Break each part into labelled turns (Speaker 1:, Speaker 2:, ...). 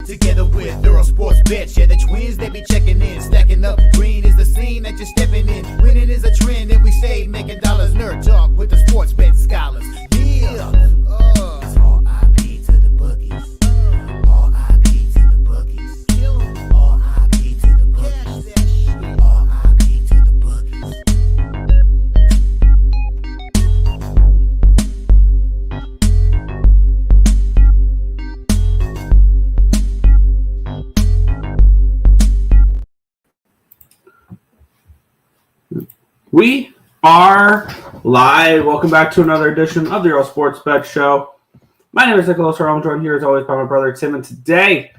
Speaker 1: Together with Earle Sports Bets, yeah, the twins, they be checking in. Stacking up, green is the scene that you're stepping in. Winning is a trend, and we stay making dollars. Nerd talk with the sports bet scholars. Yeah, it's R.I.P. to the bookies. R.I.P. to the bookies. R.I.P. to the bookies. R.I.P. to the bookies.
Speaker 2: We are live. Welcome back to another edition of the Earle Sports Bet Show. My name is Nicholas Earle. I'm joined here as always by my brother Tim, and today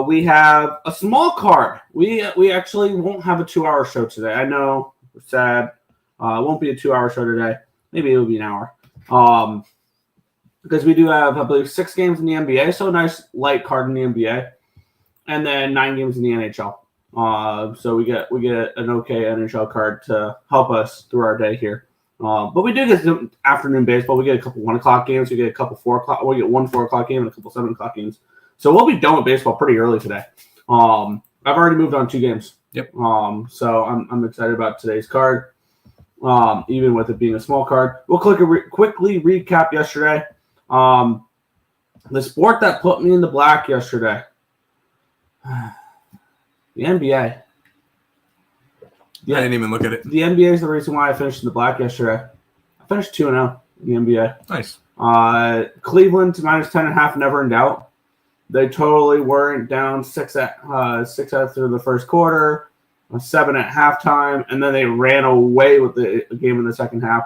Speaker 2: we have a small card. We actually won't have a 2-hour show today. I know, we're sad. It won't be a 2-hour show today. Maybe it'll be an hour. Because we do have, I believe, 6 games in the NBA, so a nice light card in the NBA, and then 9 games in the NHL. So we get an okay NHL card to help us through our day here. But we do get some afternoon baseball. We get a couple 1 o'clock games. We get a couple 4 o'clock. We get 1 4 o'clock game and a couple 7 o'clock games. So we'll be done with baseball pretty early today. I've already moved on 2 games.
Speaker 3: Yep.
Speaker 2: So I'm excited about today's card. Even with it being a small card, we'll quickly recap yesterday. The sport that put me in the black yesterday. The NBA.
Speaker 3: Yeah, I didn't even look at it.
Speaker 2: The NBA is the reason why I finished in the black yesterday. I finished 2-0 in the NBA.
Speaker 3: Nice.
Speaker 2: Cleveland to -10.5, never in doubt. They totally weren't down 6 through the first quarter, 7 at halftime, and then they ran away with the game in the second half.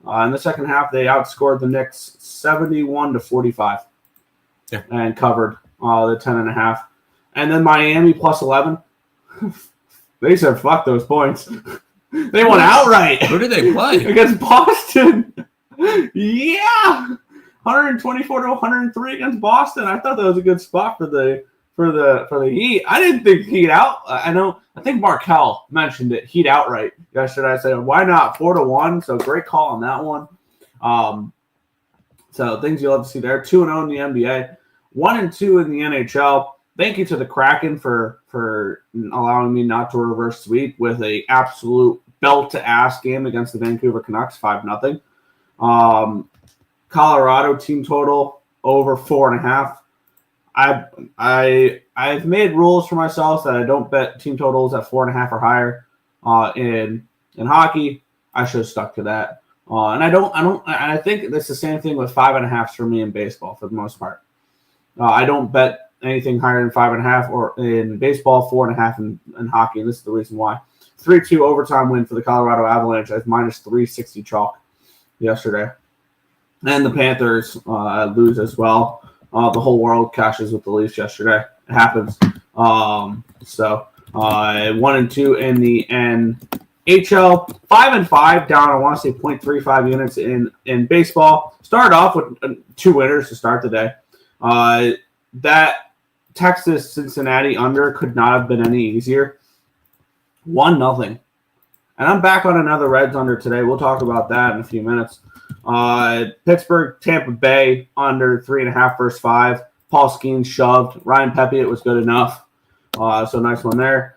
Speaker 2: In the second half, they outscored the Knicks 71-45.
Speaker 3: Yeah.
Speaker 2: And covered the 10.5. And then Miami +11. They said, fuck those points. They won outright.
Speaker 3: Who did they play?
Speaker 2: Against Boston. Yeah. 124-103 against Boston. I thought that was a good spot for the Heat. I didn't think Heat out. I think Markel mentioned it. Heat outright yesterday. I said, why not? 4-1. So great call on that one. So things you'll have to see there. 2-0 in the NBA. 1-2 in the NHL. Thank you to the Kraken for allowing me not to reverse sweep with a absolute belt-to-ass game against the Vancouver Canucks, 5-0. Colorado team total over 4.5. I've made rules for myself that I don't bet team totals at 4.5 or higher in hockey. I should have stuck to that. And I think that's the same thing with 5.5s for me in baseball for the most part. I don't bet anything higher than 5.5 or in baseball, 4.5 in hockey, and this is the reason why. 3-2 overtime win for the Colorado Avalanche at -360 chalk yesterday. And the Panthers lose as well. The whole world cashes with the Leafs yesterday. It happens. 1-2 in the NHL. 5-5 down, I want to say 0.35 units in baseball. Started off with 2 winners to start the day. That Texas-Cincinnati under could not have been any easier. 1-0. And I'm back on another Reds under today. We'll talk about that in a few minutes. Pittsburgh-Tampa Bay under 3.5 first 5. Paul Skeens shoved. Ryan Pepe, it was good enough. So nice one there.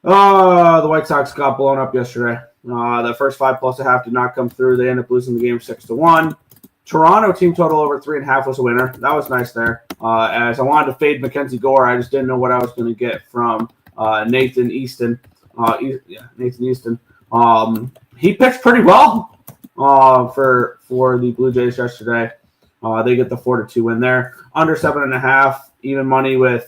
Speaker 2: The White Sox got blown up yesterday. The first 5+1/2 did not come through. They ended up losing the game 6-1. Toronto team total over 3.5 was a winner. That was nice there. As I wanted to fade Mackenzie Gore, I just didn't know what I was going to get from Nathan Easton. Nathan Easton. He pitched pretty well for the Blue Jays yesterday. They get the 4-2 win there. Under 7.5, even money with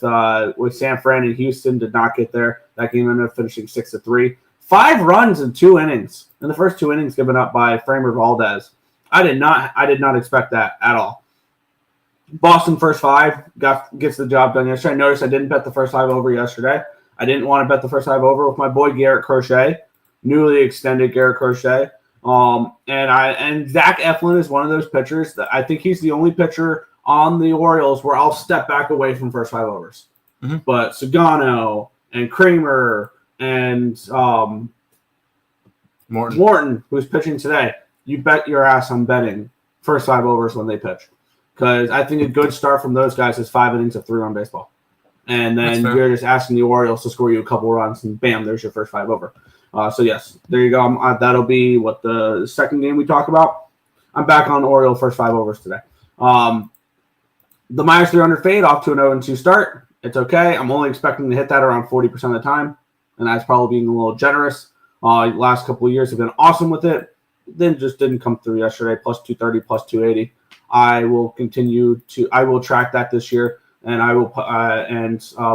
Speaker 2: San Fran and Houston did not get there. That game ended up finishing 6-3. 5 runs in 2 innings. In the first 2 innings given up by Framber Valdez. I did not expect that at all. Boston first 5 gets the job done yesterday. I noticed I didn't bet the first 5 over yesterday. I didn't want to bet the first 5 over with my boy Garrett Crochet, newly extended Garrett Crochet. And Zach Eflin is one of those pitchers that I think he's the only pitcher on the Orioles where I'll step back away from first 5 overs. Mm-hmm. But Sagano and Kramer and Morton, who's pitching today, you bet your ass on betting first 5 overs when they pitch. Because I think a good start from those guys is 5 innings of 3-run baseball. And then you're just asking the Orioles to score you a couple runs, and bam, there's your first 5 over. So, yes, there you go. That'll be the second game we talk about. I'm back on Oriole first 5 overs today. The -300 fade off to an 0-2 start. It's okay. I'm only expecting to hit that around 40% of the time, and that's probably being a little generous. Last couple of years have been awesome with it. Then just didn't come through yesterday. Plus 230, plus 280. I will track that this year, and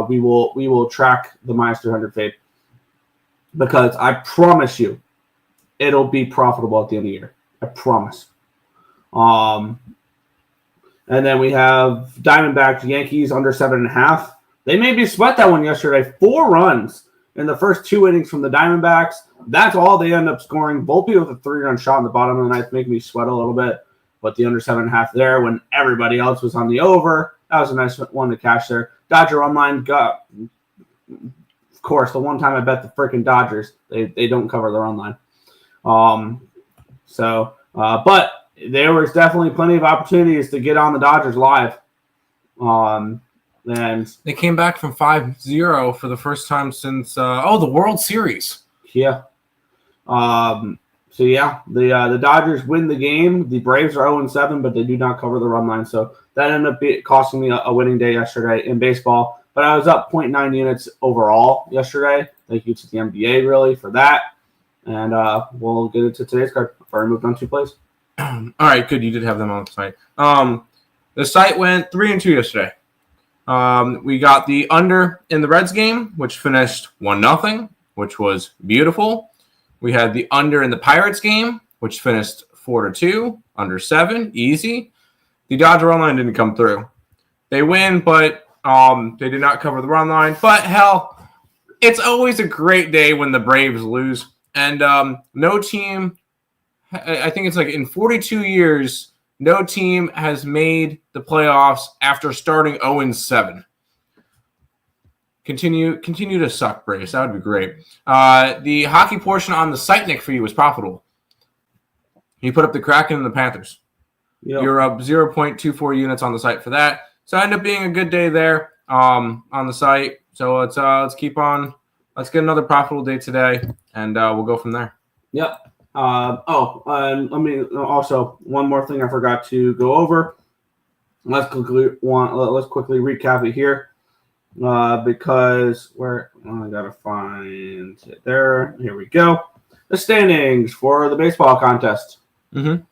Speaker 2: we will track the -300 fade because I promise you, it'll be profitable at the end of the year. I promise. And then we have Diamondbacks, Yankees under 7.5. They made me sweat that one yesterday. 4 runs in the first 2 innings from the Diamondbacks. That's all they end up scoring. Volpe with a 3-run shot in the bottom of the ninth made me sweat a little bit. But the under 7.5 there when everybody else was on the over. That was a nice one to catch there. Dodger online got, of course, the one time I bet the freaking Dodgers. They don't cover their run line. But there was definitely plenty of opportunities to get on the Dodgers live. And
Speaker 3: they came back from 5-0 for the first time since the World Series.
Speaker 2: Yeah. The Dodgers win the game. The Braves are 0-7, but they do not cover the run line. So that ended up costing me a winning day yesterday in baseball. But I was up 0.9 units overall yesterday. Thank you to the NBA, really, for that. And we'll get into today's card. I've already moved on 2 plays.
Speaker 3: All right, good. You did have them on the site. The site went 3-2 yesterday. We got the under in the Reds game, which finished 1-0, which was beautiful. We had the under in the Pirates game, which finished 4-2, under 7, easy. The Dodger run line didn't come through. They win, but they did not cover the run line. But hell, it's always a great day when the Braves lose. And no team, I think it's like in 42 years, no team has made the playoffs after starting 0-7. Continue to suck, Braves. That would be great. The hockey portion on the site, Nick, for you was profitable. You put up the Kraken and the Panthers. Yep. You're up 0.24 units on the site for that. So it ended up being a good day there on the site. So let's keep on. Let's get another profitable day today, and we'll go from there.
Speaker 2: Yep. Let me also one more thing I forgot to go over. Let's quickly recap it here because I gotta find it there. Here we go. The standings for the baseball contest.
Speaker 3: Mm-hmm.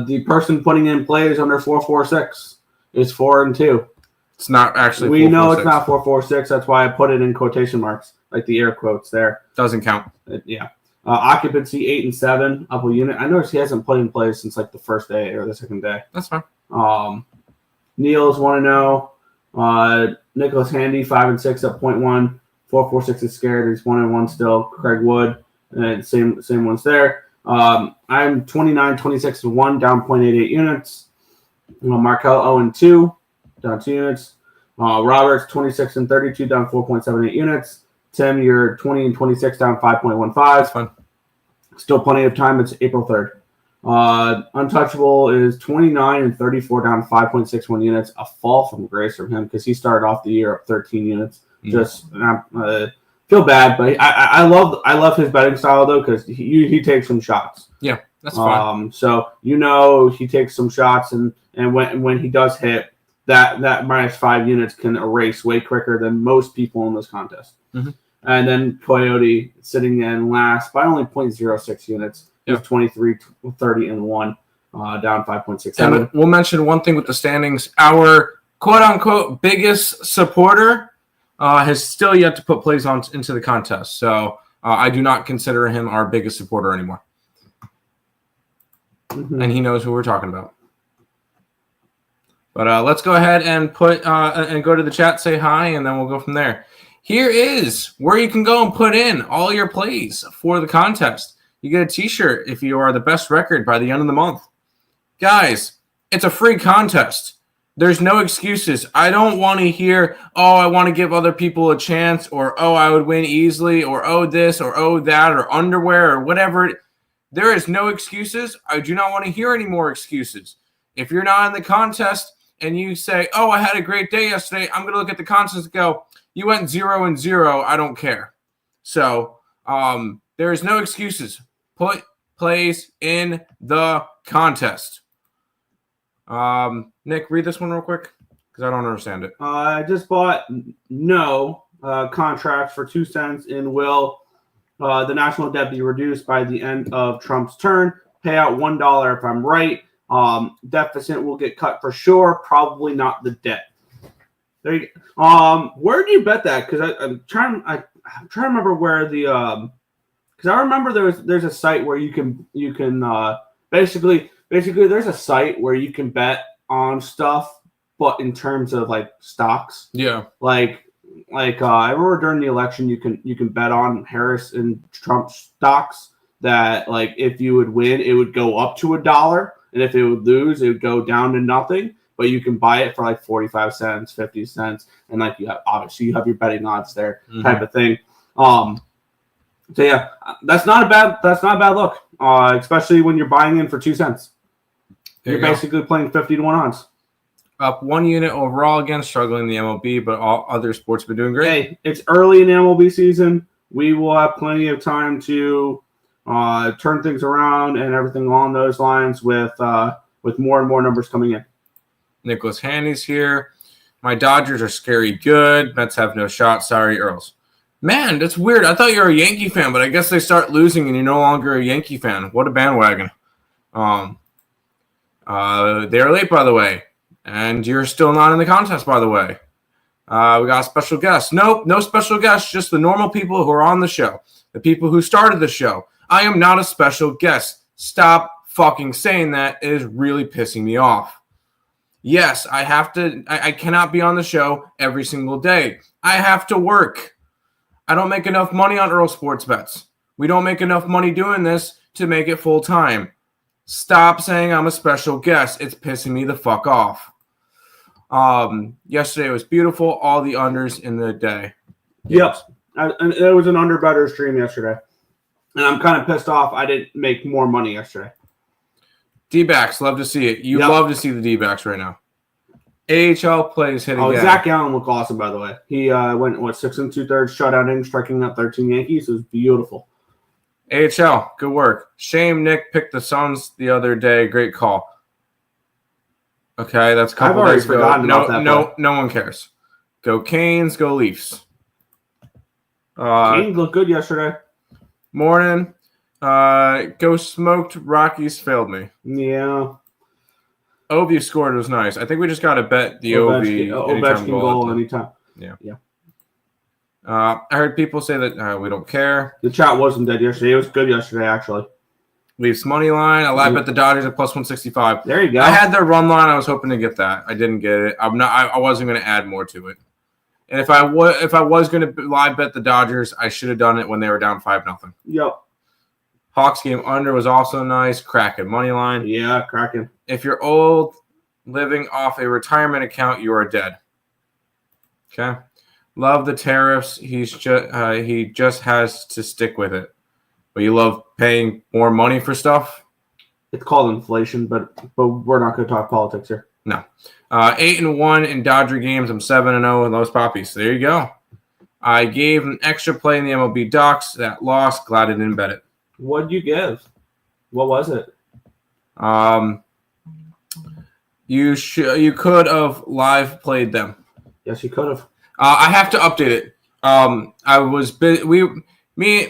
Speaker 2: The person putting in plays under 446 is 4-2.
Speaker 3: It's not actually.
Speaker 2: We know it's not 446. That's why I put it in quotation marks, like the air quotes there.
Speaker 3: Doesn't count.
Speaker 2: Yeah. Occupancy 8-7, up a unit. I noticed he hasn't put in plays since like the first day or the second day.
Speaker 3: That's fine.
Speaker 2: Neil's 1-0. Nicholas Handy 5-6, up 0.1. 446 is scared. He's 1-1 still. Craig Wood, same ones there. I'm 29-26-1, down 0.88 units. Markel 0-2, down 2 units. Roberts 26-32, down 4.78 units. Tim, you're 20-26, down 5.15.
Speaker 3: That's fine.
Speaker 2: Still plenty of time. It's April 3rd. Untouchable is 29-34, down 5.61 units. A fall from grace from him because he started off the year up 13 units. Mm-hmm. Just feel bad, but I love his betting style though because he takes some shots.
Speaker 3: Yeah, that's fine.
Speaker 2: So he takes some shots, and when he does hit, that -5 units can erase way quicker than most people in this contest.
Speaker 3: Mm-hmm.
Speaker 2: And then Coyote sitting in last by only 0.06 units. He's 23-30-1, down 5.67.
Speaker 3: And we'll mention one thing with the standings. Our quote-unquote biggest supporter has still yet to put plays into the contest. So I do not consider him our biggest supporter anymore. Mm-hmm. And he knows who we're talking about. But let's go ahead and and go to the chat, say hi, and then we'll go from there. Here is where you can go and put in all your plays for the contest. You get a t-shirt if you are the best record by the end of the month. Guys, it's a free contest. There's no excuses. I don't want to hear, I want to give other people a chance, or, I would win easily, or, this, or, that, or underwear, or whatever. There is no excuses. I do not want to hear any more excuses. If you're not in the contest, and you say, oh, I had a great day yesterday, I'm going to look at the contest and go, you went 0-0. I don't care. So there is no excuses. Put plays in the contest. Nick, read this one real quick because I don't understand it.
Speaker 2: I just bought no contracts for 2 cents in will the national debt be reduced by the end of Trump's term. Pay out $1 if I'm right. Deficit will get cut for sure. Probably not the debt. There you go. Where do you bet that? Because I'm trying to remember where the because I remember there's a site where you can basically there's a site where you can bet on stuff, but in terms of like stocks.
Speaker 3: Yeah.
Speaker 2: Like I remember during the election you can bet on Harris and Trump stocks that like if you would win it would go up to $1, and if it would lose it would go down to nothing. But you can buy it for like 45 cents, 50 cents, and like you have your betting odds there, type of thing. So yeah, that's not a bad look, especially when you're buying in for 2 cents. You're basically playing 50 to 1 odds.
Speaker 3: Up 1 unit overall again, struggling in the MLB, but all other sports been doing great.
Speaker 2: Hey, it's early in the MLB season. We will have plenty of time to turn things around and everything along those lines with more and more numbers coming in.
Speaker 3: Nicholas Handy's here. My Dodgers are scary good. Mets have no shot. Sorry, Earls. Man, that's weird. I thought you were a Yankee fan, but I guess they start losing and you're no longer a Yankee fan. What a bandwagon. They're late, by the way. And you're still not in the contest, by the way. We got a special guest. Nope, no special guest. Just the normal people who are on the show. The people who started the show. I am not a special guest. Stop fucking saying that. It is really pissing me off. Yes, I have to. I cannot be on the show every single day. I have to work. I don't make enough money on Earle Sports Bets. We don't make enough money doing this to make it full time. Stop saying I'm a special guest. It's pissing me the fuck off. Yesterday was beautiful. All the unders in the day.
Speaker 2: Yep. And it was an under better stream yesterday. And I'm kind of pissed off I didn't make more money yesterday.
Speaker 3: D-backs, love to see it. You love to see the D-backs right now. AHL plays hitting.
Speaker 2: Oh, Zach Allen looked awesome, by the way. He went 6 2/3 shutout inning, striking out 13 Yankees. It was beautiful.
Speaker 3: AHL, good work. Shame Nick picked the Suns the other day. Great call. Okay, that's a couple days ago. No one cares. Go Canes, go Leafs.
Speaker 2: Canes looked good yesterday.
Speaker 3: Morning. Go Smoked. Rockies failed me.
Speaker 2: Yeah.
Speaker 3: Ovi scored. It was nice. I think we just got to bet the
Speaker 2: Ovechkin goal anytime.
Speaker 3: Yeah. I heard people say that we don't care.
Speaker 2: The chat wasn't dead yesterday. It was good yesterday, actually.
Speaker 3: Leafs money line. I live bet the Dodgers at plus 165.
Speaker 2: There you go.
Speaker 3: I had their run line. I was hoping to get that. I didn't get it. I wasn't going to add more to it. And if I was going to live bet the Dodgers, I should have done it when they were down 5-0.
Speaker 2: Yep.
Speaker 3: Hawks game under was also nice. Kraken money line.
Speaker 2: Yeah, Kraken.
Speaker 3: If you're old, living off a retirement account, you are dead. Okay. Love the tariffs. He just has to stick with it. But you love paying more money for stuff?
Speaker 2: It's called inflation, but we're not going to talk politics here.
Speaker 3: No. 8-1 in Dodger games. I'm 7-0 in those poppies. There you go. I gave an extra play in the MLB docs. That lost. Glad I didn't bet it.
Speaker 2: What did you give? What was it?
Speaker 3: You could have live played them.
Speaker 2: Yes, you could have.
Speaker 3: I have to update it. I was me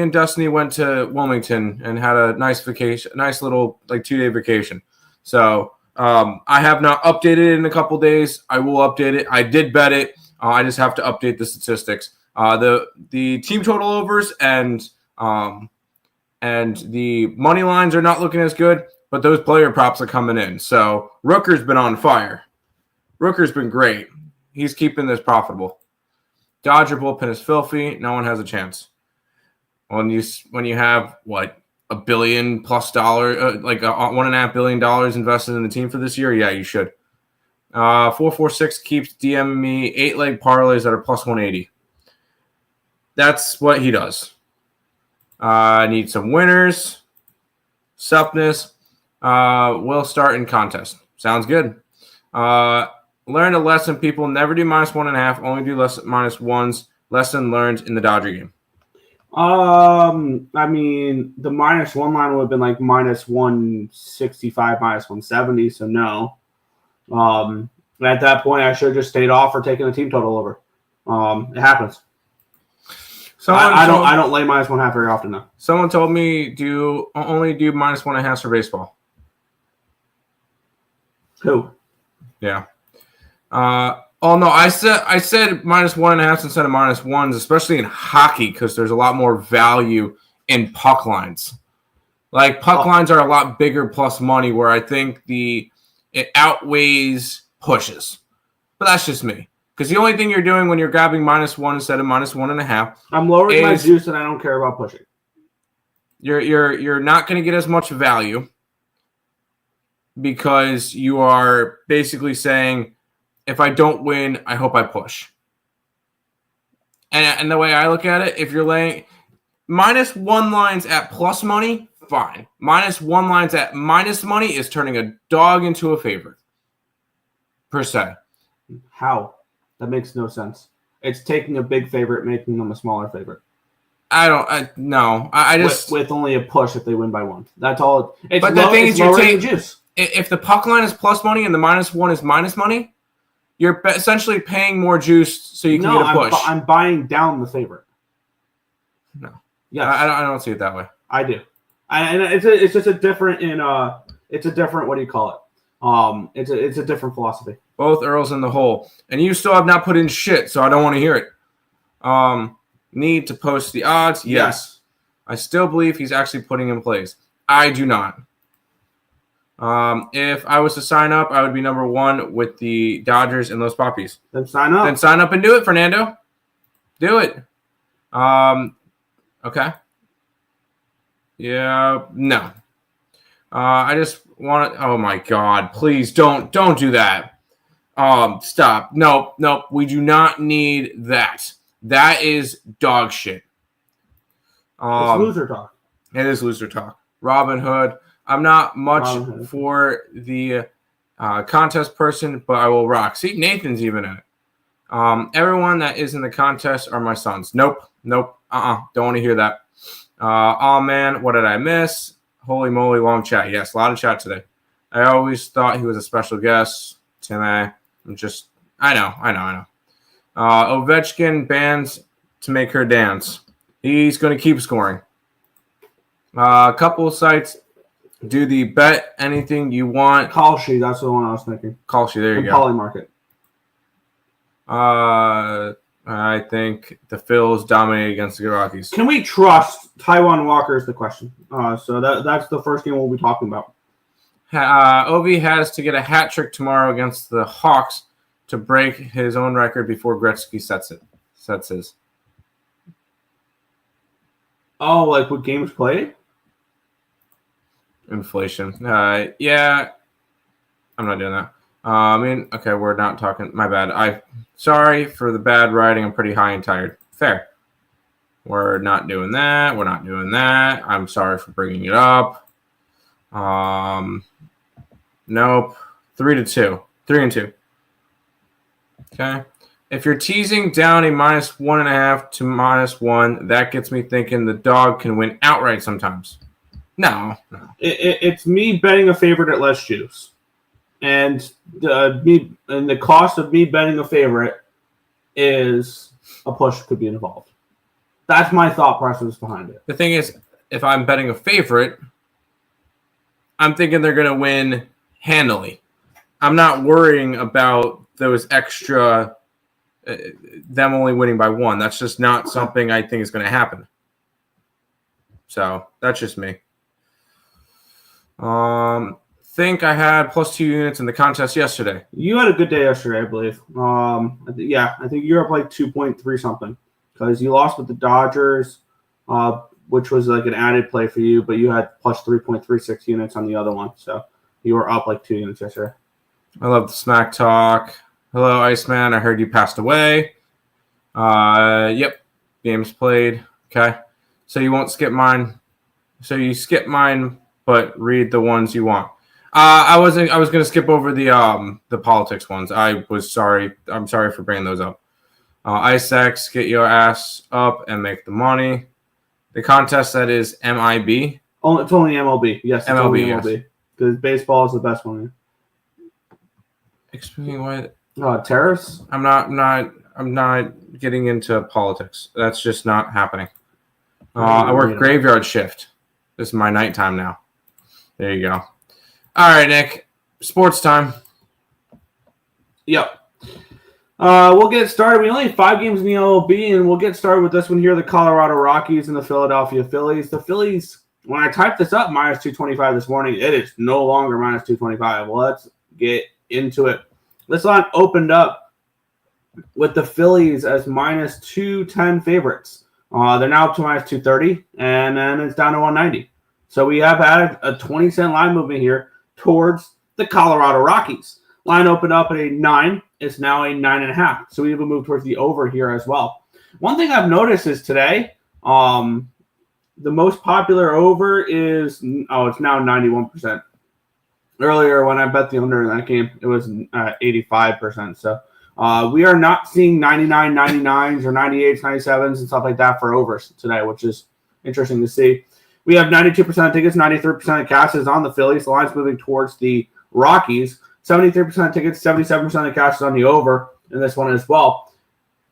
Speaker 3: and Destiny went to Wilmington and had a nice little 2-day vacation. So I have not updated it in a couple days. I will update it. I did bet it. I just have to update the statistics. The team total overs and the money lines are not looking as good, but those player props are coming in. So Rooker's been on fire. Rooker's been great. He's keeping this profitable. Dodger bullpen is filthy. No one has a chance. When you have $1 billion plus $1.5 billion invested in the team for this year, yeah, you should. 446 keeps DMing me 8-leg parlays that are plus 180. That's what he does. I need some winners. Suppness. We'll start in contest. Sounds good. Learned a lesson. People never do -1.5. Only do -1s. Lesson learned in the Dodger game.
Speaker 2: I mean, the -1 line would have been like -165, -170. So no. At that point, I should have just stayed off or taken the team total over. It happens. I don't lay -1.5 very often though.
Speaker 3: Someone told me only do -1.5 for baseball.
Speaker 2: Who?
Speaker 3: Yeah. Oh no, I said -1.5 instead of -1s, especially in hockey, because there's a lot more value in puck lines. Like puck lines are a lot bigger plus money, where I think it outweighs pushes. But that's just me. Because the only thing you're doing when you're grabbing -1 instead of -1.5,
Speaker 2: I'm lowering my juice and I don't care about pushing.
Speaker 3: You're not going to get as much value because you are basically saying, if I don't win, I hope I push. And the way I look at it, if you're laying -1 lines at plus money, fine. -1 lines at minus money is turning a dog into a favorite, per se.
Speaker 2: How? That makes no sense. It's taking a big favorite, making them a smaller favorite.
Speaker 3: No. I just
Speaker 2: with only a push if they win by 1. That's all.
Speaker 3: But the thing is, you're taking
Speaker 2: juice.
Speaker 3: If the puck line is plus money and the -1 is minus money, you're essentially paying more juice so you can get a push.
Speaker 2: I'm buying down the favorite.
Speaker 3: No.
Speaker 2: Yes.
Speaker 3: I don't see it that way.
Speaker 2: I do. And it's just a different it's a different, what do you call it? It's a different philosophy.
Speaker 3: Both Earls in the hole. And you still have not put in shit, so I don't want to hear it. Need to post the odds? Yes. I still believe he's actually putting in plays. I do not. If I was to sign up, I would be number 1 with the Dodgers and those puppies.
Speaker 2: Then sign up.
Speaker 3: Then sign up and do it, Fernando. Do it. Okay. Yeah, no. I just want to. Oh my God! Please don't do that. Stop. Nope. We do not need that. That is dog shit.
Speaker 2: It's loser talk.
Speaker 3: It is loser talk. Robin Hood. I'm not much for the contest person, but I will rock. See, Nathan's even in it. Everyone that is in the contest are my sons. Nope. Don't want to hear that. Oh man, what did I miss? Holy moly, long chat. Yes, a lot of chat today. I always thought he was a special guest. Timmy, I know. Ovechkin bans to make her dance. He's going to keep scoring. A couple of sites do the bet anything you want.
Speaker 2: Kalshi, that's the one I was thinking.
Speaker 3: Kalshi, there you go.
Speaker 2: Poly Market.
Speaker 3: I think the Phils dominate against the Rockies.
Speaker 2: Can we trust Taiwan Walker is the question. So that's the first game we'll be talking about.
Speaker 3: Ovi has to get a hat trick tomorrow against the Hawks to break his own record before Gretzky sets his.
Speaker 2: Oh, like with games played?
Speaker 3: Inflation. Yeah. I'm not doing that. Okay, we're not talking. My bad. Sorry for the bad writing. I'm pretty high and tired. Fair. We're not doing that. I'm sorry for bringing it up. Nope. 3-2. 3-2. Okay. If you're teasing down a -1.5 to -1, that gets me thinking the dog can win outright sometimes. No.
Speaker 2: It's me betting a favorite at less juice. And the cost of me betting a favorite is a push could be involved. That's my thought process behind it.
Speaker 3: The thing is, if I'm betting a favorite, I'm thinking they're going to win handily. I'm not worrying about those extra, them only winning by 1. That's just not something I think is going to happen. So that's just me. Think I had +2 units in the contest yesterday.
Speaker 2: You had a good day yesterday, I believe. I think you're up like 2.3 something because you lost with the Dodgers, which was like an added play for you, but you had +3.36 units on the other one, so you were up like 2 units yesterday.
Speaker 3: I love the smack talk. Hello, Iceman. I heard you passed away. Yep. Games played. Okay. So you won't skip mine. So you skip mine, but read the ones you want. I was going to skip over the politics ones. I was sorry. I'm sorry for bringing those up. ISEX, get your ass up and make the money. The contest that is MIB.
Speaker 2: Oh, it's only MLB. Yes, it's
Speaker 3: MLB,
Speaker 2: only MLB. Because baseball is the best one.
Speaker 3: Explain why.
Speaker 2: Tariffs?
Speaker 3: I'm not getting into politics. That's just not happening. I work graveyard shift. This is my nighttime now. There you go. All right, Nick. Sports time.
Speaker 2: Yep. We'll get started. We only have 5 games in the MLB, and we'll get started with this one here, the Colorado Rockies and the Philadelphia Phillies. The Phillies, when I typed this up, minus 225 this morning, it is no longer minus 225. Let's get into it. This line opened up with the Phillies as minus 210 favorites. They're now up to minus 230, and then it's down to 190. So we have added a 20-cent line movement here towards the Colorado Rockies. Line opened up at a 9. It's now a 9.5. So we have moved towards the over here as well. One thing I've noticed is today, the most popular over is, it's now 91%. Earlier when I bet the under in that game, it was 85%. So we are not seeing 99, 99s or 98s, 97s and stuff like that for overs today, which is interesting to see. We have 92% of tickets, 93% of cash is on the Phillies. The line's moving towards the Rockies. 73% of tickets, 77% of cash is on the over in this one as well.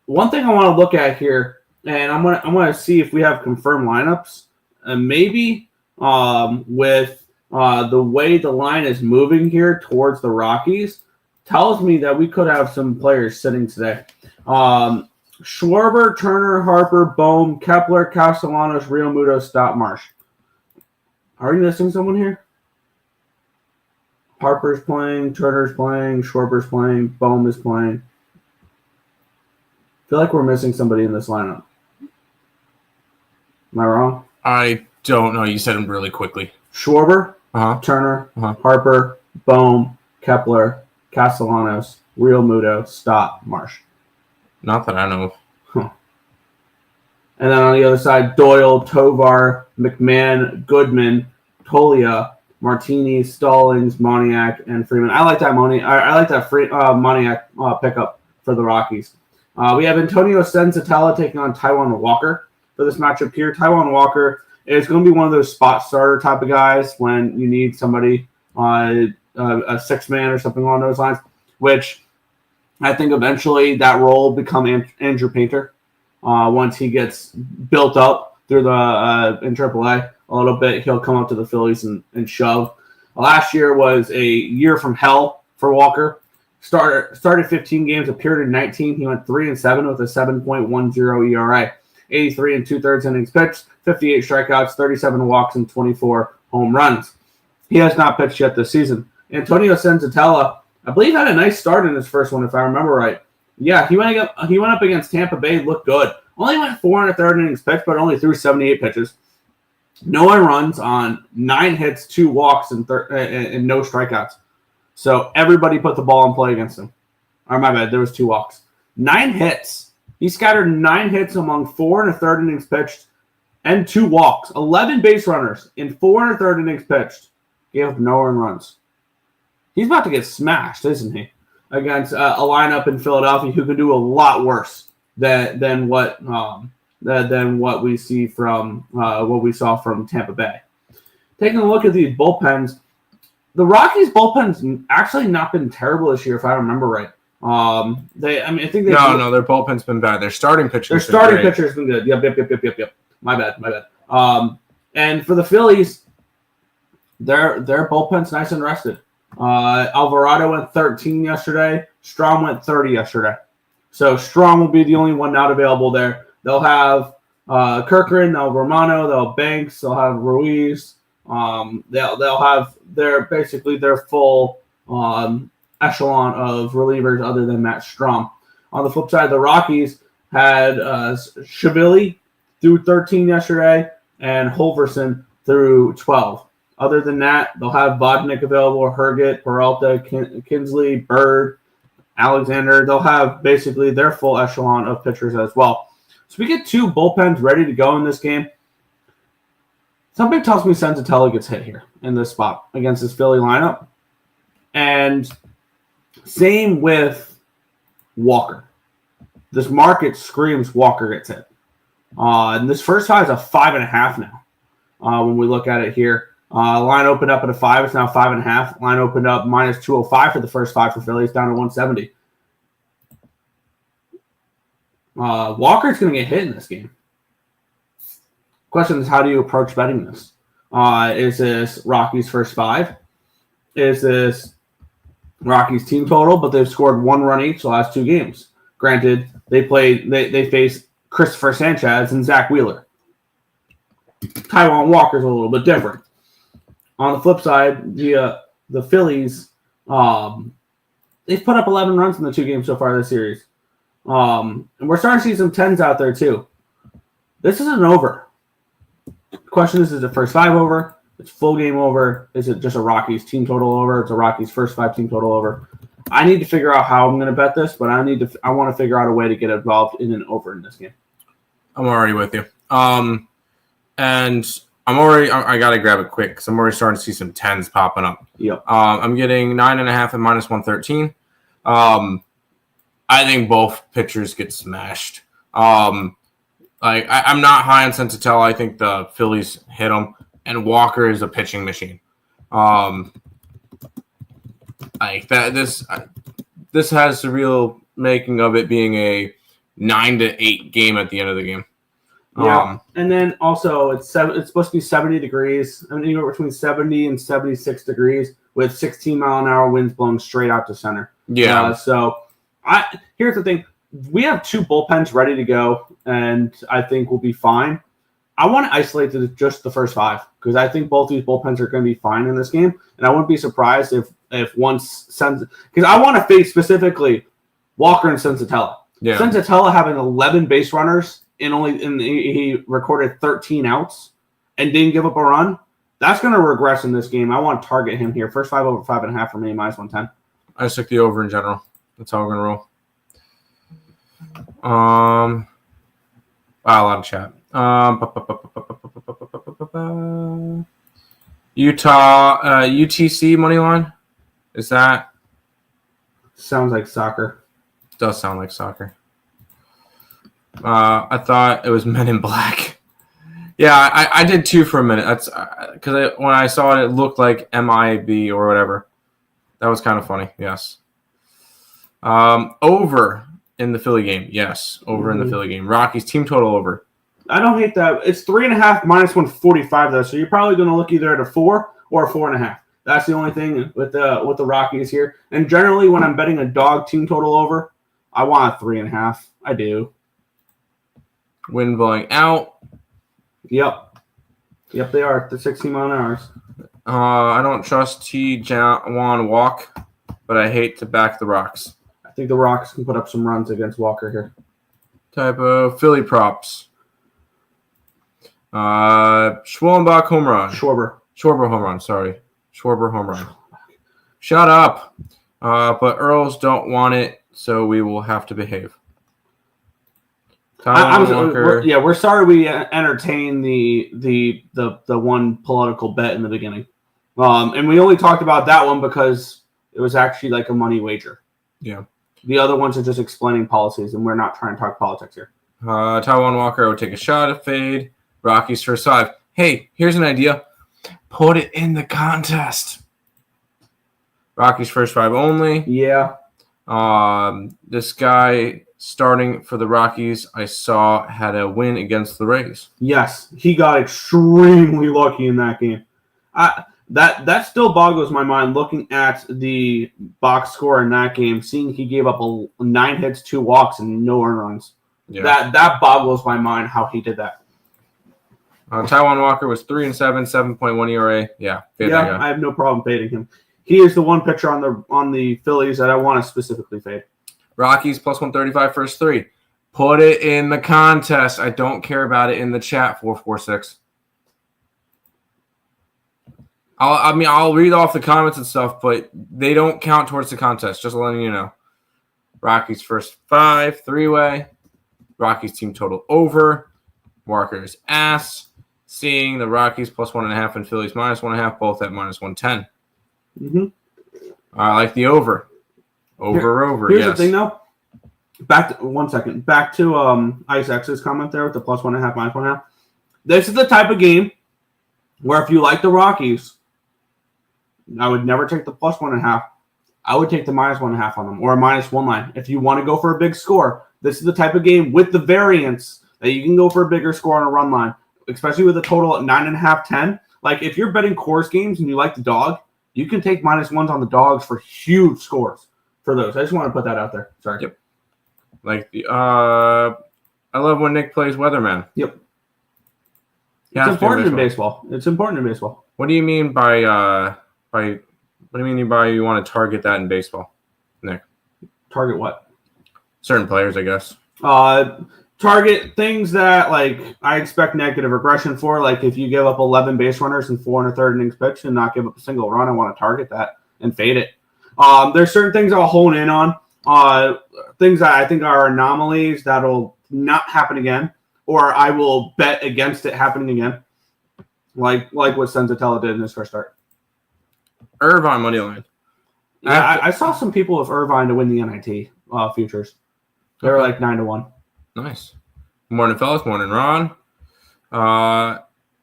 Speaker 2: One thing I want to look at here, and I'm gonna see if we have confirmed lineups, and maybe with the way the line is moving here towards the Rockies, tells me that we could have some players sitting today. Schwarber, Turner, Harper, Bohm, Kepler, Castellanos, Real Muto, Stott, Marsh. Are you missing someone here? Harper's playing, Turner's playing, Schwarber's playing, Bohm is playing. I feel like we're missing somebody in this lineup. Am I wrong?
Speaker 3: I don't know. You said them really quickly.
Speaker 2: Schwarber, Turner, Harper, Bohm, Kepler, Castellanos, Real Muto, Stott, Marsh.
Speaker 3: Not that I know of.
Speaker 2: And then on the other side, Doyle, Tovar, McMahon, Goodman, Tolia, Martini, Stallings, Moniak, and Freeman. I like that Moniak pickup for the Rockies. We have Antonio Senzatella taking on Taijuan Walker for this matchup here. Taijuan Walker is going to be one of those spot starter type of guys when you need somebody, a 6-man or something along those lines, which I think eventually that role will become Andrew Painter once he gets built up through the in AAA. A little bit, he'll come up to the Phillies and shove. Last year was a year from hell for Walker. Started 15 games, appeared in 19. He went 3-7 with a 7.10 ERA. 83 and 2/3 innings pitched, 58 strikeouts, 37 walks, and 24 home runs. He has not pitched yet this season. Antonio Senzatella, I believe, had a nice start in his first one, if I remember right. Yeah, he went up against Tampa Bay, looked good. Only went 4 1/3 innings pitched, but only threw 78 pitches. No one runs on 9 hits, 2 walks, and no strikeouts. So everybody put the ball in play against him. Or my bad, there was 2 walks. 9 hits. He scattered 9 hits among 4 1/3 innings pitched and 2 walks. 11 base runners in 4 1/3 innings pitched. Gave up no earned runs. He's about to get smashed, isn't he? Against a lineup in Philadelphia who can do a lot worse than what we see from what we saw from Tampa Bay. Taking a look at these bullpens, the Rockies' bullpen's actually not been terrible this year, if I remember right. I think their bullpen's been bad. Their starting pitcher's been good. Yep. My bad. And for the Phillies, their bullpen's nice and rested. Alvarado went 13 yesterday. Strahm went 30 yesterday. So Strahm will be the only one not available there. They'll have Kirkland, they'll have Romano, they'll have Banks, they'll have Ruiz. They'll have their full echelon of relievers other than Matt Strahm. On the flip side, the Rockies had Shavili through 13 yesterday and Holverson through 12. Other than that, they'll have Vodnik available, Herget, Peralta, Kinsley, Bird, Alexander. They'll have basically their full echelon of pitchers as well. So we get 2 bullpens ready to go in this game. Something tells me Senzatella gets hit here in this spot against this Philly lineup. And same with Walker. This market screams Walker gets hit. And this first 5 is a 5.5 now. When we look at it here, line opened up at a 5. It's now 5.5. Line opened up minus 205 for the first 5 for Phillies, down to 170. Walker's going to get hit in this game. Question is, how do you approach betting this? Is this Rockies' first 5? Is this Rockies' team total? But they've scored 1 run each the last 2 games. Granted, they faced Christopher Sanchez and Zach Wheeler. Taijuan Walker's a little bit different. On the flip side, the Phillies, they've put up 11 runs in the 2 games so far this series. And we're starting to see some 10s out there too. This is an over. The question is it first 5 over? It's full game over. Is it just a Rockies team total over? It's a Rockies first 5 team total over. I need to figure out how I'm going to bet this, but I want to figure out a way to get involved in an over in this game.
Speaker 3: I'm already with you. And I got to grab it quick because I'm already starting to see some 10s popping up.
Speaker 2: Yep.
Speaker 3: I'm getting 9.5 and minus 113. I think both pitchers get smashed. I'm not high on Sensatella. I think the Phillies hit him, and Walker is a pitching machine. This has the real making of it being a 9-8 game at the end of the game.
Speaker 2: Yeah, and then also it's supposed to be 70 degrees. Anywhere between 70 and 76 degrees with 16-mile-an-hour winds blowing straight out to center.
Speaker 3: Yeah.
Speaker 2: Here's the thing: we have 2 bullpens ready to go, and I think we'll be fine. I want to isolate just the first 5 because I think both these bullpens are going to be fine in this game, and I wouldn't be surprised if once because I want to face specifically Walker and Sensatella.
Speaker 3: Yeah.
Speaker 2: Sensatella having 11 base runners and he recorded 13 outs and didn't give up a run. That's going to regress in this game. I want to target him here. First 5 over 5.5 for me, minus 110.
Speaker 3: I just took the over in general. That's how we're going to roll. A lot of chat. Utah, UTC money line. Is that?
Speaker 2: Sounds like soccer.
Speaker 3: Does sound like soccer. I thought it was Men in Black. Yeah, I did too for a minute. That's because when I saw it, it looked like MIB or whatever. That was kind of funny. Yes. Over in the Philly game. Yes, over in the Philly game. Rockies team total over.
Speaker 2: I don't hate that. It's 3.5 minus 145 though, so you're probably going to look either at a 4 or a 4.5. That's the only thing with the Rockies here. And generally, when I'm betting a dog team total over, I want a 3.5. I do.
Speaker 3: Wind blowing out.
Speaker 2: Yep, they are. The 16-mile-an-hours.
Speaker 3: I don't trust Taijuan Walk, but I hate to back the Rocks.
Speaker 2: I think the Rocks can put up some runs against Walker here.
Speaker 3: Type of Philly props. Schwellenbach home run. Schwarber home run. Sorry. Schwarber home run. Shut up. But Earls don't want it, so we will have to behave.
Speaker 2: We're sorry we entertained the one political bet in the beginning. And we only talked about that one because it was actually like a money wager.
Speaker 3: Yeah.
Speaker 2: The other ones are just explaining policies, and we're not trying to talk politics here.
Speaker 3: Taijuan Walker would take a shot at fade. Rockies first 5. Hey, here's an idea. Put it in the contest. Rockies first 5 only.
Speaker 2: Yeah.
Speaker 3: This guy starting for the Rockies, I saw had a win against the Rays.
Speaker 2: Yes, he got extremely lucky in that game. That still boggles my mind looking at the box score in that game, seeing he gave up 9 hits, 2 walks, and no earned runs. Yeah. That boggles my mind how he did that.
Speaker 3: Taijuan Walker was 3-7, 7.1 ERA. Yeah,
Speaker 2: I have no problem fading him. He is the one pitcher on the Phillies that I want to specifically fade.
Speaker 3: Rockies plus 135 first 3. Put it in the contest. I don't care about it in the chat. 446. I'll read off the comments and stuff, but they don't count towards the contest. Just letting you know. Rockies first 5, 3-way. Rockies team total over. Walker's ass. Seeing the Rockies plus 1.5 and Phillies minus 1.5, both at minus 110. I like the over. Over.
Speaker 2: Here's
Speaker 3: Yes.
Speaker 2: the thing, though. One second. Back to Ice X's comment there with the +1.5, -1.5. This is the type of game where if you like the Rockies, I would never take the +1.5. I would take the -1.5 on them or a -1 line. If you want to go for a big score, this is the type of game with the variance that you can go for a bigger score on a run line, especially with a total at 9.5, 10. Like if you're betting course games and you like the dog, you can take -1s on the dogs for huge scores for those. I just want to put that out there. Sorry.
Speaker 3: Yep. Like the I love when Nick plays weatherman.
Speaker 2: Yep.
Speaker 3: Yeah,
Speaker 2: It's important in baseball. It's important in baseball.
Speaker 3: What do you mean by what do you mean by you want to target that in baseball, Nick?
Speaker 2: Target what?
Speaker 3: Certain players, I guess.
Speaker 2: Target things that like I expect negative regression for. Like if you give up 11 base runners in 4 1/3 innings pitched and not give up a single run, I want to target that and fade it. There's certain things I'll hone in on. Things that I think are anomalies that'll not happen again, or I will bet against it happening again. Like what Senzatella did in his first start.
Speaker 3: Irvine money line.
Speaker 2: Yeah, I saw some people with Irvine to win the NIT futures. They were like 9-1.
Speaker 3: Nice. Morning, fellas. Morning, Ron.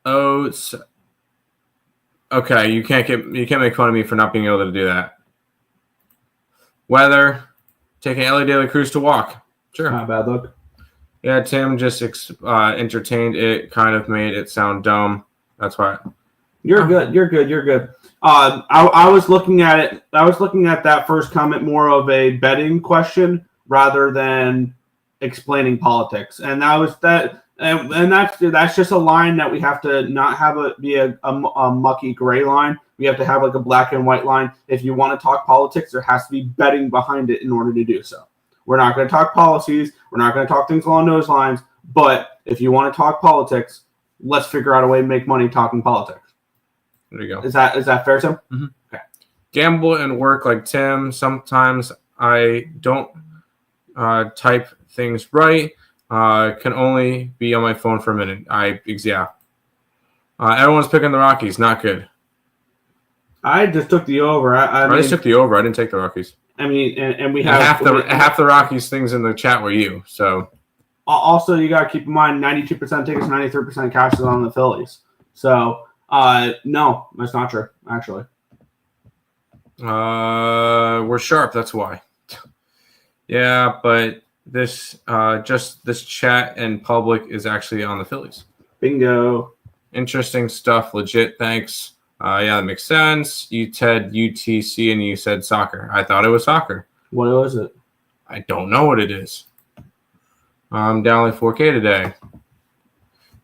Speaker 3: Oats. Okay, you can't make fun of me for not being able to do that. Weather. Taking Ellie De La Cruz to walk. Sure.
Speaker 2: Not a bad look.
Speaker 3: Yeah, Tim just entertained it. Kind of made it sound dumb. That's why.
Speaker 2: You're good. You're good. I was looking at it. I was looking at that first comment more of a betting question rather than explaining politics, and that was that. And that's just a line that we have to not have be a mucky gray line. We have to have like a black and white line. If you want to talk politics, there has to be betting behind it in order to do so. We're not going to talk policies. We're not going to talk things along those lines. But if you want to talk politics, let's figure out a way to make money talking politics.
Speaker 3: There you go.
Speaker 2: Is that fair, Tim?
Speaker 3: Mm-hmm.
Speaker 2: Okay.
Speaker 3: Gamble and work like Tim. Sometimes I don't type things right. Can only be on my phone for a minute. Everyone's picking the Rockies. Not good.
Speaker 2: I just took the over.
Speaker 3: I just took the over. I didn't take the Rockies.
Speaker 2: I mean, and we have
Speaker 3: half the Rockies things in the chat were you. So
Speaker 2: also you got to keep in mind 92% tickets, 93% cash is on the Phillies. So no, that's not true. Actually,
Speaker 3: we're sharp. That's why. Yeah, but this chat and public is actually on the Phillies.
Speaker 2: Bingo.
Speaker 3: Interesting stuff. Legit. Thanks. Yeah, that makes sense. You said UTC and you said soccer. I thought it was soccer.
Speaker 2: What was it?
Speaker 3: I don't know what it is. I'm down like 4K today.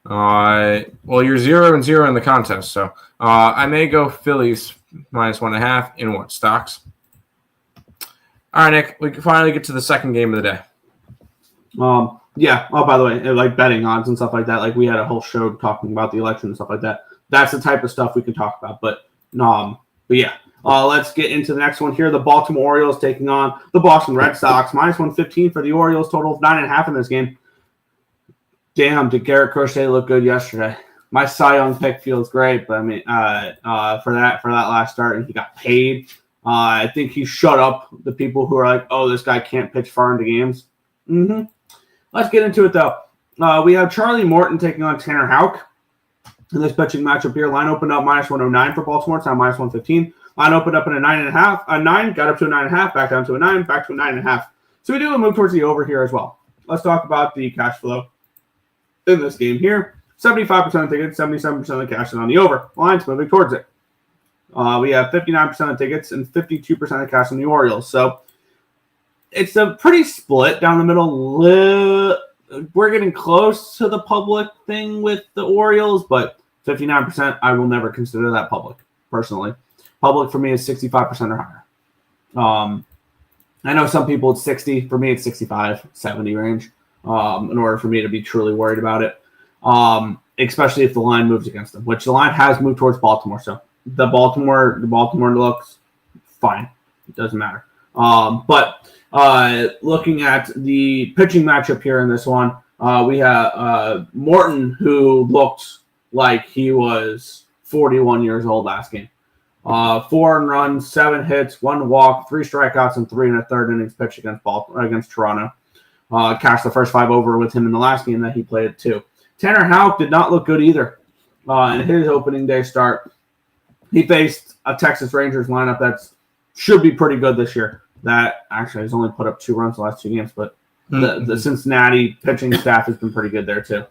Speaker 3: Well, you're 0-0 in the contest, so I may go Phillies -1.5 in what stocks. All right, Nick, we can finally get to the second game of the day.
Speaker 2: Yeah. Oh, by the way, like betting odds and stuff like that. Like we had a whole show talking about the election and stuff like that. That's the type of stuff we can talk about. But yeah. Let's get into the next one here. The Baltimore Orioles taking on the Boston Red Sox. -115 for the Orioles. Total of 9.5 in this game. Damn, did Garrett Crochet look good yesterday? My Cy Young pick feels great, but I mean, for that last start, and he got paid. I think he shut up the people who are like, "Oh, this guy can't pitch far into games." Mm-hmm. Let's get into it though. We have Charlie Morton taking on Tanner Houck in this pitching matchup here. Line opened up -109 for Baltimore. It's now -115. Line opened up in a 9.5, a 9, got up to a 9.5, back down to a 9, back to a 9.5. So we do move towards the over here as well. Let's talk about the cash flow in this game here. 75% of tickets, 77% of the cash is on the over. Line's moving towards it. We have 59% of tickets and 52% of cash on the Orioles. So it's a pretty split down the middle. We're getting close to the public thing with the Orioles, but 59%, I will never consider that public, personally. Public for me is 65% or higher. I know some people it's 60. For me, it's 65, 70 range in order for me to be truly worried about it, especially if the line moves against them, which the line has moved towards Baltimore. So the Baltimore looks fine. It doesn't matter. But looking at the pitching matchup here in this one, we have Morton, who looked like he was 41 years old last game. 4 earned runs, 7 hits, 1 walk, 3 strikeouts, and 3 1/3 innings pitched against Toronto. Cashed the first 5 over with him in the last game that he played too. Tanner Houck did not look good either in his opening day start. He faced a Texas Rangers lineup that should be pretty good this year. That actually has only put up 2 runs the last 2 games, but the Cincinnati pitching staff has been pretty good there too.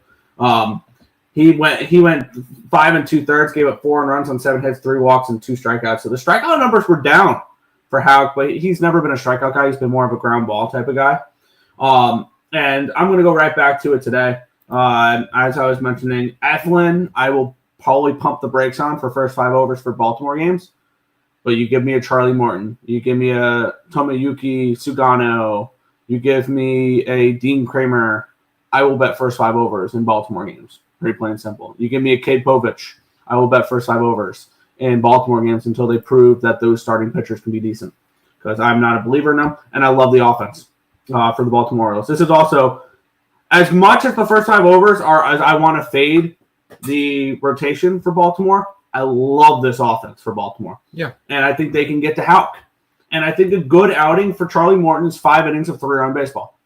Speaker 2: He went 5 2/3, gave up 4 runs on 7 hits, 3 walks, and 2 strikeouts. So the strikeout numbers were down for Houck, but he's never been a strikeout guy. He's been more of a ground ball type of guy. And I'm going to go right back to it today. As I was mentioning, Eflin, I will probably pump the brakes on for first 5 overs for Baltimore games. But you give me a Charlie Morton, you give me a Tomoyuki Sugano, you give me a Dean Kramer, I will bet first 5 overs in Baltimore games. Pretty plain and simple. You give me a Cade Povich, I will bet first 5 overs in Baltimore games until they prove that those starting pitchers can be decent. Because I'm not a believer in them, and I love the offense for the Baltimore Orioles. This is also, as much as the first 5 overs are as I want to fade the rotation for Baltimore, I love this offense for Baltimore.
Speaker 3: Yeah.
Speaker 2: And I think they can get to Houck. And I think a good outing for Charlie Morton is 5 innings of 3-run baseball.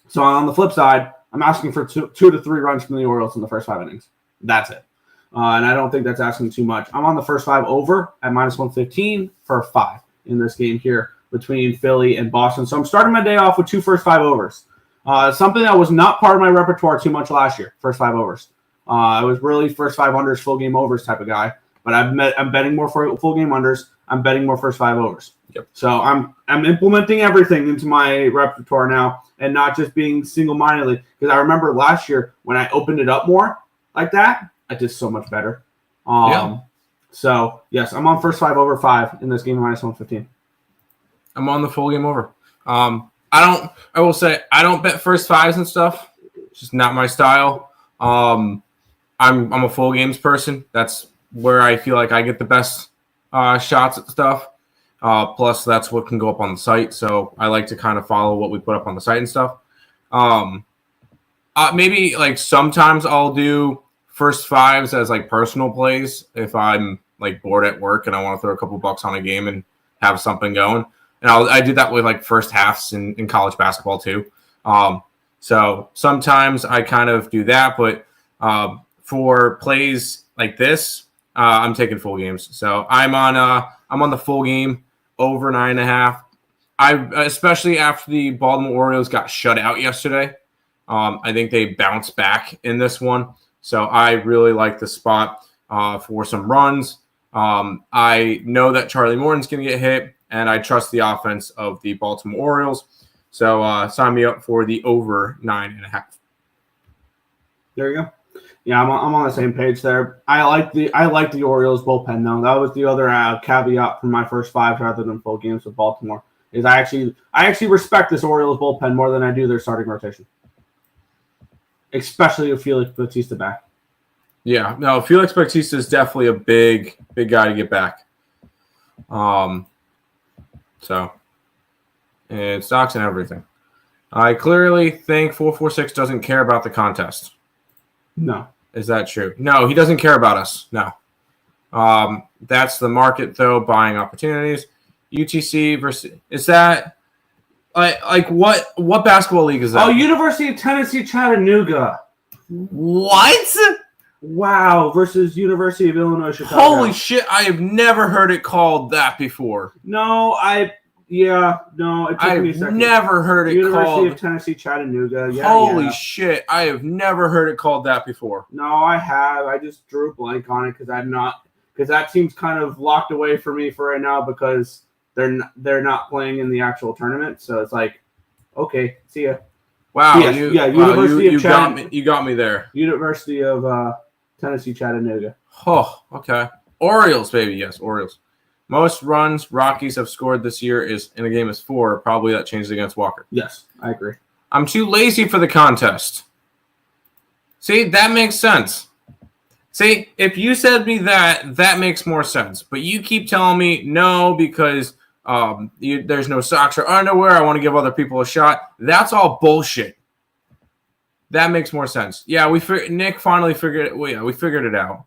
Speaker 2: So on the flip side, I'm asking for 2 to 3 runs from the Orioles in the first 5 innings. That's it. And I don't think that's asking too much. I'm on the first 5 over at -115 for 5 in this game here between Philly and Boston. So I'm starting my day off with 2 first 5 overs. Something that was not part of my repertoire too much last year, first 5 overs. I was really first 5 unders, full game overs type of guy. But I'm betting more for full game unders. I'm betting more first 5 overs.
Speaker 3: Yep.
Speaker 2: So I'm implementing everything into my repertoire now and not just being single-mindedly. Because I remember last year when I opened it up more like that, I did so much better. So, yes, I'm on first 5 over 5 in this game -115.
Speaker 3: I'm on the full game over. I will say I don't bet first 5s and stuff. It's just not my style. I'm a full games person. That's where I feel like I get the best shots at stuff. Plus, that's what can go up on the site. So I like to kind of follow what we put up on the site and stuff. Maybe like sometimes I'll do first 5s as like personal plays if I'm like bored at work and I want to throw a couple bucks on a game and have something going. And I did that with like first halves in college basketball too. So sometimes I kind of do that, but for plays like this, I'm taking full games. So I'm on the full game over 9.5. Especially after the Baltimore Orioles got shut out yesterday. I think they bounced back in this one. So I really like the spot for some runs. I know that Charlie Morton's going to get hit, and I trust the offense of the Baltimore Orioles. So sign me up for the over 9.5.
Speaker 2: There you go. Yeah, I'm on the same page there. I like the Orioles bullpen though. That was the other caveat from my first 5 rather than full games with Baltimore. Is I actually respect this Orioles bullpen more than I do their starting rotation, especially with Felix Bautista back.
Speaker 3: Yeah, no, Felix Bautista is definitely a big guy to get back. So, and stocks and everything. I clearly think 446 doesn't care about the contest.
Speaker 2: No.
Speaker 3: Is that true? No, he doesn't care about us. No. That's the market, though, buying opportunities. UTC versus – is that like what basketball league is that?
Speaker 2: Oh, University of Tennessee Chattanooga.
Speaker 3: What?
Speaker 2: Wow, versus University of Illinois Chicago.
Speaker 3: Holy shit, I have never heard it called that before.
Speaker 2: No, it took me a second.
Speaker 3: I've never heard it
Speaker 2: University
Speaker 3: called.
Speaker 2: University of Tennessee Chattanooga. Yeah,
Speaker 3: Holy shit, I have never heard it called that before.
Speaker 2: No, I have. I just drew a blank on it because that team's kind of locked away for me for right now because they're not playing in the actual tournament. So it's like, okay, see ya.
Speaker 3: Wow,
Speaker 2: University of
Speaker 3: you got me there.
Speaker 2: University of Tennessee Chattanooga.
Speaker 3: Oh, okay. Orioles, baby, yes, Orioles. Most runs Rockies have scored this year is in a game is 4. Probably that changed against Walker.
Speaker 2: Yes, I agree.
Speaker 3: I'm too lazy for the contest. See, that makes sense. See, if you said me that makes more sense. But you keep telling me no because there's no socks or underwear. I want to give other people a shot. That's all bullshit. That makes more sense. Yeah, Nick finally figured it. Well, yeah, we figured it out.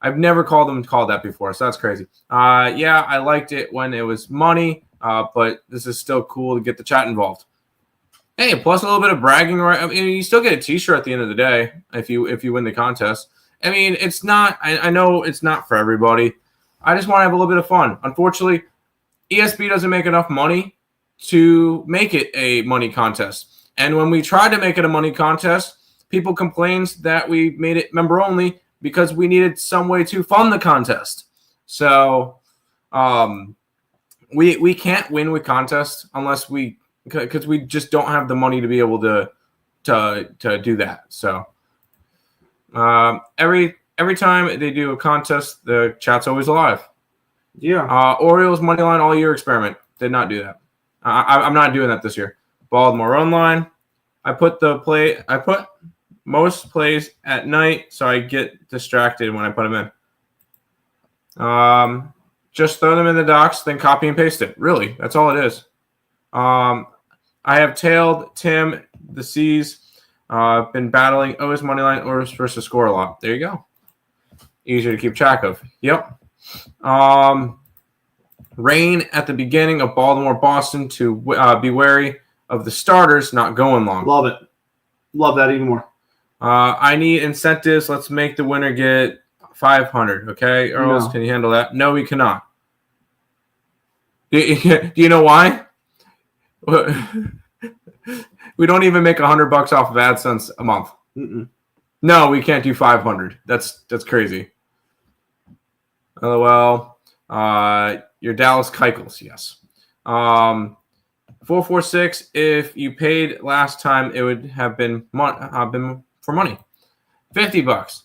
Speaker 3: I've never called that before, so that's crazy. Yeah, I liked it when it was money, but this is still cool to get the chat involved. Hey, plus a little bit of bragging, right? I mean, you still get a T-shirt at the end of the day if you win the contest. I mean, it's not. I know it's not for everybody. I just want to have a little bit of fun. Unfortunately, ESB doesn't make enough money to make it a money contest. And when we tried to make it a money contest, people complained that we made it member only because we needed some way to fund the contest. So we can't win with contests unless because we just don't have the money to be able to do that. So every time they do a contest, the chat's always alive.
Speaker 2: Yeah.
Speaker 3: Orioles moneyline all year experiment. Did not do that. I'm not doing that this year. Baltimore run line. I put most plays at night, so I get distracted when I put them in. Just throw them in the docs, then copy and paste it. Really, that's all it is. I have tailed Tim, the C's. Been battling O's moneyline, O's versus score a lot. There you go. Easier to keep track of. Yep. Rain at the beginning of Baltimore-Boston to be wary of the starters not going long.
Speaker 2: Love it. Love that even more.
Speaker 3: I need incentives. Let's make the winner get 500. Okay, Earle, can you handle that? No, we cannot. Do you know why? We don't even make $100 off of AdSense a month.
Speaker 2: Mm-mm.
Speaker 3: No, we can't do 500. That's crazy. LOL. Your Dallas Keuchels, yes. 446. If you paid last time, it would have been for money. $50,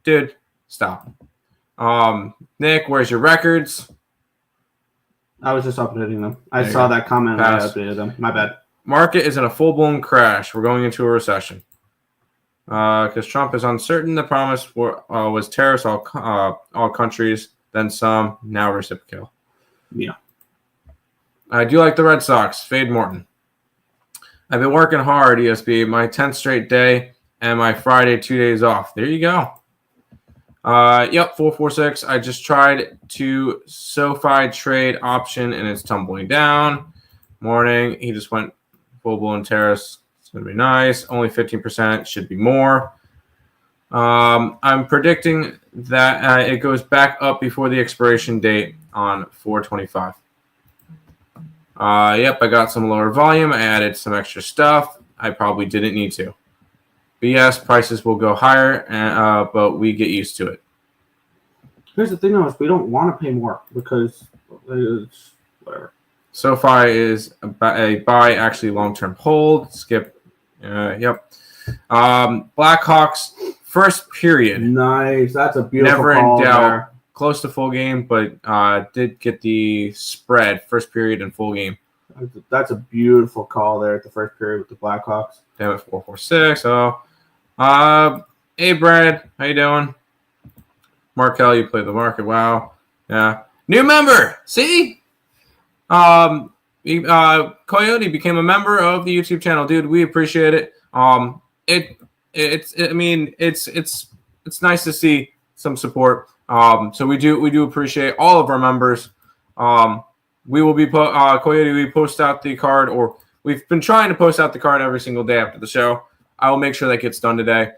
Speaker 3: dude. Stop. Nick, where's your records?
Speaker 2: I was just updating them. I saw that comment and I updated them. My bad.
Speaker 3: Market is in a full-blown crash. We're going into a recession. Because Trump is uncertain. The promise was tariffs all countries, then some, now reciprocal.
Speaker 2: Yeah.
Speaker 3: I do like the Red Sox. Fade Morton. I've been working hard, ESB. My 10th straight day and my Friday 2 days off. There you go. Yep, 446. I just tried to SoFi trade option and it's tumbling down. Morning. He just went full-blown terrace. It's going to be nice. Only 15%. Should be more. I'm predicting that it goes back up before the expiration date on 4/25. Yep, I got some lower volume. I added some extra stuff. I probably didn't need to. But yes, prices will go higher, but we get used to it.
Speaker 2: Here's the thing, though, is we don't want to pay more because it's whatever.
Speaker 3: SoFi is a buy, actually long-term hold. Skip. Yep. Blackhawks, first period.
Speaker 2: Nice. That's a beautiful
Speaker 3: Never
Speaker 2: call
Speaker 3: in doubt.
Speaker 2: there.
Speaker 3: Close to full game, but did get the spread, first period and full game.
Speaker 2: That's a beautiful call there at the first period with the Blackhawks.
Speaker 3: Damn it, 446. Oh, hey, Brad. How you doing? Markel, you play the market. Wow. Yeah. New member. See? Coyote became a member of the YouTube channel, dude. We appreciate it. It's nice to see some support. So we do appreciate all of our members. We will be Coyote. We post out the card, or we've been trying to post out the card every single day after the show. I will make sure that gets done today.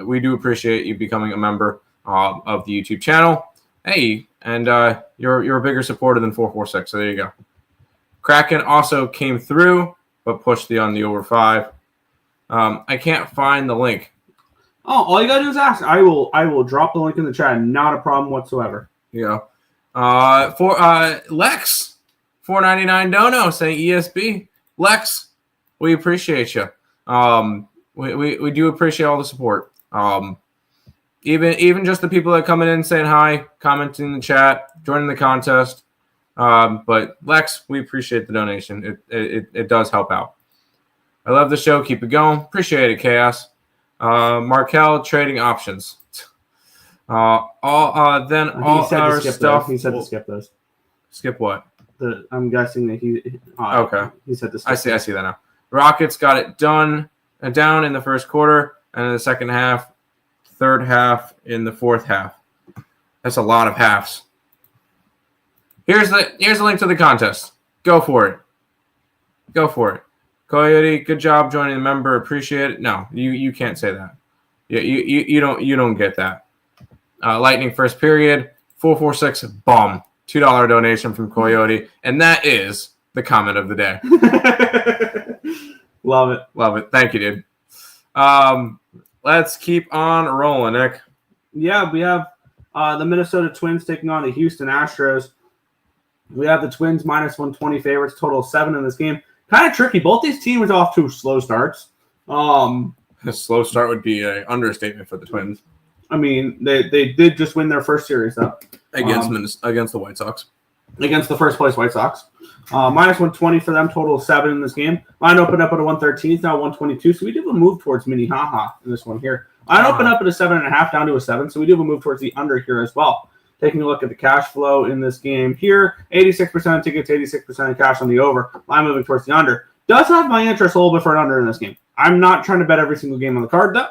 Speaker 3: We do appreciate you becoming a member of the YouTube channel. Hey, and you're a bigger supporter than 446. So there you go. Kraken also came through, but pushed on the over 5. I can't find the link.
Speaker 2: Oh, all you gotta do is ask. I will drop the link in the chat. Not a problem whatsoever.
Speaker 3: Yeah. For Lex, $4.99 dono saying ESB. Lex, we appreciate you. We do appreciate all the support. Even just the people that come in saying hi, commenting in the chat, joining the contest. But Lex, we appreciate the donation. It does help out. I love the show. Keep it going. Appreciate it, Chaos. Markel trading options. All our stuff.
Speaker 2: He said to skip those.
Speaker 3: Skip what?
Speaker 2: I'm guessing that he.
Speaker 3: Okay.
Speaker 2: He said to skip.
Speaker 3: I see that now. Rockets got it done down in the first quarter, and in the second half, third half in the fourth half. That's a lot of halves. Here's the link to the contest. Go for it. Go for it. Coyote, good job joining the member. Appreciate it. No, you can't say that. You don't get that. Lightning first period, 446 bomb. $2 donation from Coyote, and that is the comment of the day.
Speaker 2: Love it.
Speaker 3: Love it. Thank you, dude. Let's keep on rolling, Nick.
Speaker 2: Yeah, we have the Minnesota Twins taking on the Houston Astros. We have the Twins minus 120 favorites, total of 7 in this game. Kind of tricky. Both these teams off to slow starts.
Speaker 3: A slow start would be an understatement for the Twins.
Speaker 2: I mean, they did just win their first series, though.
Speaker 3: Against the White Sox.
Speaker 2: Against the first-place White Sox. Minus 120 for them, total of 7 in this game. Line opened up at a 113, now 122, so we do have a move towards Minnehaha in this one here. Line opened up at a 7.5, down to a 7, so we do have a move towards the under here as well. Taking a look at the cash flow in this game here, 86% of tickets, 86% of cash on the over. Line moving towards the under. Does have my interest a little bit for an under in this game. I'm not trying to bet every single game on the card, though.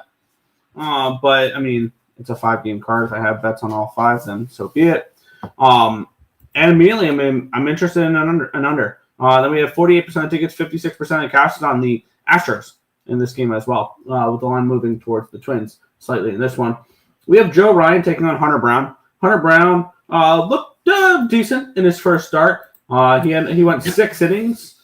Speaker 2: But, I mean, it's a 5-game card. If I have bets on all 5, then so be it. And immediately, I'm interested in an under. Then we have 48% of tickets, 56% of cash on the Astros in this game as well, with the line moving towards the Twins slightly in this one. We have Joe Ryan taking on Hunter Brown. Hunter Brown looked decent in his first start. He went 6 innings,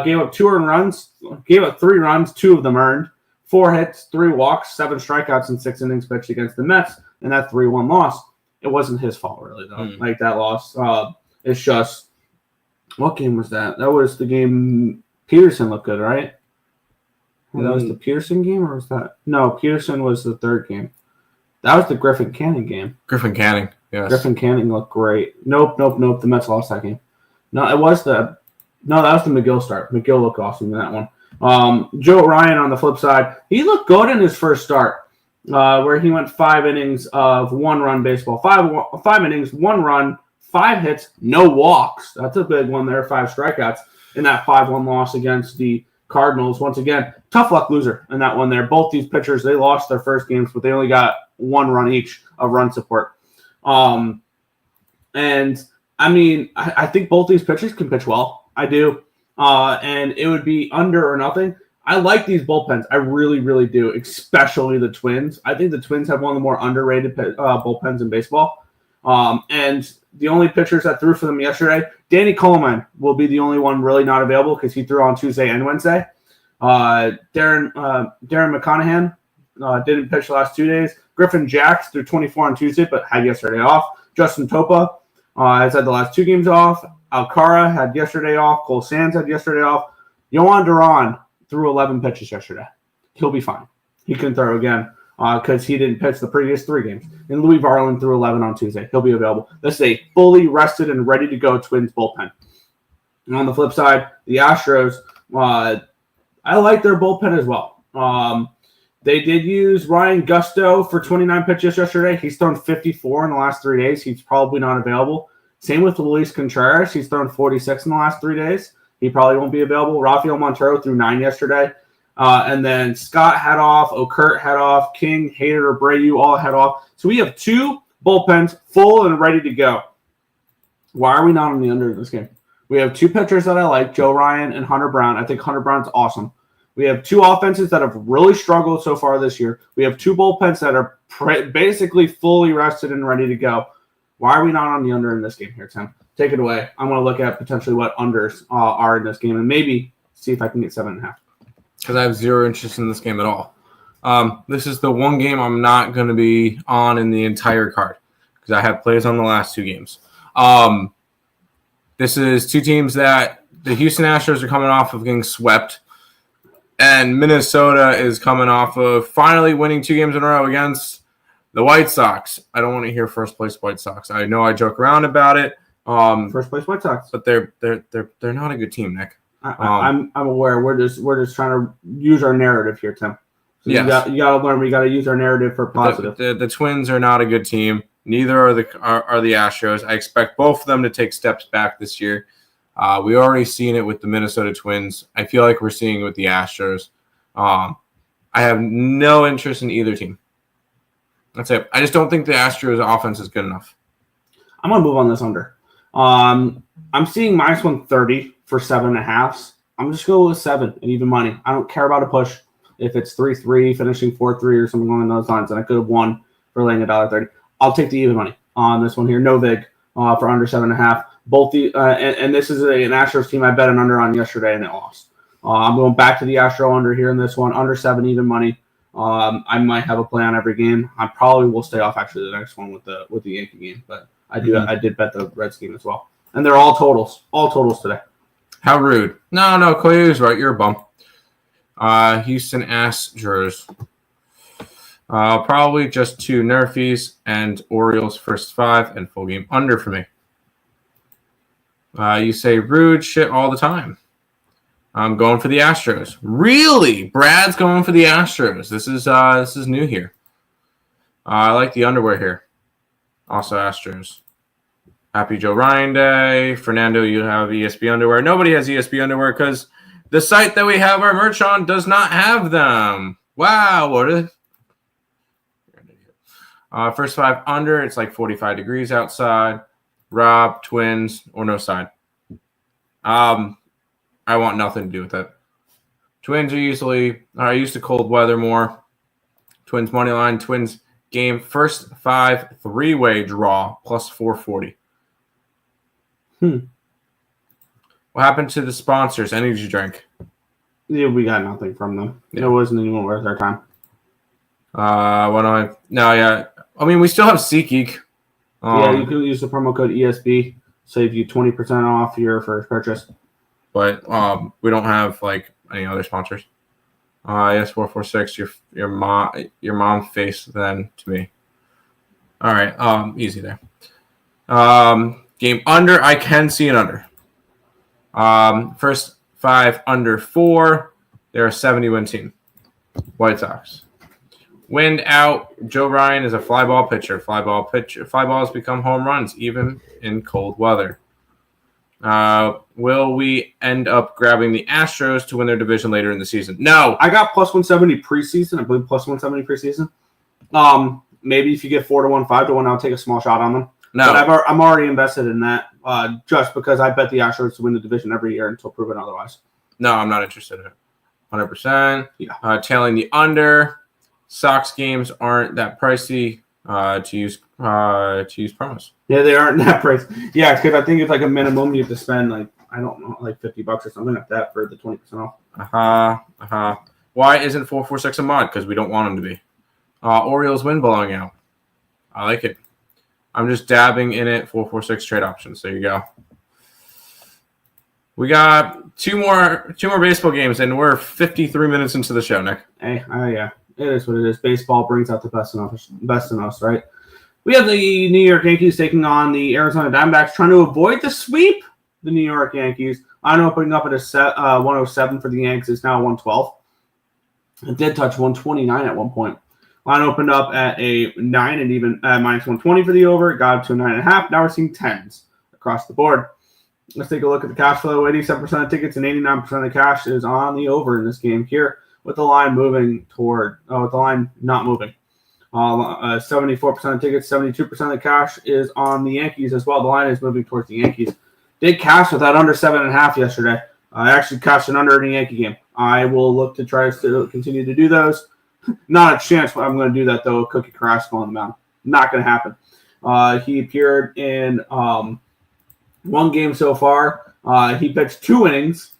Speaker 2: gave up 2 earned runs, gave up 3 runs, 2 of them earned, 4 hits, 3 walks, 7 strikeouts in 6 innings pitched against the Mets, and that 3-1 loss. It wasn't his fault, really, though. Like, that loss. It's just, what game was that? That was the game Peterson looked good, right? That was the Peterson game, or was that? No, Peterson was the 3rd game. That was the Griffin Canning game.
Speaker 3: Griffin Canning, yes.
Speaker 2: Griffin Canning looked great. Nope. The Mets lost that game. That was the McGill start. McGill looked awesome in that one. Joe Ryan on the flip side, he looked good in his first start, where he went 5 innings of 1-run baseball. 5 innings, 1 run, 5 hits, no walks. That's a big one there. 5 strikeouts in that 5-1 loss against the Cardinals. Once again, tough luck loser in that one there. Both these pitchers, they lost their first games, but they only got 1 run each of run support. And I mean, I think both these pitchers can pitch well. I do. And it would be under or nothing. I like these bullpens. I really, really do, especially the Twins. I think the Twins have one of the more underrated bullpens in baseball. And the only pitchers that threw for them yesterday, Danny Coleman will be the only one really not available because he threw on Tuesday and Wednesday. Darren McConaughey didn't pitch the last 2 days. Griffin Jacks threw 24 on Tuesday, but had yesterday off. Justin Topa has had the last 2 games off. Alcara had yesterday off. Cole Sands had yesterday off. Yohan Duran threw 11 pitches yesterday. He'll be fine. He can throw again because he didn't pitch the previous 3 games. And Louis Varland threw 11 on Tuesday. He'll be available. This is a fully rested and ready to go Twins bullpen. And on the flip side, the Astros, I like their bullpen as well. They did use Ryan Gusto for 29 pitches yesterday. He's thrown 54 in the last 3 days. He's probably not available. Same with Luis Contreras. He's thrown 46 in the last 3 days. He probably won't be available. Rafael Montero threw 9 yesterday. And then Scott had off, Okert had off, King, Hader, Abreu all had off. So we have 2 bullpens full and ready to go. Why are we not on the under in this game? We have 2 pitchers that I like, Joe Ryan and Hunter Brown. I think Hunter Brown's awesome. We have 2 offenses that have really struggled so far this year. We have 2 bullpens that are basically fully rested and ready to go. Why are we not on the under in this game here, Tim? Take it away. I want to look at potentially what unders are in this game and maybe see if I can get 7.5.
Speaker 3: Because I have 0 interest in this game at all. This is the one game I'm not going to be on in the entire card because I have plays on the last 2 games. This is 2 teams that the Houston Astros are coming off of getting swept. And Minnesota is coming off of finally winning 2 games in a row against the White Sox. I don't want to hear first place White Sox. I know I joke around about it.
Speaker 2: First place White Sox,
Speaker 3: but they're not a good team, Nick.
Speaker 2: I'm aware. We're just trying to use our narrative here, Tim. So
Speaker 3: yes.
Speaker 2: you got to learn. We got to use our narrative for positive.
Speaker 3: The Twins are not a good team. Neither are the Astros. I expect both of them to take steps back this year. We already seen it with the Minnesota Twins. I feel like we're seeing it with the Astros. I have no interest in either team. That's it. I just don't think the Astros offense is good enough.
Speaker 2: I'm going to move on this under. I'm seeing minus 130 for 7.5. I'm just going with 7 and even money. I don't care about a push. If it's 3-3, finishing 4-3 or something along those lines, and I could have won for laying $1.30. I'll take the even money on this one here. No vig for under 7.5. Both the and this is an Astros team I bet an under on yesterday and it lost. I'm going back to the Astro under here in this one, under 7 even money. I might have a play on every game. I probably will stay off actually the next one with the Yankee game, but I did bet the Reds game as well, and they're all totals today.
Speaker 3: How rude! No, Koyu's right. You're a bum. Houston Astros. Probably just 2 nerfies and Orioles first 5 and full game under for me. You say rude shit all the time. I'm going for the Astros. Really? Brad's going for the Astros. This is new here. I like the underwear here. Also Astros. Happy Joe Ryan Day. Fernando, you have ESP underwear. Nobody has ESP underwear because the site that we have our merch on does not have them. Wow, what is first 5 under. It's like 45 degrees outside. Rob, Twins, or no side. I want nothing to do with it. Twins are usually used to cold weather more. Twins money line. Twins game first 5 3-way draw plus 440. What happened to the sponsors? Energy drink.
Speaker 2: Yeah, we got nothing from them. Yeah. It wasn't even worth our time.
Speaker 3: I mean, we still have SeatGeek.
Speaker 2: You can use the promo code ESB, save you 20% off your first purchase.
Speaker 3: But we don't have like any other sponsors. Yes, 446. Your mom face then to me. All right, easy there. Game under. I can see an under. First 5 under 4. They're a 70-win team. White Sox. Wind out. Joe Ryan is a fly ball pitcher. Fly balls become home runs, even in cold weather. Will we end up grabbing the Astros to win their division later in the season? No.
Speaker 2: I got plus 170 preseason. I believe plus 170 preseason. Maybe if you get 4 to 1, 5 to 1, I'll take a small shot on them.
Speaker 3: No.
Speaker 2: But I'm already invested in that just because I bet the Astros to win the division every year until proven otherwise.
Speaker 3: No, I'm not interested in it. 100%.
Speaker 2: Yeah.
Speaker 3: Tailing the under. Sox games aren't that pricey to use promos.
Speaker 2: Yeah, they aren't that pricey. Yeah, because I think it's like a minimum you have to spend like like $50 or something like that for the 20% off.
Speaker 3: Why isn't 446 a mod? Because we don't want them to be. Orioles win blowing out. I like it. I'm just dabbing in it. 446 trade options. There you go. We got two more baseball games, and we're 53 minutes into the show, Nick.
Speaker 2: Hey, yeah. It is what it is. Baseball brings out the best in us, right? We have the New York Yankees taking on the Arizona Diamondbacks, trying to avoid the sweep. The New York Yankees. Line opening up at a 107 for the Yankees. It's now 112. It did touch 129 at one point. Line opened up at a 9 and even minus 120 for the over. It got up to a 9.5. Now we're seeing 10s across the board. Let's take a look at the cash flow. 87% of tickets and 89% of cash is on the over in this game here, with the line not moving. 74% of tickets, 72% of cash is on the Yankees as well. The line is moving towards the Yankees. Did cash with that under 7.5 yesterday. I actually cashed an under in a Yankee game. I will look to try to continue to do those. Not a chance but I'm going to do that, though. Cookie Carrasco on the mound. Not going to happen. He appeared in one game so far. He pitched 2 innings.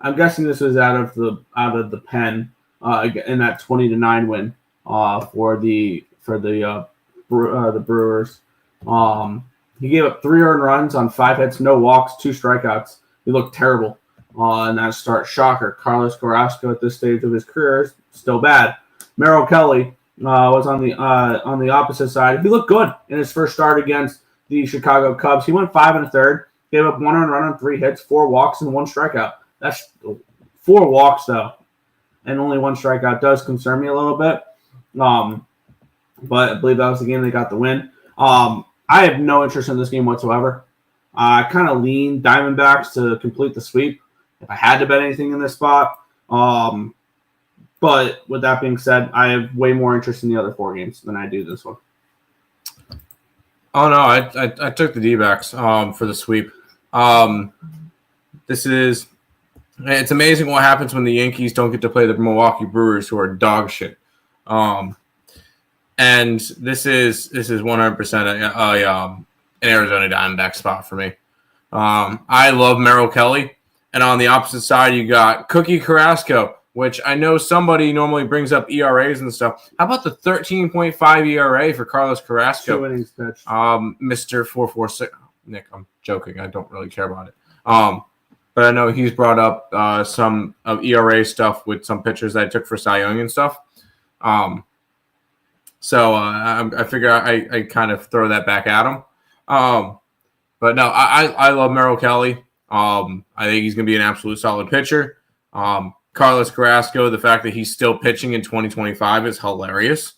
Speaker 2: I'm guessing this was out of the pen in that 20-9 win for the Brewers. He gave up 3 earned runs on 5 hits, no walks, 2 strikeouts. He looked terrible in that start. Shocker. Carlos Carrasco at this stage of his career is still bad. Merrill Kelly was on the opposite side. He looked good in his first start against the Chicago Cubs. He went 5 1/3, gave up 1 earned run on 3 hits, 4 walks, and 1 strikeout. That's 4 walks, though, and only 1 strikeout does concern me a little bit. But I believe that was the game they got the win. I have no interest in this game whatsoever. I kind of lean Diamondbacks to complete the sweep if I had to bet anything in this spot. But with that being said, I have way more interest in the other 4 games than I do this one.
Speaker 3: Oh no, I took the D-backs for the sweep. It's amazing what happens when the Yankees don't get to play the Milwaukee Brewers, who are dog shit. And this is 100% an Arizona Diamondback spot for me. I love Merrill Kelly, and on the opposite side you got Cookie Carrasco, which I know somebody normally brings up ERAs and stuff. How about the 13.5 ERA for Carlos Carrasco?
Speaker 2: 2 innings pitched.
Speaker 3: Mr. 446. Nick, I'm joking. I don't really care about it. But I know he's brought up some of ERA stuff with some pitchers that I took for Cy Young and stuff. So I figure I kind of throw that back at him. But no, I love Merrill Kelly. I think he's going to be an absolute solid pitcher. Carlos Carrasco, the fact that he's still pitching in 2025 is hilarious.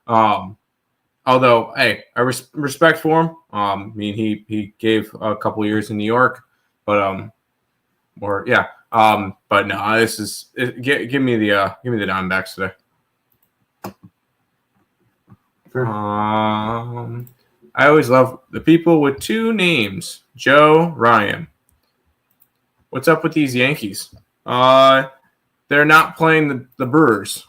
Speaker 3: Although, hey, I respect for him. I mean, he gave a couple years in New York, but but no, this is give me the Diamondbacks today.
Speaker 2: Sure.
Speaker 3: I always love the people with 2 names. Joe Ryan. What's up with these Yankees? They're not playing the Brewers.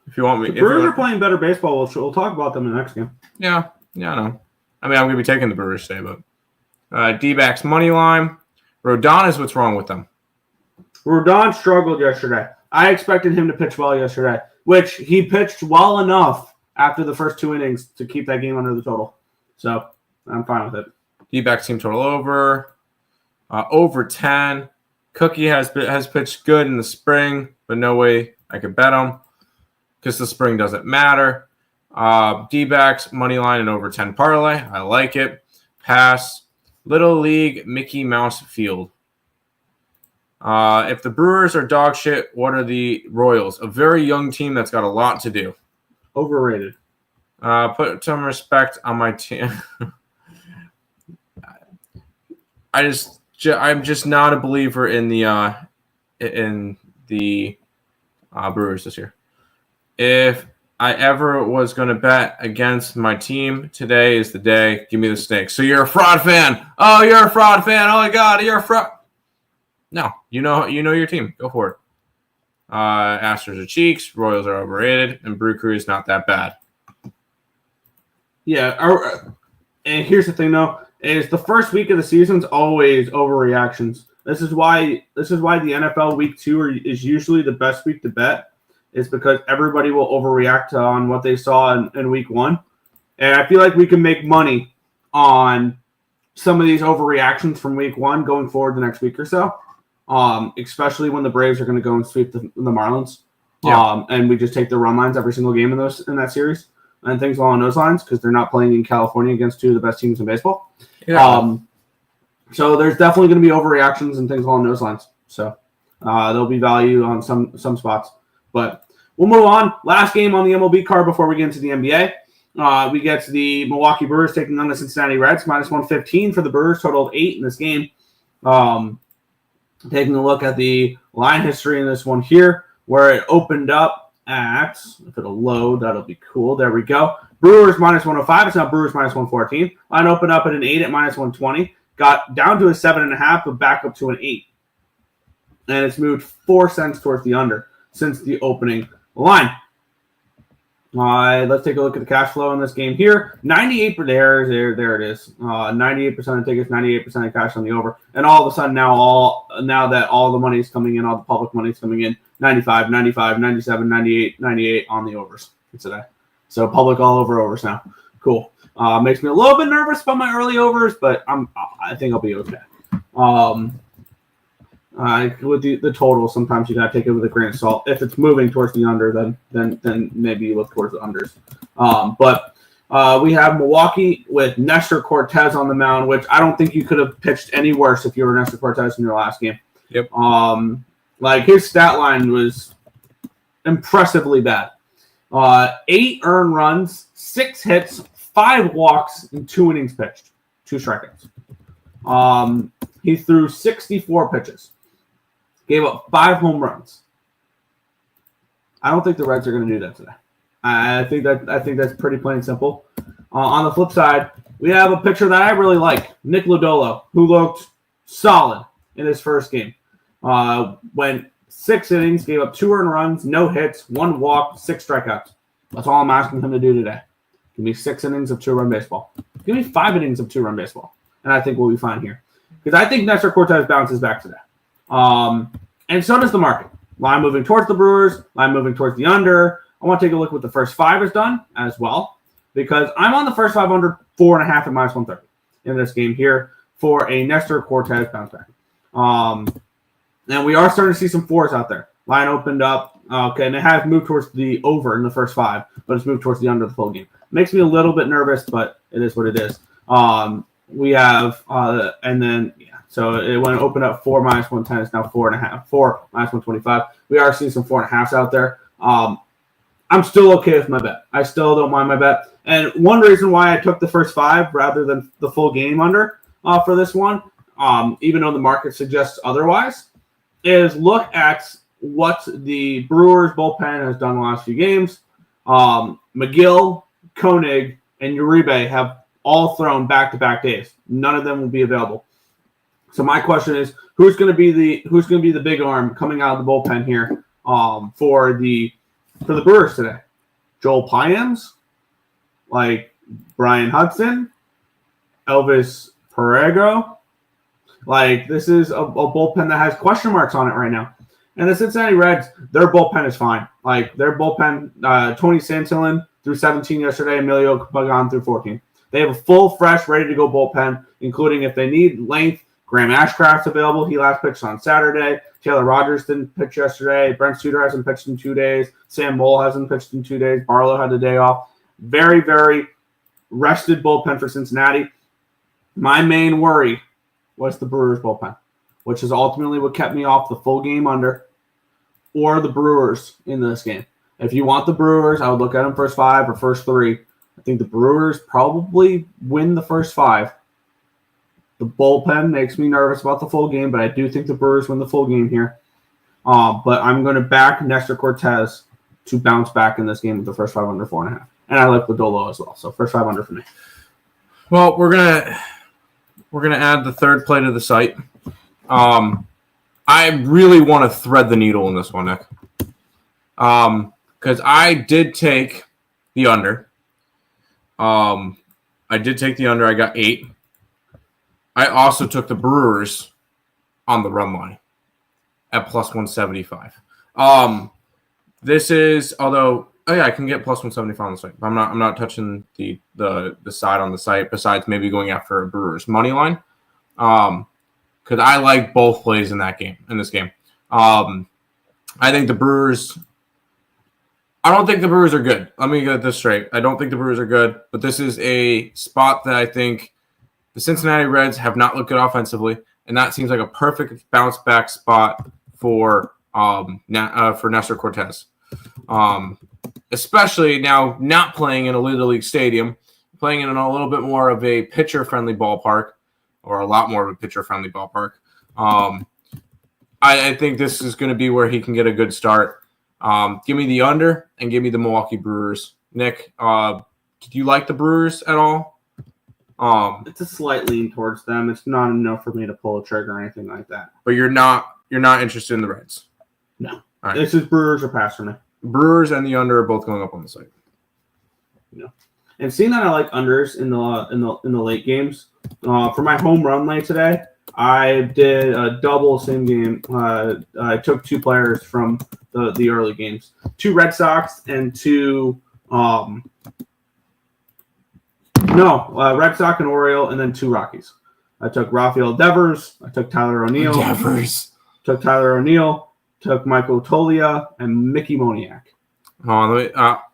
Speaker 3: If you want me,
Speaker 2: The Brewers are playing better baseball. We'll talk about them in the next game.
Speaker 3: Yeah, I know. I mean, I'm going to be taking the Brewers today, but D-backs money line. Rodon is what's wrong with them.
Speaker 2: Rodon struggled yesterday. I expected him to pitch well yesterday, which he pitched well enough after the first 2 innings to keep that game under the total. So I'm fine with it.
Speaker 3: D-backs team total over 10. Cookie has pitched good in the spring, but no way I could bet him because the spring doesn't matter. D-backs, money line, and over 10 parlay. I like it. Pass. Little League Mickey Mouse Field. If the Brewers are dog shit, what are the Royals? A very young team that's got a lot to do.
Speaker 2: Overrated.
Speaker 3: Put some respect on my team. I'm just not a believer in the Brewers this year. If I ever was going to bet against my team, today is the day. Give me the Snakes. So you're a fraud fan. Oh, you're a fraud fan. Oh my God, you're a fraud. No, you know your team. Go for it. Astros are cheeks. Royals are overrated, and Brew Crew is not that bad.
Speaker 2: Yeah, and here's the thing though. Is the first week of the season's always overreactions. This is why the NFL week 2 is usually the best week to bet. Is because everybody will overreact on what they saw in week 1. And I feel like we can make money on some of these overreactions from week 1 going forward the next week or so. Especially when the Braves are going to go and sweep the Marlins.
Speaker 3: Yeah.
Speaker 2: And we just take the run lines every single game in that series and things along those lines because they're not playing in California against 2 of the best teams in baseball.
Speaker 3: Yeah.
Speaker 2: So there's definitely going to be overreactions and things along those lines. So there'll be value on some spots. But we'll move on. Last game on the MLB card before we get into the NBA. We get to the Milwaukee Brewers taking on the Cincinnati Reds, minus 115 for the Brewers, totaled 8 in this game. Taking a look at the line history in this one here, where it opened up at, if it'll load, that'll be cool. There we go. Brewers minus 105. It's now Brewers minus 114. Line opened up at an 8 at minus 120. Got down to a 7.5, but back up to an 8. And it's moved 4 cents towards the under since the opening line. Let's take a look at the cash flow in this game here. 98 per there it is. 98% of tickets, 98% of cash on the over. And all of a sudden now that all the money is coming in, all the public money is coming in, 95, 95, 97, 98, 98 on the overs today. So public all over overs now. Cool. Makes me a little bit nervous about my early overs, but I think I'll be okay. With the total, sometimes you gotta take it with a grain of salt. If it's moving towards the under, then maybe you look towards the unders. But we have Milwaukee with Nestor Cortez on the mound, which I don't think you could have pitched any worse if you were Nestor Cortez in your last game.
Speaker 3: Yep.
Speaker 2: Like his stat line was impressively bad. 8 earned runs, 6 hits, 5 walks, and 2 innings pitched, 2 strikeouts. He threw 64 pitches. Gave up 5 home runs. I don't think the Reds are going to do that today. I think that's pretty plain and simple. On the flip side, we have a pitcher that I really like, Nick Lodolo, who looked solid in his first game. Went 6 innings, gave up 2 earned runs, no hits, 1 walk, 6 strikeouts. That's all I'm asking him to do today. Give me 6 innings of 2-run baseball. Give me 5 innings of 2-run baseball, and I think we'll be fine here. Because I think Nestor Cortez bounces back today. And so does the market. Line moving towards the Brewers, line moving towards the under. I want to take a look at what the first 5 has done as well, because I'm on the first 5 under 4.5 at -130 in this game here for a Nestor Cortez bounce back. And we are starting to see some 4s out there. Line opened up, okay, and it has moved towards the over in the first 5, but it's moved towards the under the full game. Makes me a little bit nervous, but it is what it is. We have, and then, yeah, so it went open up 4 -110. It's now 4.5, 4 -125. We are seeing some 4.5s out there. I'm still okay with my bet. I still don't mind my bet. And one reason why I took the first 5 rather than the full game under for this one, even though the market suggests otherwise, is look at what the Brewers bullpen has done the last few games. McGill, Koenig, and Uribe have all thrown back-to-back days. None of them will be available. So my question is, who's going to be the big arm coming out of the bullpen here for the Brewers today? Joel Payams, like Brian Hudson, Elvis Perego. Like, this is a bullpen that has question marks on it right now. And the Cincinnati Reds, their bullpen is fine. Like, their bullpen, Tony Santillan threw 17 yesterday, Emilio Pagan threw 14. They have a full, fresh, ready-to-go bullpen, including if they need length. Graham Ashcraft's available. He last pitched on Saturday. Taylor Rogers didn't pitch yesterday. Brent Suter hasn't pitched in 2 days. Sam Moll hasn't pitched in 2 days. Barlow had the day off. Very, very rested bullpen for Cincinnati. My main worry was the Brewers bullpen, which is ultimately what kept me off the full game under or the Brewers in this game. If you want the Brewers, I would look at them first 5 or first 3. I think the Brewers probably win the first 5. The bullpen makes me nervous about the full game, but I do think the Brewers win the full game here. But I'm going to back Nestor Cortez to bounce back in this game with the first 5 under 4.5. And I like Lodolo as well. So first 5 under for me.
Speaker 3: Well, we're gonna add the third play to the site. I really want to thread the needle in this one, Nick. Because I did take the under. I did take the under. I got 8. I also took the Brewers on the run line at +175. This is, although, I can get +175 on the site. I'm not touching the side on the site besides maybe going after a Brewers money line. Because I like both plays in this game. I think the Brewers. I don't think the Brewers are good. Let me get this straight. I don't think the Brewers are good, but this is a spot that I think the Cincinnati Reds have not looked good offensively, and that seems like a perfect bounce back spot for Nestor Cortez. Especially now not playing in a Little League stadium, playing in a little bit more of a pitcher-friendly ballpark, or a lot more of a pitcher-friendly ballpark. I think this is going to be where he can get a good start. Give me the under and give me the Milwaukee Brewers. Nick, do you like the Brewers at all?
Speaker 2: It's a slight lean towards them. It's not enough for me to pull a trigger or anything like that.
Speaker 3: But you're not interested in the Reds?
Speaker 2: No.
Speaker 3: All right.
Speaker 2: This is Brewers or pass for me.
Speaker 3: Brewers and the under are both going up on the site.
Speaker 2: No. And seeing that I like unders in the late games, for my home run late today, I did a double same game. I took 2 players from the early games, 2 Red Sox and 2 Red Sox and Oriole, and then 2 Rockies. I took Rafael Devers. I took Tyler O'Neill. Took Tyler O'Neill. Took Michael Tolia and Mickey Moniak.
Speaker 3: I'm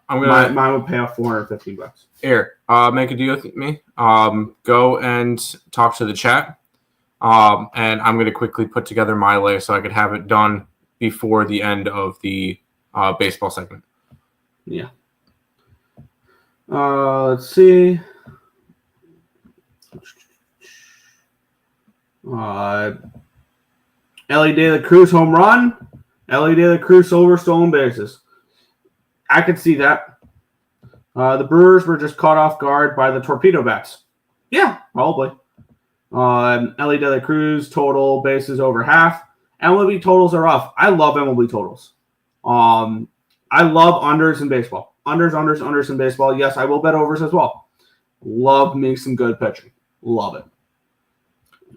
Speaker 3: gonna.
Speaker 2: Mine would pay off $450.
Speaker 3: Here, make a deal with me. Go and talk to the chat. And I'm gonna quickly put together my lay so I could have it done before the end of the baseball segment.
Speaker 2: Yeah. Let's see. Ellie De La Cruz home run. Ellie De La Cruz over stolen bases. I could see that. The Brewers were just caught off guard by the torpedo bats. Yeah, probably. Ellie De La Cruz total bases over half. MLB totals are off. I love MLB totals. I love unders in baseball. Unders in baseball. Yes, I will bet overs as well. Love me some good pitching. Love it.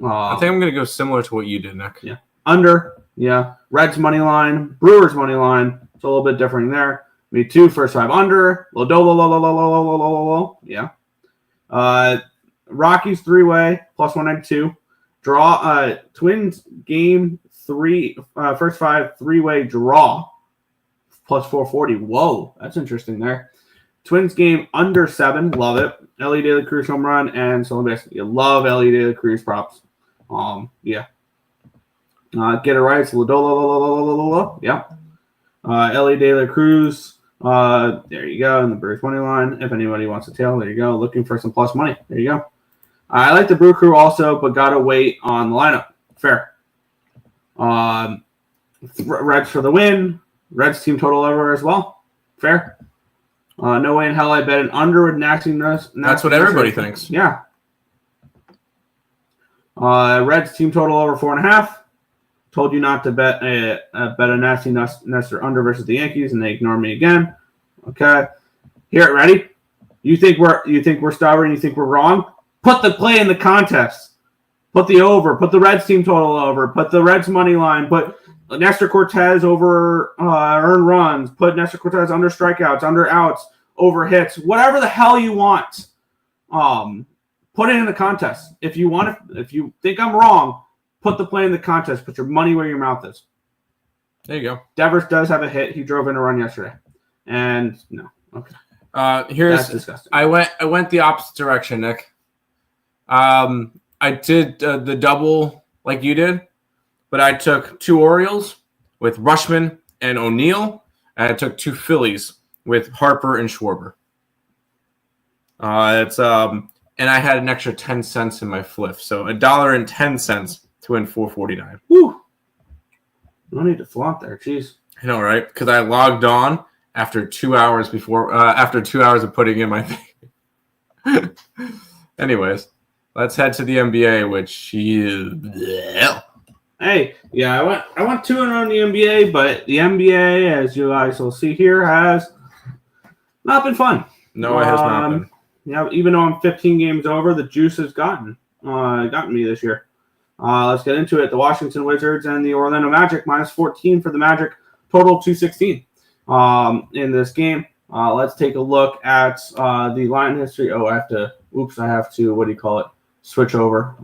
Speaker 3: I think I'm going to go similar to what you did, Nick.
Speaker 2: Yeah. Under. Yeah. Reds money line. Brewers money line. It's a little bit different there. Me too. First 5 under. Low. Yeah. Rockies 3-way plus 192. Draw. Twins game 3. First 5 3-way draw plus 440. Whoa, that's interesting there. Twins game under 7. Love it. Ellie De La Cruz home run and so basically you love Ellie De La Cruz props. Yeah. Get it right. It's Lodola. Yeah. Ellie De La Cruz. There you go. In the Brewers money line. If anybody wants to tail, there you go. Looking for some plus money. There you go. I like the Brew Crew also, but gotta wait on the lineup. Fair. Reds for the win. Reds team total over as well. Fair. No way in hell I bet an under with nastiness.
Speaker 3: That's what everybody thinks.
Speaker 2: Yeah. Reds team total over 4.5. Told you not to bet a nasty Nestor under versus the Yankees, and they ignore me again. Okay. Here, ready? You think we're stubborn? You think we're wrong? Put the play in the contest. Put the over. Put the Reds team total over. Put the Reds money line. Put Nestor Cortez over earned runs. Put Nestor Cortez under strikeouts, under outs, over hits. Whatever the hell you want. Put it in the contest. If you think I'm wrong, put the play in the contest. Put your money where your mouth is.
Speaker 3: There you go.
Speaker 2: Devers does have a hit. He drove in a run yesterday. And no. Okay.
Speaker 3: That's
Speaker 2: disgusting.
Speaker 3: I went the opposite direction, Nick. I did the double like you did, but I took 2 Orioles with Rushman and O'Neill, and I took 2 Phillies with Harper and Schwarber. And I had an extra 10 cents in my flip, so $1.10 to win $4.49.
Speaker 2: Woo! No need to flaunt there, jeez.
Speaker 3: I know, right? Because I logged on after 2 hours of putting in my thing. Anyways, let's head to the NBA, which is.
Speaker 2: Hey, yeah, I went 2-0 in the NBA, but the NBA, as you guys will see here, has not been fun.
Speaker 3: No, it has not been.
Speaker 2: Yeah, even though I'm 15 games over, the juice has gotten me this year. Let's get into it. The Washington Wizards and the Orlando Magic minus 14 for the Magic, total 216 in this game. Let's take a look at the line history. Oh, I have to, what do you call it? Switch over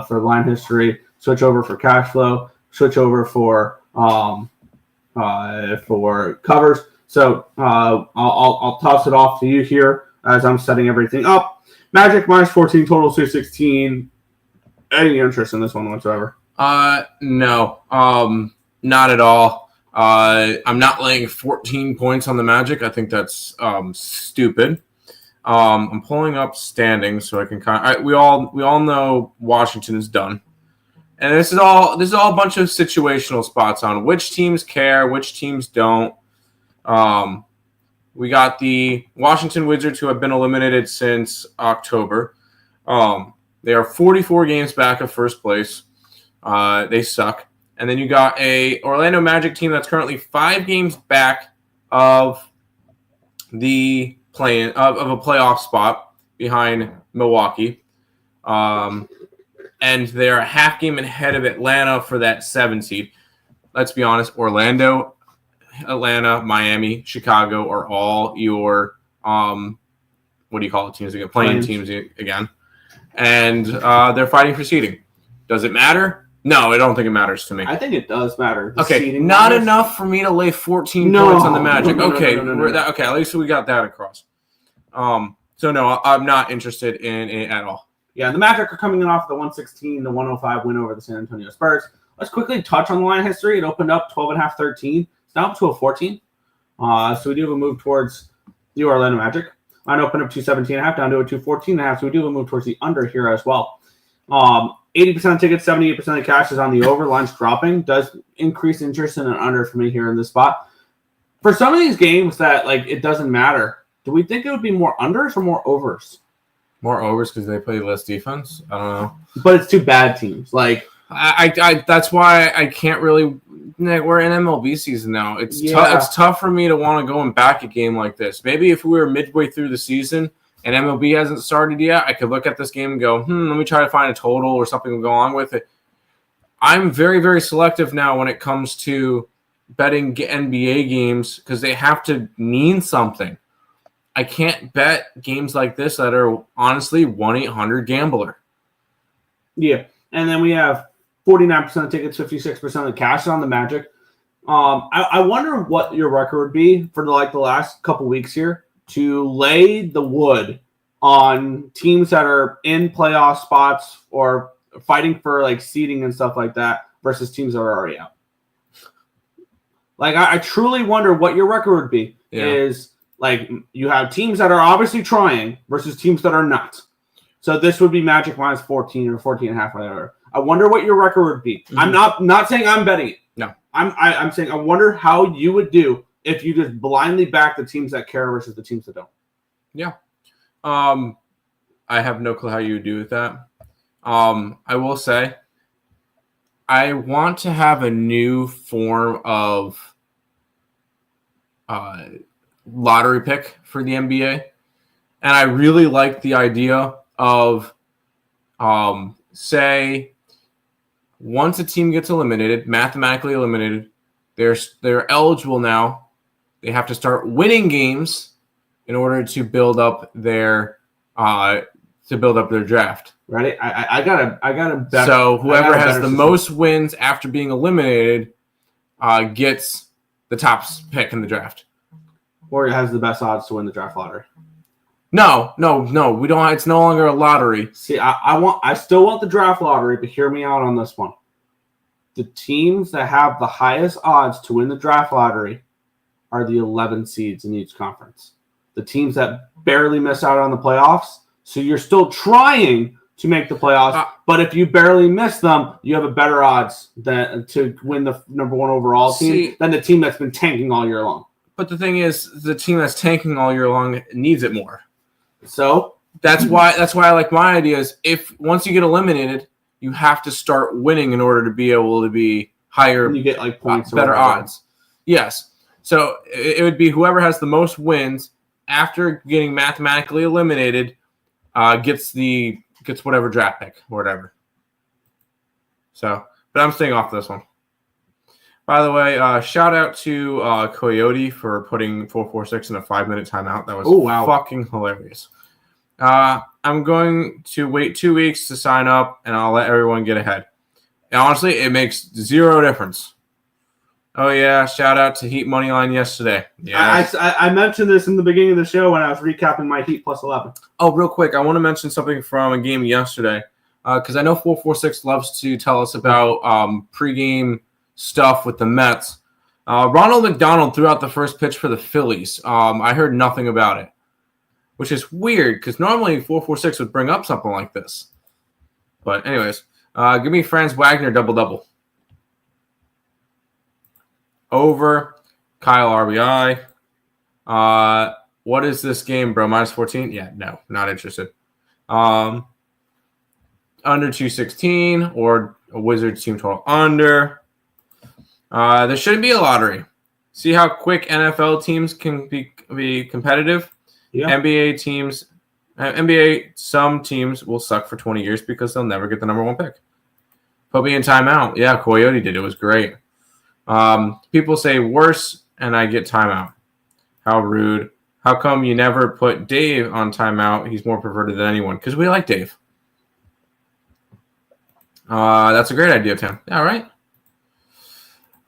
Speaker 2: for line history, switch over for cash flow, switch over for covers. So I'll toss it off to you here as I'm setting everything up. Magic minus 14, total 216. Any interest in this one whatsoever?
Speaker 3: No, not at all. I'm not laying 14 points on the Magic. I think that's stupid. I'm pulling up standings so I can we all know Washington is done, and this is all a bunch of situational spots on which teams care, which teams don't. We got the Washington Wizards, who have been eliminated since October. They are 44 games back of first place. They suck. And then you got a Orlando Magic team that's currently 5 games back of the play-in of a playoff spot behind Milwaukee. And they're a half game ahead of Atlanta for that 7 seed. Let's be honest, Orlando, Atlanta, Miami, Chicago are all your what do you call it teams again? Playing teams again. And they're fighting for seeding. Does it matter? No, I don't think it matters to me.
Speaker 2: I think it does matter.
Speaker 3: Okay, not enough for me to lay 14 points on the Magic. Okay, okay, at least we got that across. So no, I'm not interested in it at all.
Speaker 2: Yeah, the Magic are coming in off the 116 to 105 win over the San Antonio Spurs. Let's quickly touch on the line history. It opened up 12.5, 13. It's now up to a 14. So we do have a move towards the Orlando Magic. Line opened up 217.5 down to a 214.5. So we do have a move towards the under here as well. 80% of tickets, 78% of the cash is on the over. Line's dropping. Does increase interest in an under for me here in this spot. For some of these games that like it doesn't matter, do we think it would be more unders or more overs?
Speaker 3: More overs because they play less defense. I don't know.
Speaker 2: But it's two bad teams. Like
Speaker 3: I that's why I can't really. We're in MLB season now. It's it's tough for me to want to go and back a game like this. Maybe if we were midway through the season and MLB hasn't started yet, I could look at this game and go, let me try to find a total or something to go on with it. I'm very, very selective now when it comes to betting NBA games because they have to mean something. I can't bet games like this that are honestly 1-800-GAMBLER.
Speaker 2: Yeah, and then we have 49% of tickets, 56% of the cash on the Magic. I wonder what your record would be for the last couple weeks here to lay the wood on teams that are in playoff spots or fighting for like seeding and stuff like that versus teams that are already out. Like I truly wonder what your record would be. Is like you have teams that are obviously trying versus teams that are not. So this would be Magic minus 14 or 14.5, whatever. I wonder what your record would be. Mm-hmm. I'm not saying I'm betting it.
Speaker 3: No.
Speaker 2: I'm saying I wonder how you would do if you just blindly back the teams that care versus the teams that don't.
Speaker 3: Yeah. I have no clue how you would do with that. I will say I want to have a new form of lottery pick for the NBA. And I really like the idea of say once a team gets eliminated, mathematically eliminated, they're eligible now. They have to start winning games in order to build up their draft.
Speaker 2: Right? I gotta bet.
Speaker 3: So whoever has the most wins after being eliminated gets the top pick in the draft.
Speaker 2: Or has the best odds to win the draft lottery.
Speaker 3: No. We don't. It's no longer a lottery.
Speaker 2: See, I still want the draft lottery, but hear me out on this one. The teams that have the highest odds to win the draft lottery are the 11 seeds in each conference. The teams that barely miss out on the playoffs. So you're still trying to make the playoffs, but if you barely miss them, you have a better odds to win the number one overall team than the team that's been tanking all year long.
Speaker 3: But the thing is, the team that's tanking all year long needs it more.
Speaker 2: So
Speaker 3: that's why I like my idea is if once you get eliminated, you have to start winning in order to be able to be higher.
Speaker 2: You get like points,
Speaker 3: better odds. Yes. So it would be whoever has the most wins after getting mathematically eliminated gets whatever draft pick or whatever. So, but I'm staying off this one. By the way, shout out to Coyote for putting 446 in a 5-minute timeout. That was fucking hilarious. I'm going to wait 2 weeks to sign up, and I'll let everyone get ahead. And honestly, it makes zero difference. Oh, yeah, shout out to Heat Moneyline yesterday. Yeah,
Speaker 2: I mentioned this in the beginning of the show when I was recapping my Heat plus 11.
Speaker 3: Oh, real quick, I want to mention something from a game yesterday because I know 446 loves to tell us about pregame stuff with the Mets. Ronald McDonald threw out the first pitch for the Phillies. I heard nothing about it, which is weird because normally 446 would bring up something like this. But anyways, give me Franz Wagner double-double. Over Kyle RBI. What is this game, bro? Minus 14? Yeah, no, not interested. Under 216 or a Wizards team total under. There shouldn't be a lottery. See how quick NFL teams can be competitive? Yeah. NBA, some teams will suck for 20 years because they'll never get the number one pick. Put me in timeout. Yeah, Coyote did. It was great. People say worse, and I get timeout. How rude. How come you never put Dave on timeout? He's more perverted than anyone. Because we like Dave. That's a great idea, Tim. All right.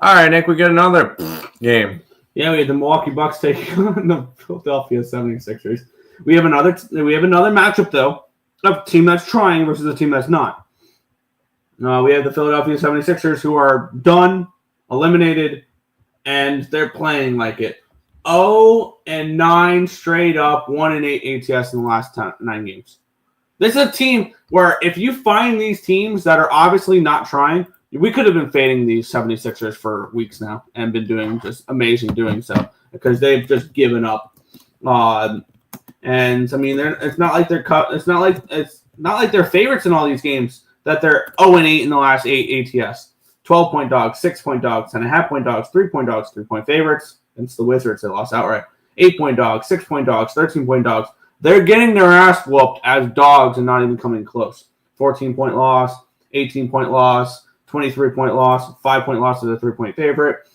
Speaker 3: All right, Nick, we get another game.
Speaker 2: Yeah, we had the Milwaukee Bucks taking on the Philadelphia 76ers. We have another matchup, though, of a team that's trying versus a team that's not. We have the Philadelphia 76ers who are done, eliminated, and they're playing like it. 0-9 straight up, 1-8 ATS in the last 9 games. This is a team where if you find these teams that are obviously not trying, we could have been fading these 76ers for weeks now and been doing just amazing doing so. because they've just given up. And I mean, it's not like they're favorites in all these games. That they're 0-8 in the last 8 ATS. 12-point dogs, 6-point dogs, 10.5-point dogs, 3-point dogs, 3-point favorites. It's the Wizards. They lost outright. 8-point dogs, 6-point dogs, 13-point dogs. They're getting their ass whooped as dogs and not even coming close. 14-point loss, 18-point loss, 23-point loss, 5-point loss to the 3-point favorite,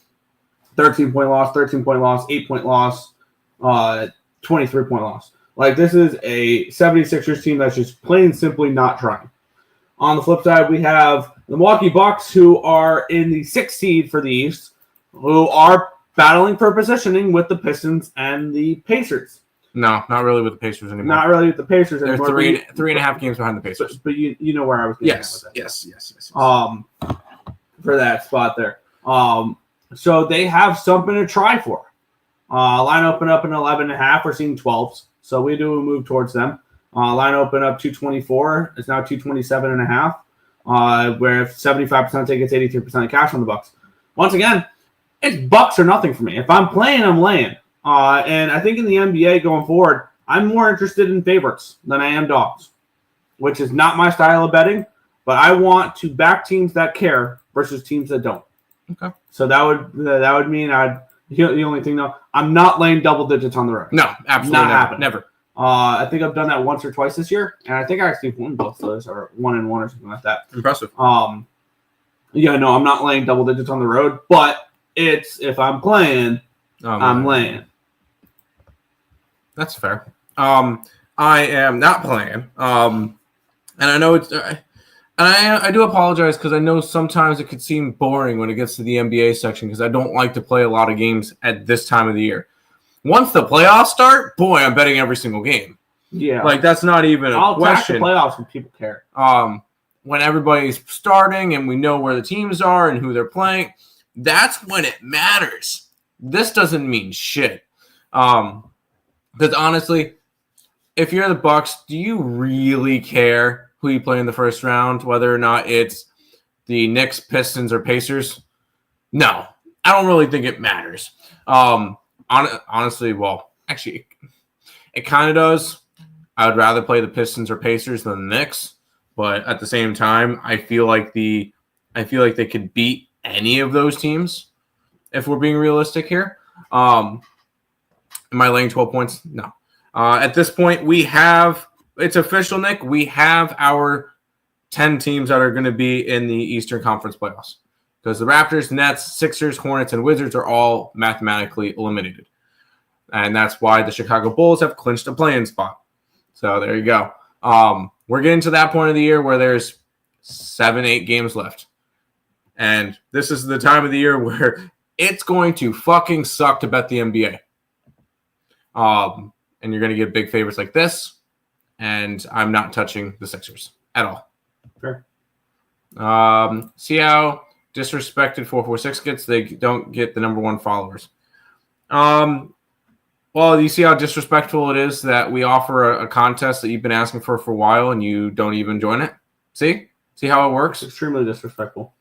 Speaker 2: 13-point loss, 13-point loss, 8-point loss, 23-point loss. Like, this is a 76ers team that's just plain and simply not trying. On the flip side, we have the Milwaukee Bucks, who are in the 6th seed for the East, who are battling for positioning with the Pistons and the Pacers.
Speaker 3: No, not really with the Pacers anymore.
Speaker 2: Not really with the Pacers anymore.
Speaker 3: They're three and a half games behind the Pacers.
Speaker 2: But you know where I was getting at with that.
Speaker 3: Yes.
Speaker 2: For that spot there. So they have something to try for. Line open up in 11.5. We're seeing 12s. So we do move towards them. Line open up 224. It's now 227.5. Where if 75% take, it's 83% of cash on the Bucks. Once again, it's Bucks or nothing for me. If I'm playing, I'm laying. And I think in the NBA going forward, I'm more interested in favorites than I am dogs, which is not my style of betting. But I want to back teams that care versus teams that don't.
Speaker 3: Okay.
Speaker 2: So that would mean the only thing though, I'm not laying double digits on the road.
Speaker 3: No, absolutely
Speaker 2: not happening.
Speaker 3: Never.
Speaker 2: I think I've done that once or twice this year, and I think I actually won both of those, or 1-1 or something like that.
Speaker 3: Impressive.
Speaker 2: I'm not laying double digits on the road, but it's if I'm playing, I'm laying.
Speaker 3: That's fair. I am not playing. And I know it's. And I do apologize because I know sometimes it could seem boring when it gets to the NBA section because I don't like to play a lot of games at this time of the year. Once the playoffs start, boy, I'm betting every single game.
Speaker 2: Yeah.
Speaker 3: Like, that's not even a question.
Speaker 2: I'll tack the playoffs when people care.
Speaker 3: When everybody's starting and we know where the teams are and who they're playing, that's when it matters. This doesn't mean shit. Because honestly, if you're the Bucks, do you really care who you play in the first round, whether or not it's the Knicks, Pistons, or Pacers? No, I don't really think it matters. Honestly, well, actually, it kind of does. I would rather play the Pistons or Pacers than the Knicks, but at the same time, I feel like they could beat any of those teams if we're being realistic here. Am I laying 12 points? No. At this point, it's official, Nick. We have our 10 teams that are going to be in the Eastern Conference playoffs because the Raptors, Nets, Sixers, Hornets, and Wizards are all mathematically eliminated. And that's why the Chicago Bulls have clinched a play-in spot. So there you go. We're getting to that point of the year where there's 7-8 games left. And this is the time of the year where it's going to fucking suck to bet the NBA. And you're going to get big favorites like this. And I'm not touching the Sixers at all.
Speaker 2: Sure.
Speaker 3: See how disrespected 446 gets? They don't get the number one followers. Well, you see how disrespectful it is that we offer a contest that you've been asking for a while and you don't even join it? See how it works?
Speaker 2: It's extremely disrespectful.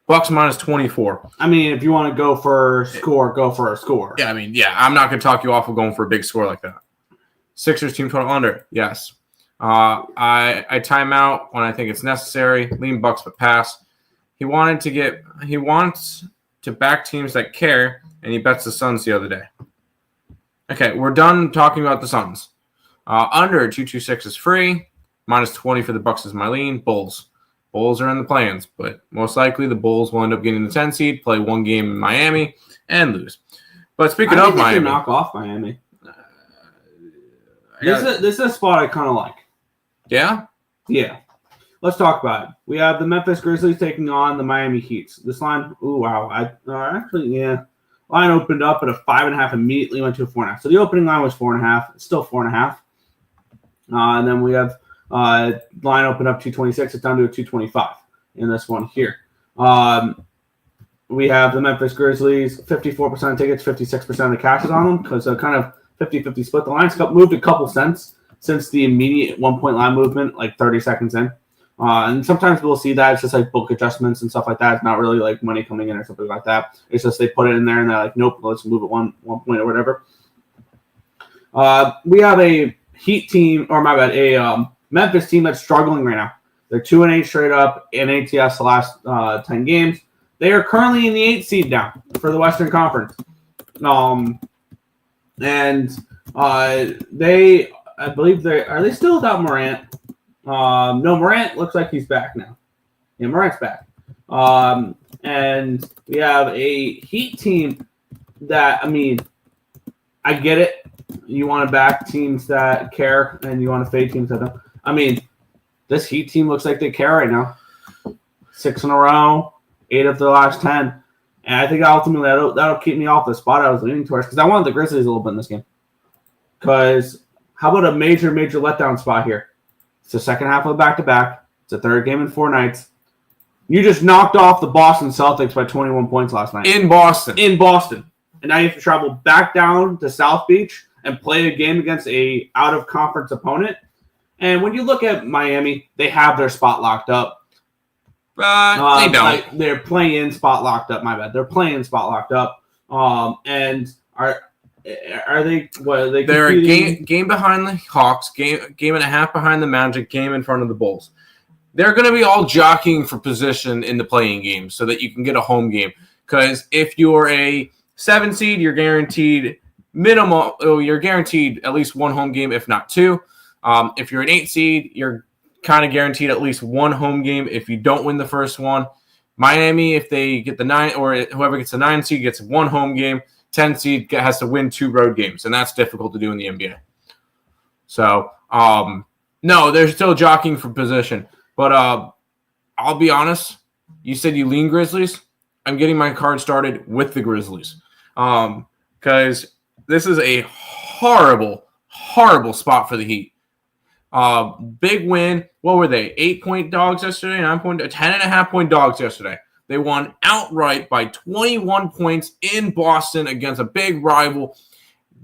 Speaker 3: Bucks minus 24.
Speaker 2: I mean, if you want to go for a score, go for a score.
Speaker 3: Yeah, I'm not going to talk you off of going for a big score like that. Sixers team total under. Yes. I time out when I think it's necessary. Lean Bucks but pass. He wants to back teams that care, and he bets the Suns the other day. Okay, we're done talking about the Suns. Under 226 is free. Minus 20 for the Bucks is my lean. Bulls are in the plans, but most likely the Bulls will end up getting the 10 seed, play one game in Miami, and lose. But speaking of Miami,
Speaker 2: knock off Miami. This is a spot I kind of like.
Speaker 3: Yeah?
Speaker 2: Yeah. Let's talk about it. We have the Memphis Grizzlies taking on the Miami Heat. This line, line opened up at a 5.5, immediately went to a 4.5. So the opening line was 4.5. It's still 4.5. And then we have line opened up 226. It's down to a 225 in this one here. We have the Memphis Grizzlies, 54% of tickets, 56% of the cash is on them because kind of 50-50 split. The line's moved a couple cents since the immediate 1-point line movement, like 30 seconds in. And sometimes we'll see that. It's just like book adjustments and stuff like that. It's not really like money coming in or something like that. It's just they put it in there and they're like, nope, let's move it one point or whatever. We have a Heat team, or my bad, a Memphis team that's struggling right now. They're 2-8 straight up in ATS the last 10 games. They are currently in the 8th seed now for the Western Conference. They, I believe are they still without Morant? No, Morant looks like he's back now. Yeah, Morant's back. And we have a Heat team that, I mean, I get it. You want to back teams that care, and you want to fade teams that don't. I mean, this Heat team looks like they care right now. 6 in a row, 8 of the last 10. And I think ultimately that'll keep me off the spot I was leaning towards, because I wanted the Grizzlies a little bit in this game. Because how about a major letdown spot here? It's the second half of the back-to-back. It's the third game in 4 nights. You just knocked off the Boston Celtics by 21 points last night.
Speaker 3: In Boston.
Speaker 2: And now you have to travel back down to South Beach and play a game against a out-of-conference opponent. And when you look at Miami, they have their spot locked up.
Speaker 3: They don't.
Speaker 2: They're playing spot locked up. My bad. They're playing spot locked up. And are they? What are they?
Speaker 3: They're a game behind the Hawks, game and a half behind the Magic, game in front of the Bulls. They're going to be all jockeying for position in the playing game so that you can get a home game. Because if you're a 7 seed, you're guaranteed you're guaranteed at least 1 home game, if not 2. If you're an 8 seed, you're kind of guaranteed at least 1 home game if you don't win the first one. Miami, if they get the 9, or whoever gets the 9 seed gets 1 home game. 10 seed has to win 2 road games, and that's difficult to do in the NBA. So, no, they're still jockeying for position. But I'll be honest. You said you lean Grizzlies. I'm getting my card started with the Grizzlies. Because this is a horrible spot for the Heat. Big win. What were they? 8-point dogs yesterday? 10.5-point dogs yesterday. They won outright by 21 points in Boston against a big rival.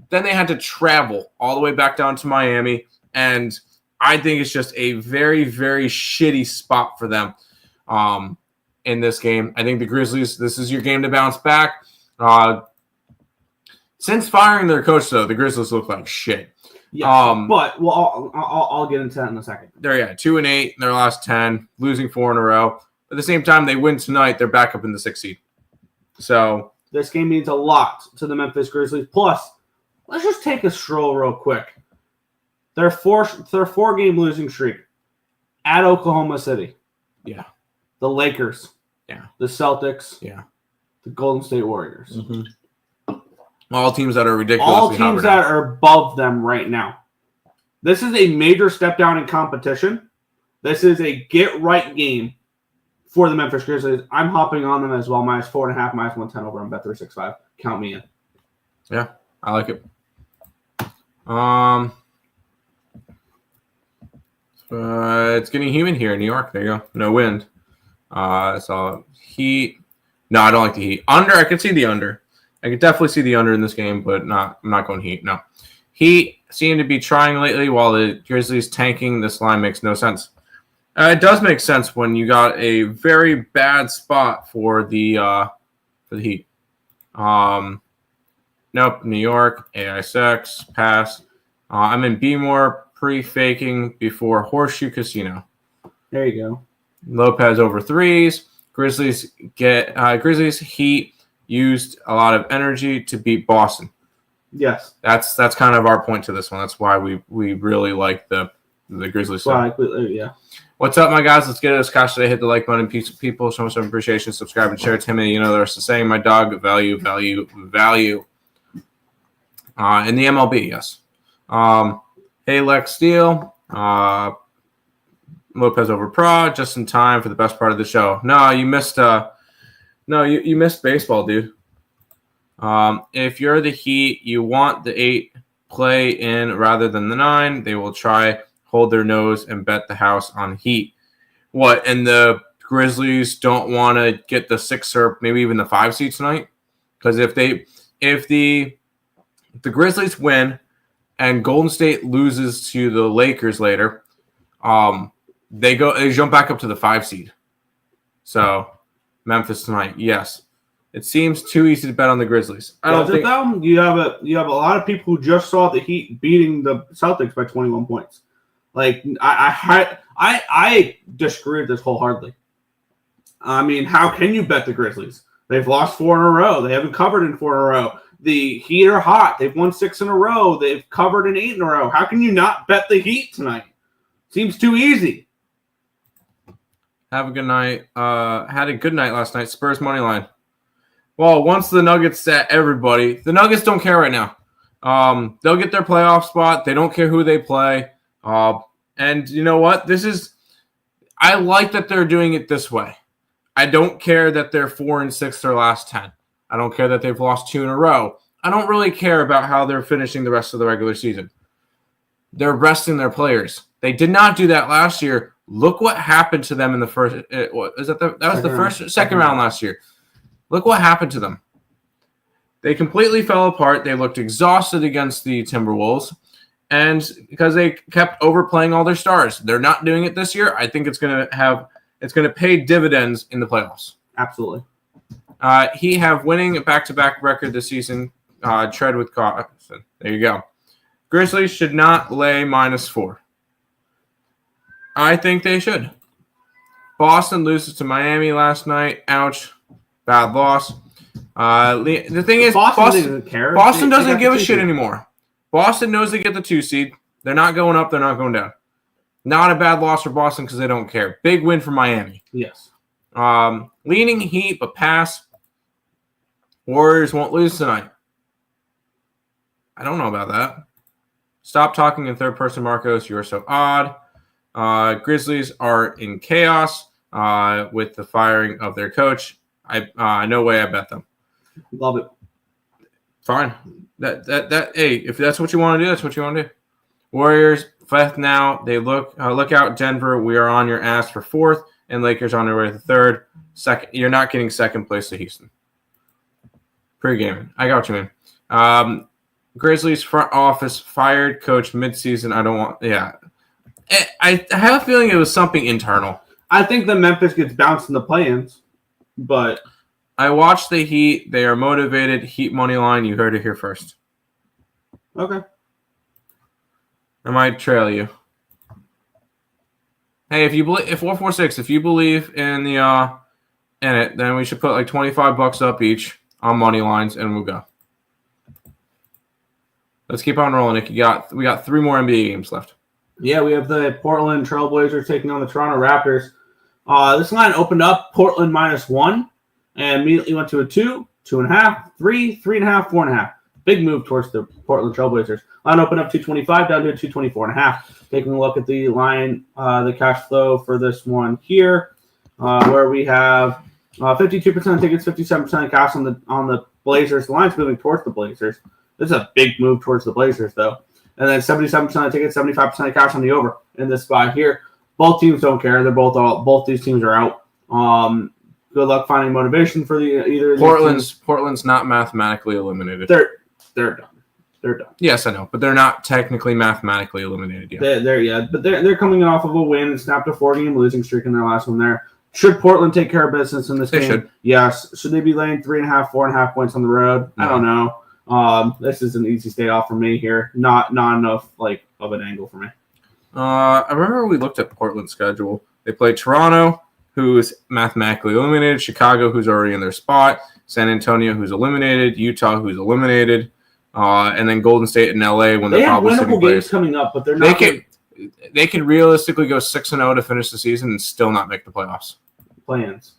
Speaker 3: Then they had to travel all the way back down to Miami. And I think it's just a very, very shitty spot for them in this game. I think the Grizzlies, this is your game to bounce back. Since firing their coach, though, the Grizzlies look like shit.
Speaker 2: Yeah, but I'll get into that in a second.
Speaker 3: They're 2-8 in their last 10, losing 4 in a row. At the same time, they win tonight. They're back up in the 6th seed. So
Speaker 2: this game means a lot to the Memphis Grizzlies. Plus, let's just take a stroll real quick. Their 4-game losing streak at Oklahoma City.
Speaker 3: Yeah.
Speaker 2: The Lakers.
Speaker 3: Yeah.
Speaker 2: The Celtics.
Speaker 3: Yeah.
Speaker 2: The Golden State Warriors.
Speaker 3: Mm-hmm. All teams that are ridiculously
Speaker 2: all teams that are above them right now. This is a major step down in competition. This is a get-right game for the Memphis Grizzlies. I'm hopping on them as well. -4.5, -110 over on Bet365. Count me in.
Speaker 3: Yeah, I like it. It's getting humid here in New York. There you go. No wind. So Heat. No, I don't like the Heat. Under, I could see the under. I could definitely see the under in this game, but I'm not going Heat. No. Heat seem to be trying lately while the Grizzlies tanking. This line makes no sense. It does make sense when you got a very bad spot for the Heat. Nope, New York, AI6, pass. I'm in B-more, pre-faking before Horseshoe Casino.
Speaker 2: There you go.
Speaker 3: Lopez over 3s. Grizzlies Heat used a lot of energy to beat Boston.
Speaker 2: Yes.
Speaker 3: That's kind of our point to this one. That's why we really like the Grizzlies.
Speaker 2: Yeah.
Speaker 3: What's up, my guys? Let's get it. It's Cash today. Hit the like button. People, show some appreciation. Subscribe and share. Timmy, you know the rest of the saying. My dog, value. In the MLB, yes. Hey, Lex Steele. Lopez over Pra. Just in time for the best part of the show. No, you missed. You missed baseball, dude. If you're the Heat, you want the 8 play in rather than the 9. They will try hold their nose and bet the house on Heat. What? And the Grizzlies don't want to get the 6 or maybe even the 5 seed tonight? Because if the Grizzlies win and Golden State loses to the Lakers later, They jump back up to the 5 seed. So Memphis tonight, yes. It seems too easy to bet on the Grizzlies. I don't think
Speaker 2: you have a lot of people who just saw the Heat beating the Celtics by 21 points. Like I disagree with this wholeheartedly. I mean, how can you bet the Grizzlies? They've lost 4 in a row. They haven't covered in 4 in a row. The Heat are hot. They've won 6 in a row. They've covered in 8 in a row. How can you not bet the Heat tonight? Seems too easy.
Speaker 3: Have a good night. Had a good night last night. Spurs money line. Well, once the Nuggets set everybody, the Nuggets don't care right now. They'll get their playoff spot. They don't care who they play. And you know what? I like that they're doing it this way. I don't care that they're 4-6 their last 10. I don't care that they've lost 2 in a row. I don't really care about how they're finishing the rest of the regular season. They're resting their players. They did not do that last year. Look what happened to them in the first. That was the second round last year. Look what happened to them. They completely fell apart. They looked exhausted against the Timberwolves, and because they kept overplaying all their stars. They're not doing it this year. I think it's going to pay dividends in the playoffs.
Speaker 2: Absolutely.
Speaker 3: He have winning a back-to-back record this season. Tread with caution. There you go. Grizzlies should not lay -4. I think they should. Boston loses to Miami last night. Ouch. Bad loss. The thing is, Boston doesn't give a shit anymore. Boston knows they get the 2 seed. They're not going up. They're not going down. Not a bad loss for Boston because they don't care. Big win for Miami.
Speaker 2: Yes.
Speaker 3: Leaning Heat, but pass. Warriors won't lose tonight. I don't know about that. Stop talking in third person, Marcos. You are so odd. Grizzlies are in chaos with the firing of their coach. No way I bet them.
Speaker 2: Love it.
Speaker 3: Fine. Hey, if that's what you want to do, that's what you want to do. Warriors, 5th now. They look out, Denver. We are on your ass for 4th, and Lakers on their way to 3rd. Second, you're not getting 2nd place to Houston. Pre-gaming. I got you, man. Grizzlies front office fired coach midseason. I don't want. Yeah, I have a feeling it was something internal.
Speaker 2: I think that Memphis gets bounced in the play-ins, but
Speaker 3: I watched the Heat. They are motivated. Heat money line. You heard it here first.
Speaker 2: Okay.
Speaker 3: I might trail you. Hey, if 446, if you believe in the in it, then we should put like $25 up each on money lines, and we'll go. Let's keep on rolling, Nick. We got 3 more NBA games left.
Speaker 2: Yeah, we have the Portland Trailblazers taking on the Toronto Raptors. This line opened up Portland -1 and immediately went to a 2, 2.5, 3, 3.5, 4.5. Big move towards the Portland Trailblazers. Line opened up 225 down to 224.5. Taking a look at the line, the cash flow for this one here, where we have 52% of tickets, 57% of cash on the Blazers. The line's moving towards the Blazers. This is a big move towards the Blazers, though. And then 77% of tickets, 75% of cash on the over in this spot here. Both teams don't care. They're both these teams are out. Good luck finding motivation for either of these teams.
Speaker 3: Portland's not mathematically eliminated.
Speaker 2: They're done. They're done.
Speaker 3: Yes, I know, but they're not technically mathematically eliminated yet.
Speaker 2: They're coming off of a win and snapped a 4-game losing streak in their last one there. Should Portland take care of business in this game? They should. Yes. Should they be laying 3.5, 4.5 points on the road? No. I don't know. This is an easy stay off for me here. Not enough of an angle for me.
Speaker 3: I remember we looked at Portland's schedule. They play Toronto, who is mathematically eliminated, Chicago, who's already in their spot, San Antonio, who's eliminated, Utah, who's eliminated, and then Golden State and LA when they're probably sitting
Speaker 2: winnable games coming up, but they're not.
Speaker 3: They could realistically go 6-0 to finish the season and still not make the playoffs. Play-ins.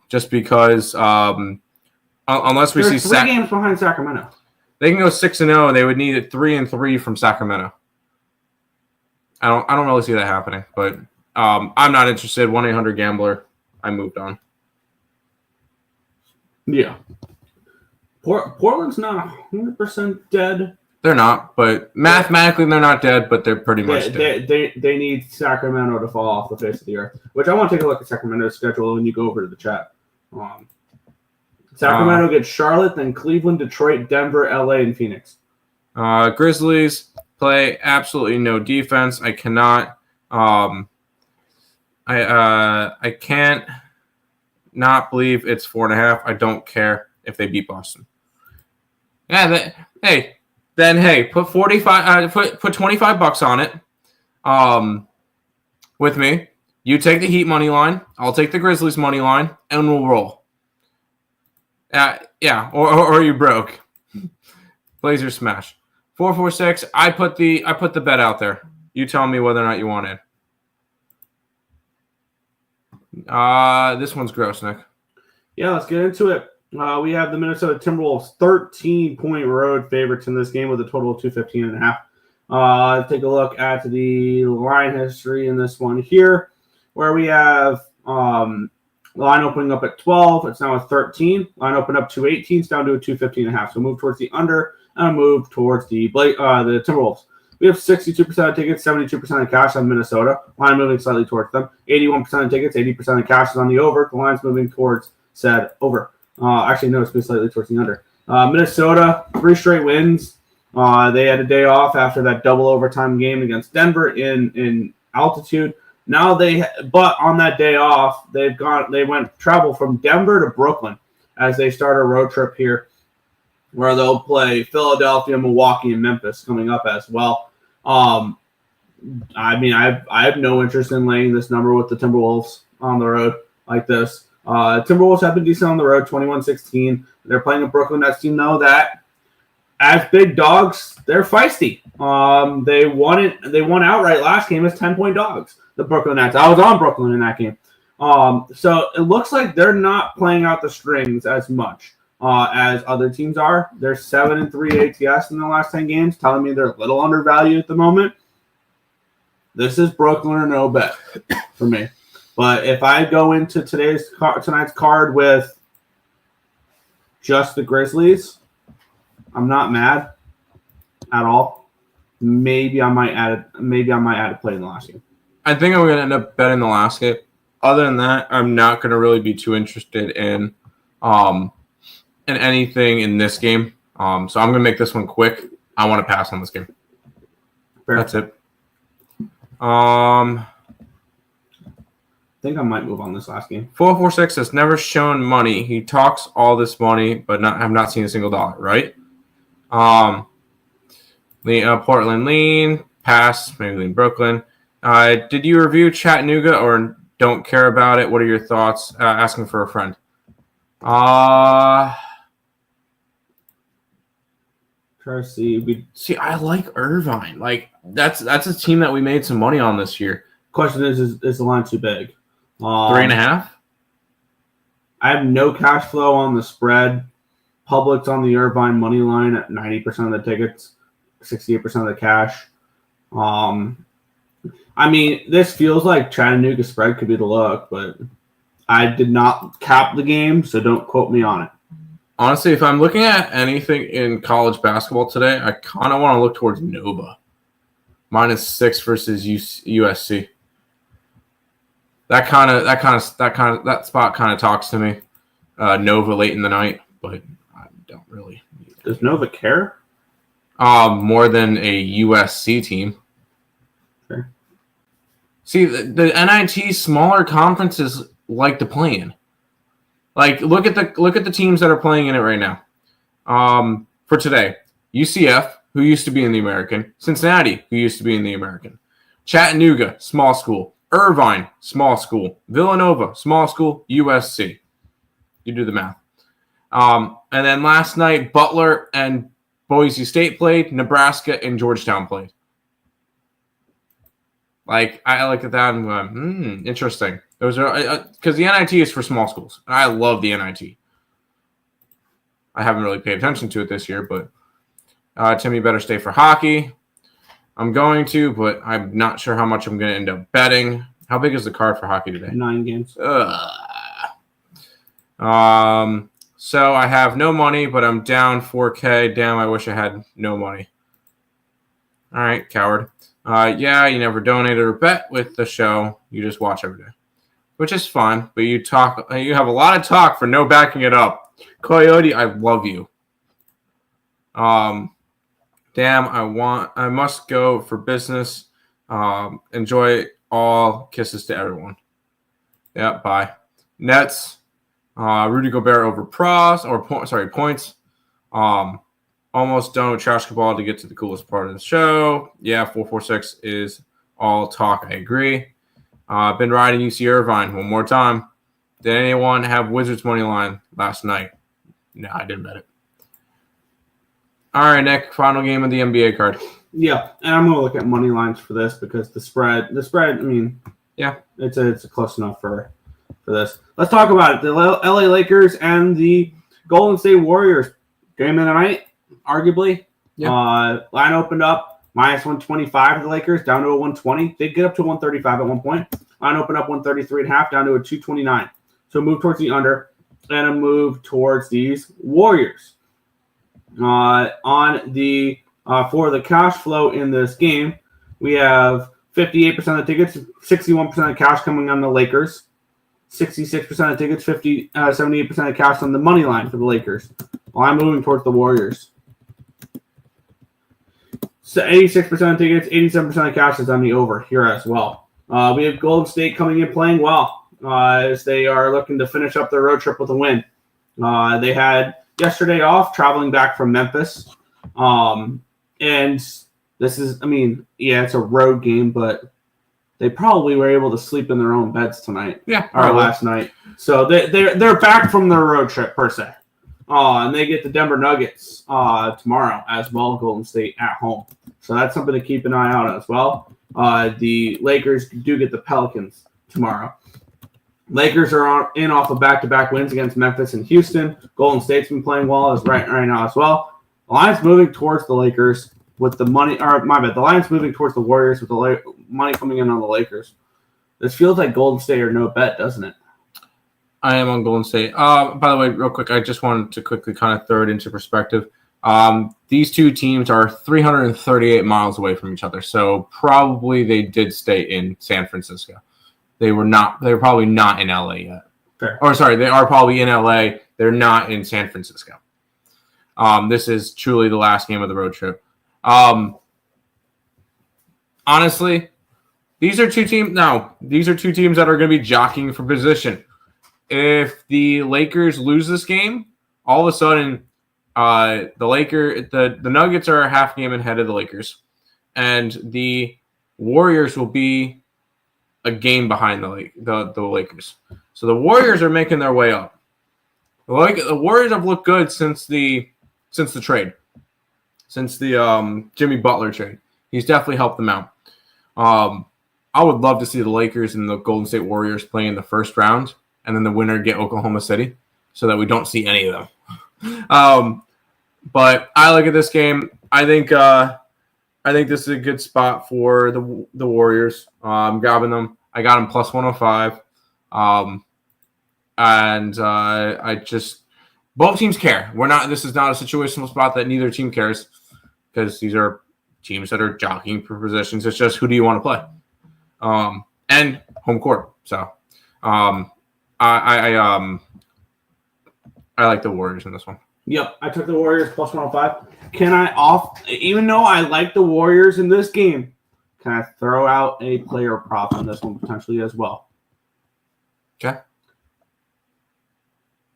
Speaker 3: Just because unless we see
Speaker 2: 3 games behind Sacramento.
Speaker 3: They can go 6-0 and they would need a 3-3 from Sacramento. I don't really see that happening, but I'm not interested. 1-800-GAMBLER. I moved on.
Speaker 2: Yeah. Portland's not 100% dead.
Speaker 3: They're not, but mathematically they're not dead, but they're pretty much dead.
Speaker 2: They need Sacramento to fall off the face of the earth, which I want to take a look at Sacramento's schedule when you go over to the chat. Sacramento gets Charlotte, then Cleveland, Detroit, Denver, LA, and Phoenix.
Speaker 3: Grizzlies play absolutely no defense. I cannot I can't not believe it's 4.5. I don't care if they beat Boston. Yeah, put 45. Put $25 on it. With me. You take the Heat money line. I'll take the Grizzlies money line, and we'll roll. Yeah, or you broke. Blazers smash. 446. I put the bet out there. You tell me whether or not you want it. This one's gross, Nick.
Speaker 2: Yeah, let's get into it. We have the Minnesota Timberwolves 13-point road favorites in this game with a total of 215.5. Take a look at the line history in this one here, where we have the line opening up at 12. It's now a 13. Line opened up to 18. It's down to a 215.5. So move towards the under and a move towards the Timberwolves. We have 62% of tickets, 72% of cash on Minnesota. Line moving slightly towards them. 81% of tickets, 80% of cash is on the over. The line's moving towards said over. Actually, no, it's moving slightly towards the under. Minnesota, 3 straight wins. They had a day off after that double overtime game against Denver in altitude. Now but on that day off, they went travel from Denver to Brooklyn as they start a road trip here, where they'll play Philadelphia, Milwaukee, and Memphis coming up as well. I have no interest in laying this number with the Timberwolves on the road like this. Timberwolves have been decent on the road, 21-16. They're playing a Brooklyn Nets team, though, that as big dogs, they're feisty. They won outright last game as 10-point dogs, the Brooklyn Nets. I was on Brooklyn in that game. So it looks like they're not playing out the strings as much as other teams are. They're 7-3 ATS in the last 10 games, telling me they're a little undervalued at the moment. This is Brooklyn or no bet for me. But if I go into tonight's card with just the Grizzlies, I'm not mad at all. Maybe I might add a play in the last game.
Speaker 3: I think I'm going to end up betting the last game. Other than that, I'm not going to really be too interested in anything in this game. So I'm going to make this one quick. I want to pass on this game.
Speaker 2: Fair.
Speaker 3: That's it.
Speaker 2: I think I might move on this last game.
Speaker 3: 446 has never shown money. He talks all this money, but I've not seen a single dollar, right? Portland lean, pass, maybe lean Brooklyn. Did you review Chattanooga or don't care about it? What are your thoughts? Asking for a friend.
Speaker 2: Try to see.
Speaker 3: I like Irvine. Like that's a team that we made some money on this year.
Speaker 2: Question is the line too big?
Speaker 3: 3.5.
Speaker 2: I have no cash flow on the spread. Public's on the Irvine money line at 90% of the tickets, 68% of the cash. This feels like Chattanooga spread could be the look, but I did not cap the game, so don't quote me on it.
Speaker 3: Honestly, if I'm looking at anything in college basketball today, I kind of want to look towards Nova. -6 versus USC. That spot kind of talks to me. Nova late in the night, but I don't really.
Speaker 2: Does Nova care?
Speaker 3: More than a USC team.
Speaker 2: Sure.
Speaker 3: See, the NIT smaller conferences like to play in. Like, look at the teams that are playing in it right now. For today, UCF, who used to be in the American, Cincinnati, who used to be in the American, Chattanooga, small school, Irvine, small school, Villanova, small school, USC. You do the math. And then last night, Butler and Boise State played, Nebraska and Georgetown played. Like, I look at that and go, interesting. Those are because the NIT is for small schools. I love the NIT. I haven't really paid attention to it this year, but Timmy better stay for hockey. I'm going to, but I'm not sure how much I'm going to end up betting. How big is the card for hockey today? 9
Speaker 2: games.
Speaker 3: So I have no money, but I'm down 4K. Damn, I wish I had no money. All right, coward. Yeah, you never donated or bet with the show. You just watch every day, which is fun. But you have a lot of talk for no backing it up. Coyote, I love you. Damn, I must go for business. Enjoy all kisses to everyone. Yeah, bye. Nets. Rudy Gobert over points. Almost done with trash cabal to get to the coolest part of the show. Yeah, 446 is all talk. I agree. Been riding UC Irvine one more time. Did anyone have Wizards money line last night? No, I didn't bet it. All right, Nick. Final game of the NBA card.
Speaker 2: Yeah, and I'm going to look at money lines for this because the spread. I mean,
Speaker 3: yeah,
Speaker 2: it's close enough for this. Let's talk about it. The LA Lakers and the Golden State Warriors game of the night, arguably. Yeah. Line opened up minus 125 to the Lakers, down to a 120. They get up to 135 at one point. Line opened up 133.5, down to a 229. So a move towards the under and a move towards these Warriors. On the for the cash flow in this game, we have 58% of the tickets, 61% of the cash coming on the Lakers, 66% of the tickets, 78% of cash on the money line for the Lakers. Well, I'm moving towards the Warriors. So 86% of tickets, 87% of cash is on the over here as well. We have Golden State coming in playing well as they are looking to finish up their road trip with a win. They had yesterday off, traveling back from Memphis. And this is, I mean, yeah, it's a road game, but they probably were able to sleep in their own beds tonight.
Speaker 3: Yeah.
Speaker 2: Or last night. So they're back from their road trip, per se. And they get the Denver Nuggets tomorrow as well, Golden State at home. So that's something to keep an eye out on as well. The Lakers do get the Pelicans tomorrow. Lakers are off of back-to-back wins against Memphis and Houston. Golden State's been playing well right now as well. The line's moving towards the Lakers with the money. Or my bad. The line's moving towards the Warriors with the money coming in on the Lakers. This feels like Golden State or no bet, doesn't it?
Speaker 3: I am on Golden State. By the way, real quick, I just wanted to quickly kind of throw it into perspective. These two teams are 338 miles away from each other, so probably they did stay in San Francisco. They were probably not in LA yet.
Speaker 2: Fair.
Speaker 3: Or sorry, they are probably in LA. They're not in San Francisco. This is truly the last game of the road trip. Honestly, these are two teams that are going to be jockeying for position. If the Lakers lose this game, all of a sudden, the Nuggets are a half game ahead of the Lakers, and the Warriors will be a game behind the Lakers. So the Warriors are making their way up. The Warriors have looked good since the trade, since the Jimmy Butler trade. He's definitely helped them out. I would love to see the Lakers and the Golden State Warriors play in the first round, and then the winner get Oklahoma City, so that we don't see any of them. But I look at this game. I think this is a good spot for the Warriors. I'm grabbing them. I got them plus 105. And I just both teams care. This is not a situational spot that neither team cares, because these are teams that are jockeying for positions. It's just who do you want to play, and home court. So I like the Warriors in this one.
Speaker 2: Yep, I took the Warriors plus 105. Even though I like the Warriors in this game, can I throw out a player prop on this one potentially as well?
Speaker 3: Okay.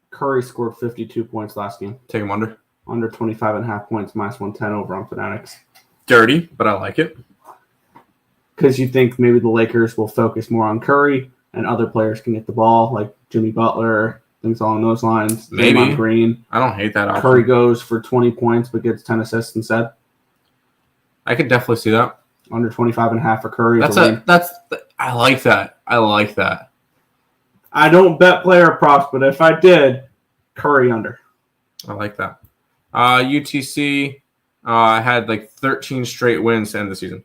Speaker 2: Curry scored 52 points last game.
Speaker 3: Take him under.
Speaker 2: Under 25.5 points, minus 110 over on Fanatics.
Speaker 3: Dirty, but I like it.
Speaker 2: Because you think maybe the Lakers will focus more on Curry and other players can get the ball, like Jimmy Butler, things along those lines.
Speaker 3: Maybe.
Speaker 2: Draymond Green.
Speaker 3: I don't hate that option.
Speaker 2: Curry goes for 20 points but gets 10 assists instead.
Speaker 3: I could definitely see that.
Speaker 2: Under 25.5 for Curry.
Speaker 3: I like that. I like that.
Speaker 2: I don't bet player props, but if I did, Curry under.
Speaker 3: I like that. UTC had like 13 straight wins to end the season.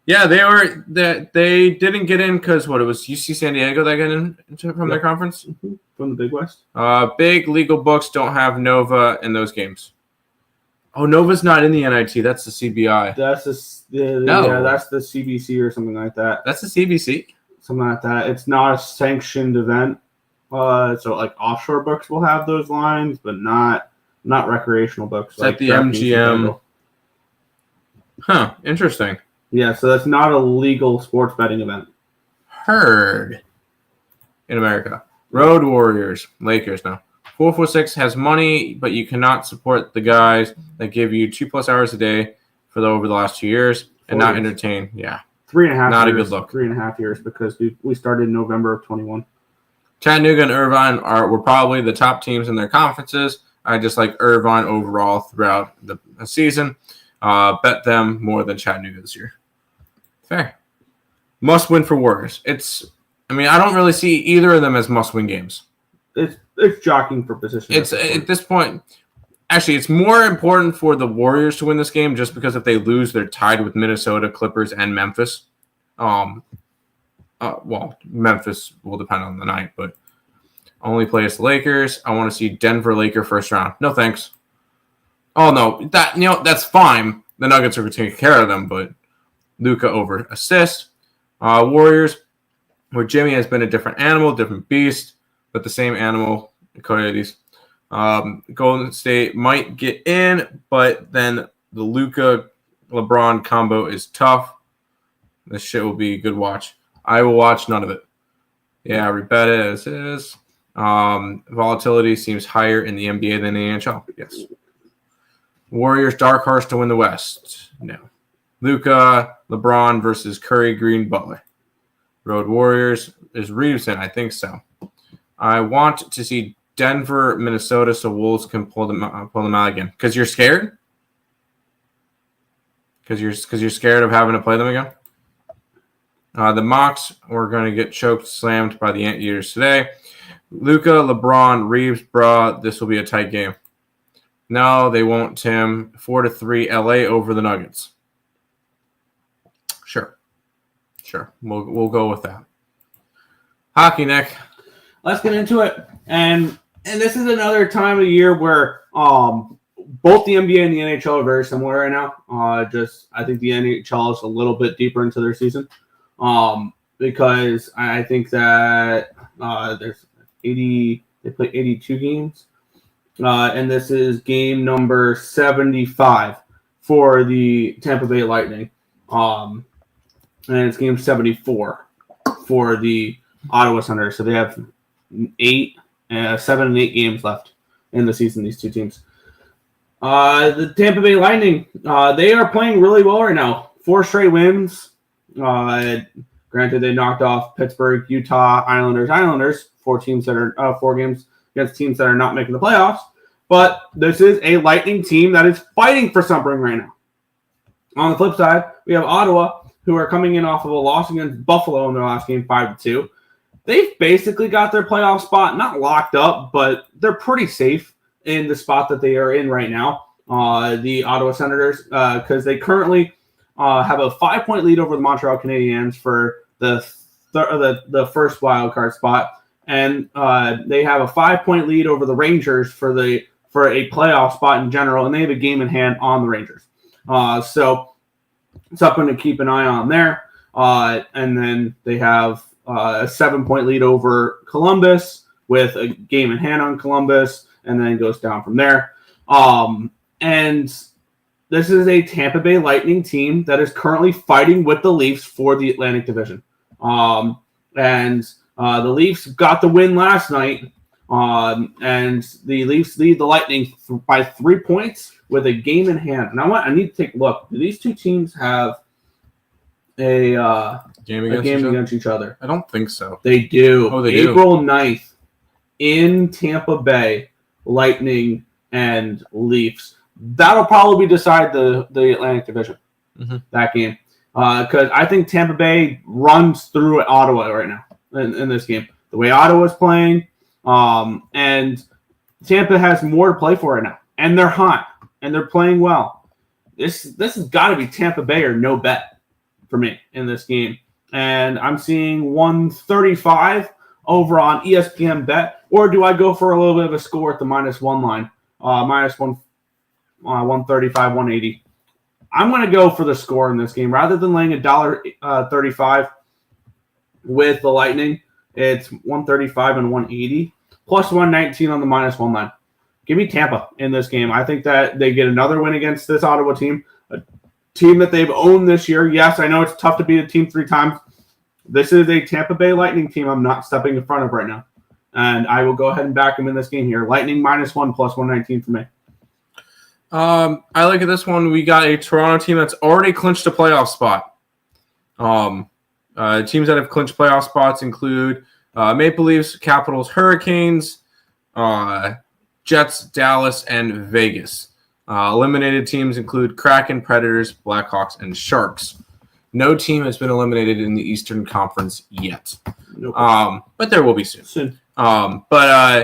Speaker 3: Yeah, they didn't get in because it was UC San Diego that got in from their conference?
Speaker 2: Mm-hmm. From the Big West.
Speaker 3: Big legal books don't have Nova in those games. Oh, Nova's not in the NIT. That's the CBI.
Speaker 2: That's that's the CBC or something like that.
Speaker 3: That's the CBC?
Speaker 2: Something like that. It's not a sanctioned event. So like offshore books will have those lines, but not recreational books.
Speaker 3: It's like the MGM. Huh. Interesting.
Speaker 2: Yeah, so that's not a legal sports betting event.
Speaker 3: heard in America. Road Warriors, Lakers now. 446 has money, but you cannot support the guys that give you 2+ hours a day over the last 2 years and not entertain. Yeah.
Speaker 2: 3.5
Speaker 3: Not
Speaker 2: years.
Speaker 3: a good look.
Speaker 2: 3.5 years because we started in November of 21.
Speaker 3: Chattanooga and Irvine were probably the top teams in their conferences. I just like Irvine overall throughout the season. Bet them more than Chattanooga this year. Fair. Must win for Warriors. I don't really see either of them as must-win games.
Speaker 2: It's jockeying for position.
Speaker 3: At this point, actually, it's more important for the Warriors to win this game just because if they lose, they're tied with Minnesota, Clippers, and Memphis. Memphis will depend on the night, but only play as the Lakers. I want to see Denver Laker first round. No thanks. Oh no, that's fine. The Nuggets are going to take care of them, but Luka over assist. Warriors, where Jimmy has been a different animal, different beast, but the same animal. Coyotes. Golden State might get in, but then the Luka LeBron combo is tough. This shit will be a good watch. I will watch none of it. Yeah, we bet it as is. Volatility seems higher in the NBA than the NHL. Yes. Warriors dark horse to win the West. No. Luka, LeBron versus Curry, Green, Butler. Road Warriors. Is Reeves in? I think so. I want to see Denver, Minnesota, so Wolves can pull them out again. Because you're scared? Because you're scared of having to play them again? The Mocs were going to get choked, slammed by the Anteaters today. Luka, LeBron, Reeves, this will be a tight game. No, they won't, Tim. 4-3 LA over the Nuggets. Sure. We'll go with that. Hockey, Nick.
Speaker 2: Let's get into it. And this is another time of year where both the NBA and the NHL are very similar right now. I think the NHL is a little bit deeper into their season. Because I think that there's 80, they play 82 games. And this is game number 75 for the Tampa Bay Lightning. And it's game 74 for the Ottawa Senators. So they have 7 and 8 games left in the season, these two teams. The Tampa Bay Lightning, they are playing really well right now. 4 straight wins. Granted, they knocked off Pittsburgh, Utah, Islanders, 4 games against teams that are not making the playoffs. But this is a Lightning team that is fighting for something right now. On the flip side, we have Ottawa, who are coming in off of a loss against Buffalo in their last game, 5-2. They've basically got their playoff spot not locked up, but they're pretty safe in the spot that they are in right now. The Ottawa Senators, because they currently have a 5-point lead over the Montreal Canadiens for the first wild card spot, and they have a 5-point lead over the Rangers for a playoff spot in general, and they have a game in hand on the Rangers. So something to keep an eye on there. And then they have a 7-point lead over Columbus with a game in hand on Columbus, and then it goes down from there. And this is a Tampa Bay Lightning team that is currently fighting with the Leafs for the Atlantic Division. And the Leafs got the win last night, and the Leafs lead the Lightning by 3 points with a game in hand. And I need to take a look. Do these two teams have a game against each other?
Speaker 3: I don't think so.
Speaker 2: They do.
Speaker 3: Oh, they do.
Speaker 2: April 9th in Tampa Bay, Lightning and Leafs. That'll probably decide the Atlantic Division, that game. Because I think Tampa Bay runs through Ottawa right now in this game. The way Ottawa's playing, and Tampa has more to play for right now. And they're hot, and they're playing well. This has got to be Tampa Bay or no bet for me in this game. And I'm seeing 135 over on ESPN Bet. Or do I go for a little bit of a score at the -1 line? -135, 180. I'm going to go for the score in this game. Rather than laying $1.35 with the Lightning, it's 135 and 180, plus 119 on the -1 line. Give me Tampa in this game. I think that they get another win against this Ottawa team, a team that they've owned this year. Yes, I know it's tough to beat a team 3 times, This is a Tampa Bay Lightning team I'm not stepping in front of right now. And I will go ahead and back them in this game here. Lightning -1 plus 119 for me.
Speaker 3: I look at this one. We got a Toronto team that's already clinched a playoff spot. Teams that have clinched playoff spots include Maple Leafs, Capitals, Hurricanes, Jets, Dallas, and Vegas. Eliminated teams include Kraken, Predators, Blackhawks, and Sharks. No team has been eliminated in the Eastern Conference yet.
Speaker 2: No
Speaker 3: But there will be soon. I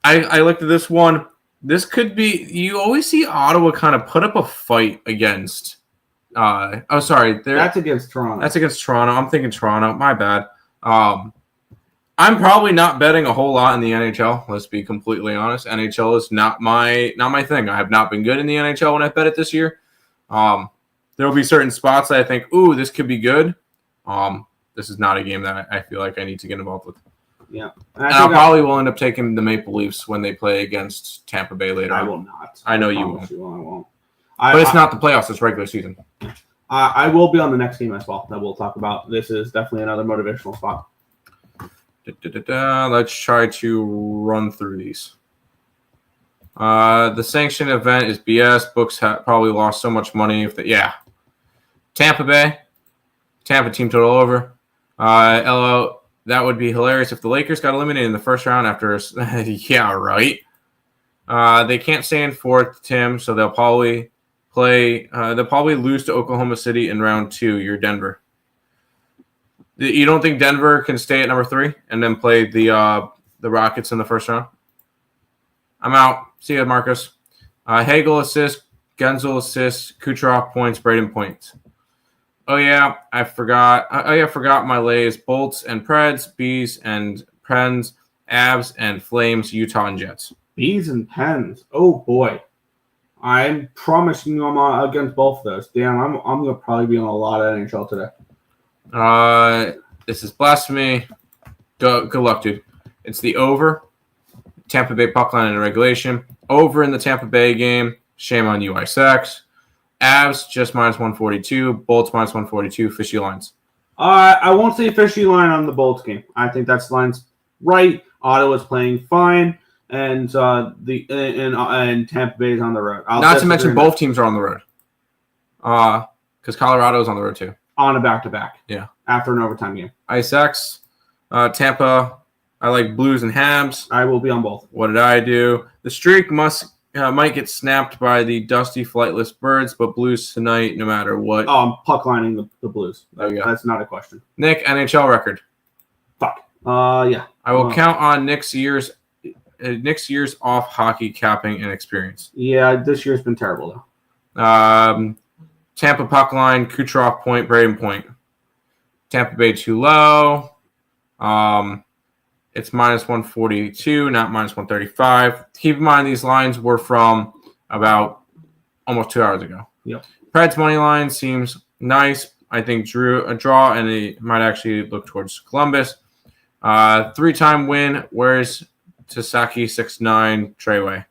Speaker 3: looked at this one. This could be – you always see Ottawa kind of put up a fight against
Speaker 2: that's against Toronto.
Speaker 3: That's against Toronto. I'm thinking Toronto. My bad. I'm probably not betting a whole lot in the NHL. Let's be completely honest. NHL is not my thing. I have not been good in the NHL when I bet it this year. There will be certain spots that I think, ooh, this could be good. This is not a game that I feel like I need to get involved with.
Speaker 2: Yeah.
Speaker 3: And I probably will end up taking the Maple Leafs when they play against Tampa Bay later.
Speaker 2: I will not.
Speaker 3: I know you won't.
Speaker 2: I won't.
Speaker 3: But it's not the playoffs. It's regular season.
Speaker 2: I will be on the next game as well that we'll talk about. This is definitely another motivational spot.
Speaker 3: Let's try to run through these. The sanctioned event is BS. Books probably lost so much money. Tampa Bay. Tampa team total over. LO, that would be hilarious if the Lakers got eliminated in the first round after. Yeah, right. They can't stay in fourth, Tim, so they'll probably play. They'll probably lose to Oklahoma City in round 2. You're Denver. You don't think Denver can stay at number 3 and then play the Rockets in the first round? I'm out. See you, Marcus. Hagel assist, Genzel assist, Kucherov points, Braden points. Oh yeah, I forgot. Forgot my lays. Bolts and Preds, Bees and Prens, Abs and Flames, Utah and Jets.
Speaker 2: Bees and Pens. Oh boy, I'm promising I'm against both of those. Damn, I'm gonna probably be on a lot of NHL today.
Speaker 3: This is blasphemy. Good luck, dude. It's the over. Tampa Bay puck line in regulation. Over in the Tampa Bay game. Shame on you, Isaacs. Avs just -142. Bolts -142. Fishy lines.
Speaker 2: I won't say fishy line on the Bolts game. I think that's line's right. Ottawa's playing fine, and Tampa Bay's on the road.
Speaker 3: Not to mention both teams are on the road. Because Colorado's on the road too.
Speaker 2: On a back-to-back.
Speaker 3: Yeah.
Speaker 2: After an overtime game.
Speaker 3: Isaacs, Tampa. I like Blues and Habs.
Speaker 2: I will be on both.
Speaker 3: What did I do? The streak might get snapped by the dusty, flightless Birds, but Blues tonight, no matter what.
Speaker 2: Oh, I'm puck lining the Blues.
Speaker 3: There you go.
Speaker 2: That's not a question.
Speaker 3: Nick, NHL record.
Speaker 2: Fuck. Yeah.
Speaker 3: I will count on Nick's years off hockey capping and experience.
Speaker 2: Yeah, this year's been terrible though.
Speaker 3: Tampa puck line, Kucherov point, Braden point. Tampa Bay too low. It's -142, not -135. Keep in mind these lines were from about almost 2 hours ago.
Speaker 2: Yep.
Speaker 3: Preds money line seems nice. I think drew a draw, and it might actually look towards Columbus. 3-time win. Where's Sasaki 6'9" Treyway?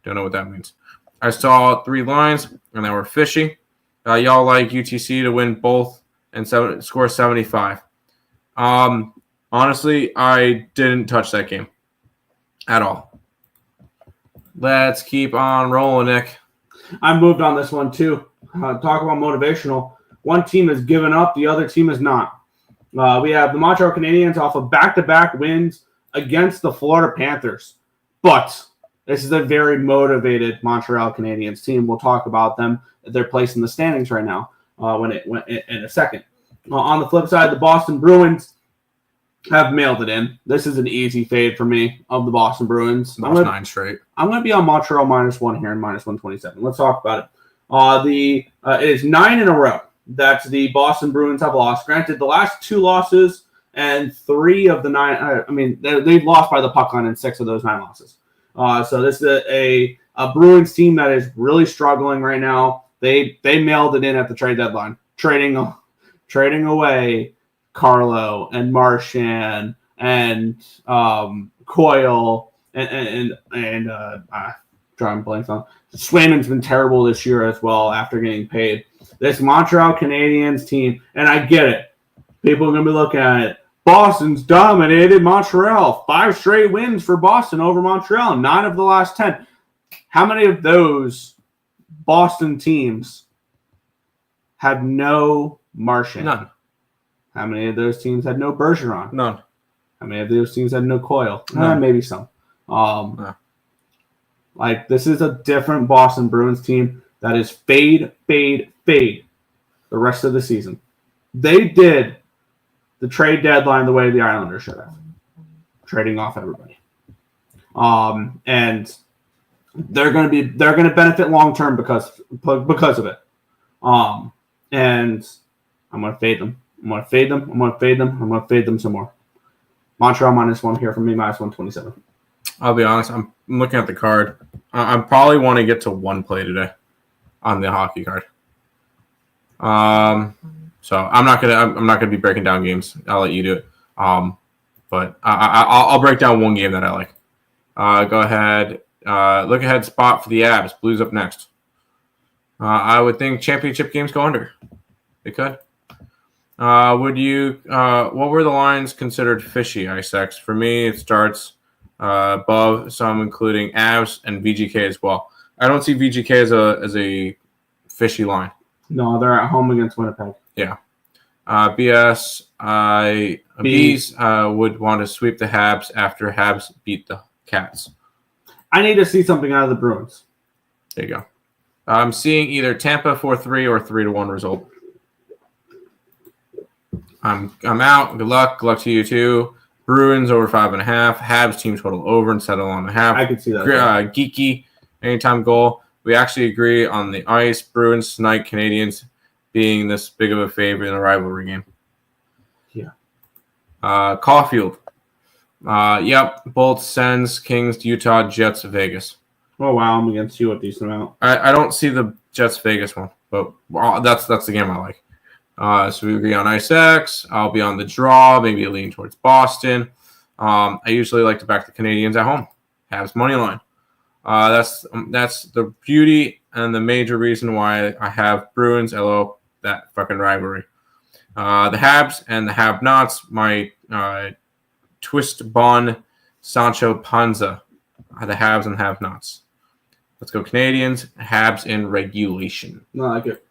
Speaker 3: Don't know what that means. I saw 3 lines, and they were fishy. Y'all like UTC to win both and score 75. Honestly, I didn't touch that game at all. Let's keep on rolling, Nick.
Speaker 2: I moved on this one too. Talk about motivational. One team has given up, the other team is not. We have the Montreal Canadiens off of back-to-back wins against the Florida Panthers. But this is a very motivated Montreal Canadiens team. We'll talk about them, their place in the standings right now in a second. On the flip side, the Boston Bruins have mailed it in. This is an easy fade for me of the Boston Bruins.
Speaker 3: Lost 9 straight.
Speaker 2: I'm going to be on Montreal -1 here and -127. Let's talk about it. It is 9 in a row that the Boston Bruins have lost. Granted, the last 2 losses and 3 of the 9. They've lost by the puck line in 6 of those 9 losses. So this is a Bruins team that is really struggling right now. They mailed it in at the trade deadline, trading away Carlo and Marchand and Coyle and drawing blanks on. Swayman's been terrible this year as well after getting paid. This Montreal Canadiens team, and I get it, People are going to be looking at it. Boston's dominated Montreal. 5 straight wins for Boston over Montreal. 9 of the last 10. How many of those Boston teams had no Martian?
Speaker 3: None.
Speaker 2: How many of those teams had no Bergeron?
Speaker 3: None.
Speaker 2: How many of those teams had no Coyle?
Speaker 3: None.
Speaker 2: Maybe some. Like, this is a different Boston Bruins team that is fade the rest of the season. They did the trade deadline the way the Islanders should have, trading off everybody. And they're going to benefit long term because of it. And I'm going to fade them. I'm going to fade them some more. Montreal -1 here from me, -127.
Speaker 3: I'll be honest. I'm looking at the card. I probably want to get to 1 play today on the hockey card. So I'm not gonna be breaking down games. I'll let you do it. But I'll break down 1 game that I like. Go ahead. Look ahead spot for the Abs. Blues up next. I would think championship games go under. They could. Would you? What were the lines considered fishy? ISX for me, it starts above some, including Avs and VGK as well. I don't see VGK as a fishy line.
Speaker 2: No, they're at home against Winnipeg.
Speaker 3: Yeah. BS. Bees would want to sweep the Habs after Habs beat the Cats.
Speaker 2: I need to see something out of the Bruins.
Speaker 3: There you go. I'm seeing either Tampa 4-3 or 3-1 result. I'm out. Good luck. Good luck to you too. Bruins over 5.5. Habs team total over instead of 1.5.
Speaker 2: I could see that.
Speaker 3: Geeky anytime goal. We actually agree on the ice. Bruins tonight. Canadians being this big of a favorite in a rivalry game.
Speaker 2: Yeah.
Speaker 3: Caulfield. Yep. Bolts, Sens, Kings, Utah, Jets, Vegas.
Speaker 2: Oh wow, I'm against you a decent amount.
Speaker 3: I don't see the Jets Vegas one, but that's the game I like. So we agree on Ice X. I'll be on the draw, maybe a lean towards Boston. I usually like to back the Canadians at home. Habs money line. That's the beauty and the major reason why I have Bruins. LO that fucking rivalry. The Habs and the Have-Nots. My twist Bon Sancho Panza. The Habs and Have-Nots. Let's go Canadians. Habs in regulation.
Speaker 2: No, I like it.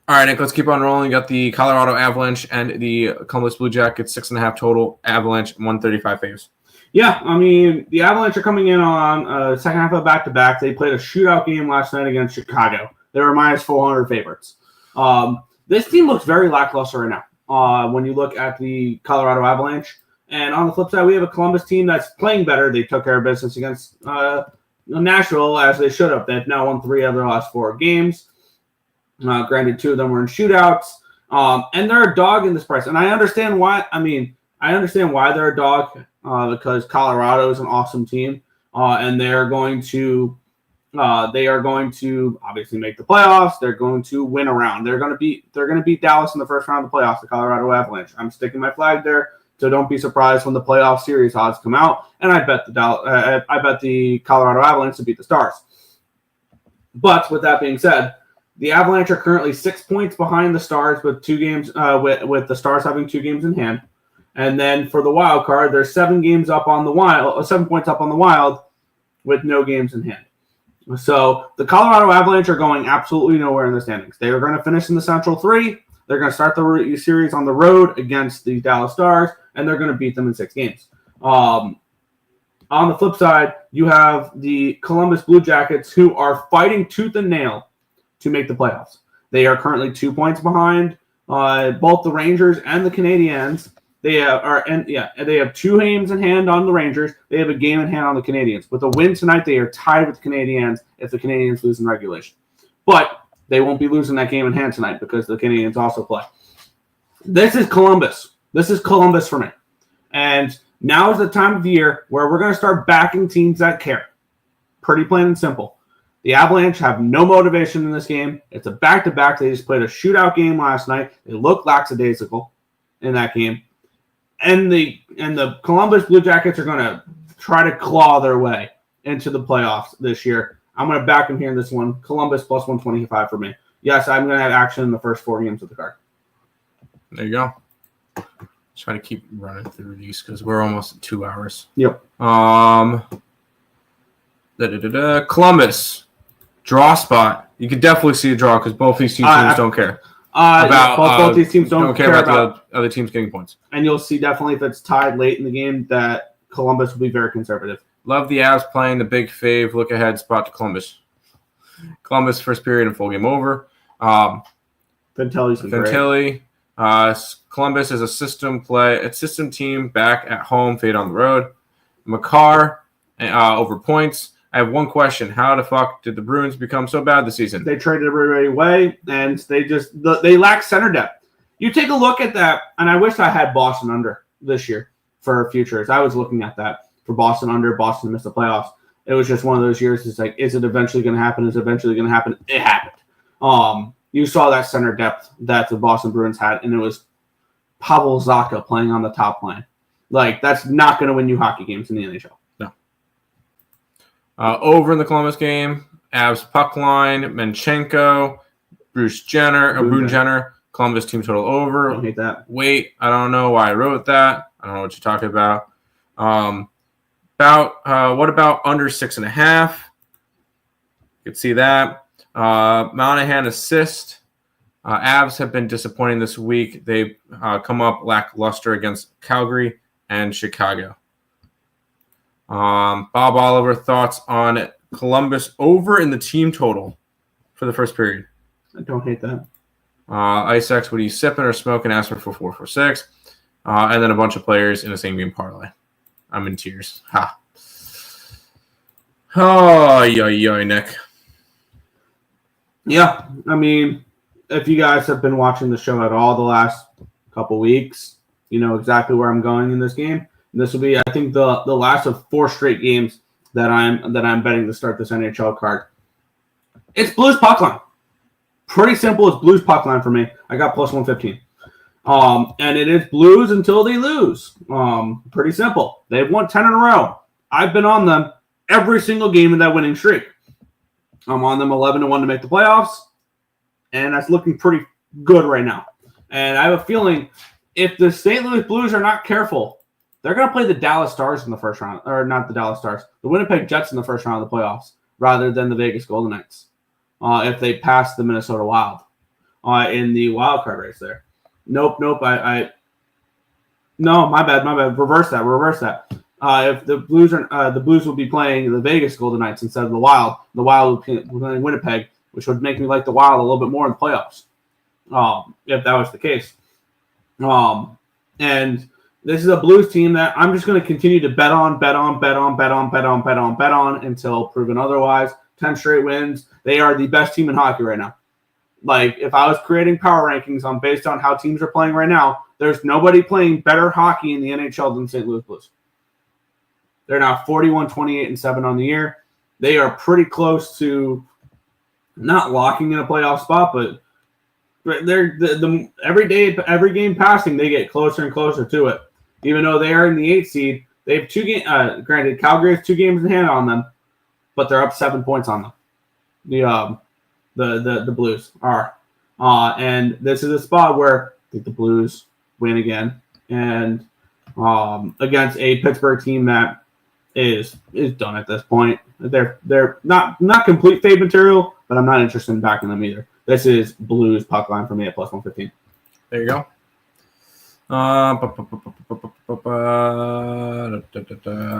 Speaker 3: All right, Nick, let's keep on rolling. You got the Colorado Avalanche and the Columbus Blue Jackets, 6.5 total. Avalanche, 135 faves.
Speaker 2: Yeah, I mean, the Avalanche are coming in on second half of back-to-back. They played a shootout game last night against Chicago. They were -400 favorites. This team looks very lackluster right now when you look at the Colorado Avalanche. And on the flip side, we have a Columbus team that's playing better. They took care of business against Nashville, as they should have. They've now won 3 of their last 4 games. Granted, 2 of them were in shootouts. And they're a dog in this price. And I understand why. I understand why they're a dog because Colorado is an awesome team. And they are going to obviously make the playoffs. They're going to win a round. They're going to beat Dallas in the first round of the playoffs, the Colorado Avalanche. I'm sticking my flag there. So don't be surprised when the playoff series odds come out. And I bet the Colorado Avalanche to beat the Stars. But with that being said, the Avalanche are currently 6 points behind the Stars with 2 games, with the Stars having 2 games in hand. And then for the wild card, they're 7 points up on the Wild with no games in hand. So the Colorado Avalanche are going absolutely nowhere in the standings. They are going to finish in the Central 3. They're going to start the series on the road against the Dallas Stars, and they're going to beat them in 6 games. On the flip side, you have the Columbus Blue Jackets, who are fighting tooth and nail to make the playoffs. They are currently 2 points behind both the Rangers and the Canadiens. They have 2 games in hand on the Rangers. They have a game in hand on the Canadiens. With a win tonight, they are tied with the Canadiens if the Canadiens lose in regulation. But they won't be losing that game in hand tonight because the Canadiens also play. This is Columbus. This is Columbus for me. And now is the time of the year where we're going to start backing teams that care. Pretty plain and simple. The Avalanche have no motivation in this game. It's a back-to-back. They just played a shootout game last night. They look lackadaisical in that game. And the Columbus Blue Jackets are going to try to claw their way into the playoffs this year. I'm going to back them here in this one. Columbus plus 125 for me. Yes, I'm going to have action in the first 4 games of the card.
Speaker 3: There you go. Try to keep running through these because we're almost at 2 hours.
Speaker 2: Yep.
Speaker 3: Columbus draw spot. You can definitely see a draw because both these teams don't care about
Speaker 2: both these teams don't care
Speaker 3: about the other teams getting points.
Speaker 2: And you'll see definitely if it's tied late in the game that Columbus will be very conservative.
Speaker 3: Love the Avs playing the big fave look ahead spot to Columbus. Columbus first period and full game over.
Speaker 2: Fantilli.
Speaker 3: Columbus is a system team back at home, fade on the road. Makar over points. I have one question. How the fuck did the Bruins become so bad this season?
Speaker 2: They traded everybody away, and they lack center depth. You take a look at that, and I wish I had Boston under this year for futures. I was looking at that for Boston under. Boston missed the playoffs. It was just one of those years. It's like, is it eventually going to happen? Is it eventually going to happen? It happened. You saw that center depth that the Boston Bruins had, and it was Pavel Zacha playing on the top line. Like, that's not going to win you hockey games in the NHL.
Speaker 3: No. Over in the Columbus game, Avs puck line, Menchenko, Bruce Jenner, Columbus team total over.
Speaker 2: I hate that.
Speaker 3: Wait, I don't know why I wrote that. I don't know what you're talking about. What about under 6.5? You can see that. Monahan assist. Avs have been disappointing this week. They come up lackluster against Calgary and Chicago. Bob Oliver, thoughts on Columbus over in the team total for the first period?
Speaker 2: I don't hate that.
Speaker 3: Ice X, what are you sipping or smoking? Ask for 446. And then a bunch of players in the same game parlay. I'm in tears. Ha. Oh, yo, Nick.
Speaker 2: Yeah, I mean, if you guys have been watching the show at all the last couple weeks, you know exactly where I'm going in this game. And this will be, I think, the last of 4 straight games that I'm betting to start this NHL card. It's Blues puck line. Pretty simple. It's Blues puck line for me. I got plus 115. And it is Blues until they lose. Pretty simple. They've won 10 in a row. I've been on them every single game in that winning streak. I'm on them 11-1 to make the playoffs, and that's looking pretty good right now. And I have a feeling if the St. Louis Blues are not careful, they're going to play the Dallas Stars in the first round, or not the Dallas Stars, the Winnipeg Jets in the first round of the playoffs, rather than the Vegas Golden Knights, if they pass the Minnesota Wild in the wild card race there. Nope. No, my bad. Reverse that. If the Blues are, the Blues will be playing the Vegas Golden Knights instead of the Wild. The Wild will be playing Winnipeg, which would make me like the Wild a little bit more in the playoffs. If that was the case. And this is a Blues team that I'm just going to continue to bet on until proven otherwise. 10 straight wins. They are the best team in hockey right now. Like, if I was creating power rankings based on how teams are playing right now, there's nobody playing better hockey in the NHL than St. Louis Blues. They're now 41-28-7 on the year. They are pretty close to not locking in a playoff spot, but they're every game passing, they get closer and closer to it. Even though they are in the 8th seed, they have 2 games. Granted, Calgary has 2 games in hand on them, but they're up 7 points on them. The Blues are, and this is a spot where I think the Blues win again, and against a Pittsburgh team that is done at this point. They're not complete fade material, but I'm not interested in backing them either. This is Blues puck line for me at plus 115.
Speaker 3: There you go.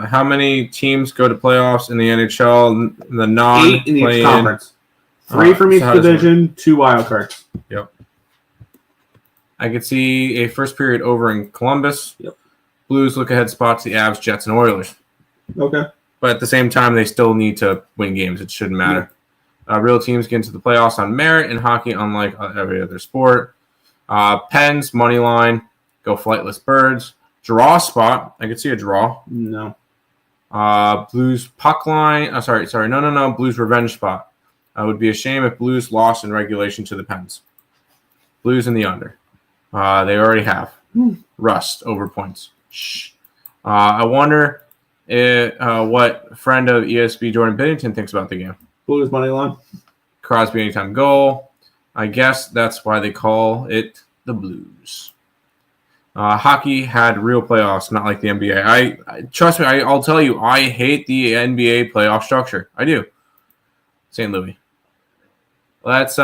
Speaker 3: How many teams go to playoffs in the NHL? The
Speaker 2: 8 in each conference. 3 from each division, 2 wild cards.
Speaker 3: Yep. I could see a first period over in Columbus.
Speaker 2: Yep.
Speaker 3: Blues look ahead spots the Avs, Jets, and Oilers.
Speaker 2: Okay.
Speaker 3: But at the same time, they still need to win games. It shouldn't matter. Real teams get into the playoffs on merit in hockey, unlike every other sport. Pens, money line, go flightless birds. Draw spot. I could see a draw.
Speaker 2: No.
Speaker 3: Blues puck line. Sorry. No. Blues revenge spot. It would be a shame if Blues lost in regulation to the Pens. Blues in the under. They already have. Rust over points. Shh. I wonder what friend of ESB Jordan Bennington thinks about the game.
Speaker 2: Blues money line.
Speaker 3: Crosby anytime goal. I guess that's why they call it the Blues. Hockey had real playoffs, not like the NBA. I trust me. I'll tell you, I hate the NBA playoff structure. I do. St. Louis. Let's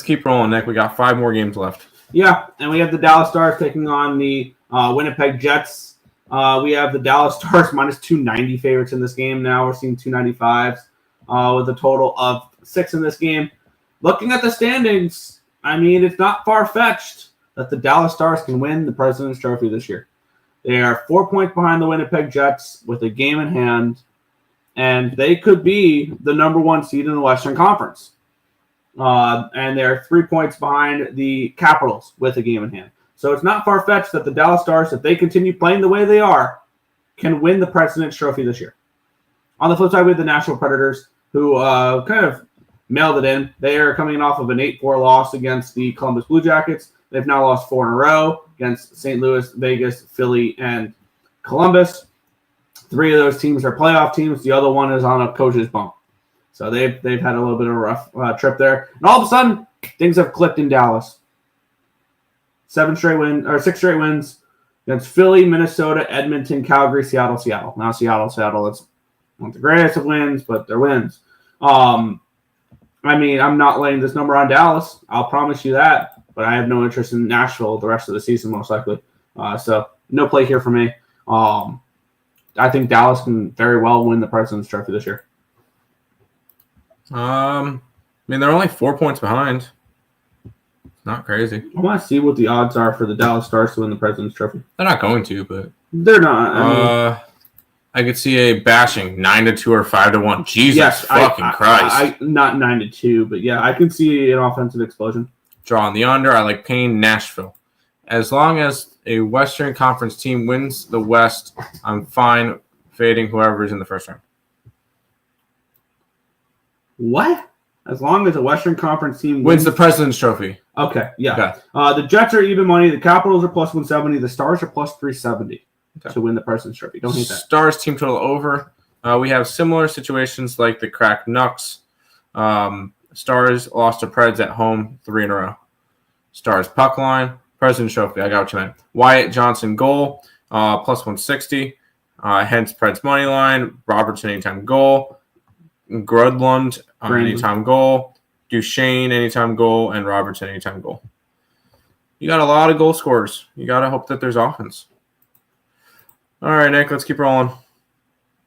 Speaker 3: keep rolling, Nick. We got 5 more games left.
Speaker 2: Yeah, and we have the Dallas Stars taking on the Winnipeg Jets. We have the Dallas Stars minus 290 favorites in this game now. We're seeing 295s with a total of 6 in this game. Looking at the standings, I mean, it's not far-fetched that the Dallas Stars can win the President's Trophy this year. They are 4 points behind the Winnipeg Jets with a game in hand, and they could be the number 1 seed in the Western Conference. And they're 3 points behind the Capitals with a game in hand. So it's not far-fetched that the Dallas Stars, if they continue playing the way they are, can win the President's Trophy this year. On the flip side, we have the Nashville Predators, who kind of mailed it in. They are coming off of an 8-4 loss against the Columbus Blue Jackets. They've now lost 4 in a row against St. Louis, Vegas, Philly, and Columbus. 3 of those teams are playoff teams. The other one is on a coach's bump. So they've had a little bit of a rough trip there. And all of a sudden, things have clicked in Dallas. 6 straight wins against Philly, Minnesota, Edmonton, Calgary, Seattle. Now Seattle, it's not the greatest of wins, but they're wins. I mean, I'm not laying this number on Dallas. I'll promise you that. But I have no interest in Nashville the rest of the season, most likely. So no play here for me. I think Dallas can very well win the President's Trophy this year.
Speaker 3: I mean, they're only 4 points behind. Not crazy.
Speaker 2: I want to see what the odds are for the Dallas Stars to win the President's Trophy.
Speaker 3: They're not going to, but
Speaker 2: they're not.
Speaker 3: I could see a bashing 9-2 or 5-1. Jesus fucking Christ!
Speaker 2: Not 9-2, but yeah, I can see an offensive explosion.
Speaker 3: Draw on the under. I like paying Nashville. As long as a Western Conference team wins the West, I'm fine fading whoever's in the first round.
Speaker 2: What? As long as a Western Conference team
Speaker 3: wins the President's Trophy.
Speaker 2: Okay, yeah. Okay. The Jets are even money. The Capitals are plus 170. The Stars are plus 370 to win the President's Trophy. Don't hate that.
Speaker 3: Stars team total over. We have similar situations like the Crack Knucks. Stars lost to Preds at home 3 in a row. Stars puck line. President's Trophy. I got what you meant. Wyatt Johnson goal. Plus 160. Hence Preds money line. Robertson anytime goal. Grudlund anytime goal. Duchesne anytime goal. And Robertson anytime goal. You got a lot of goal scorers. You got to hope that there's offense. All right, Nick, let's keep rolling.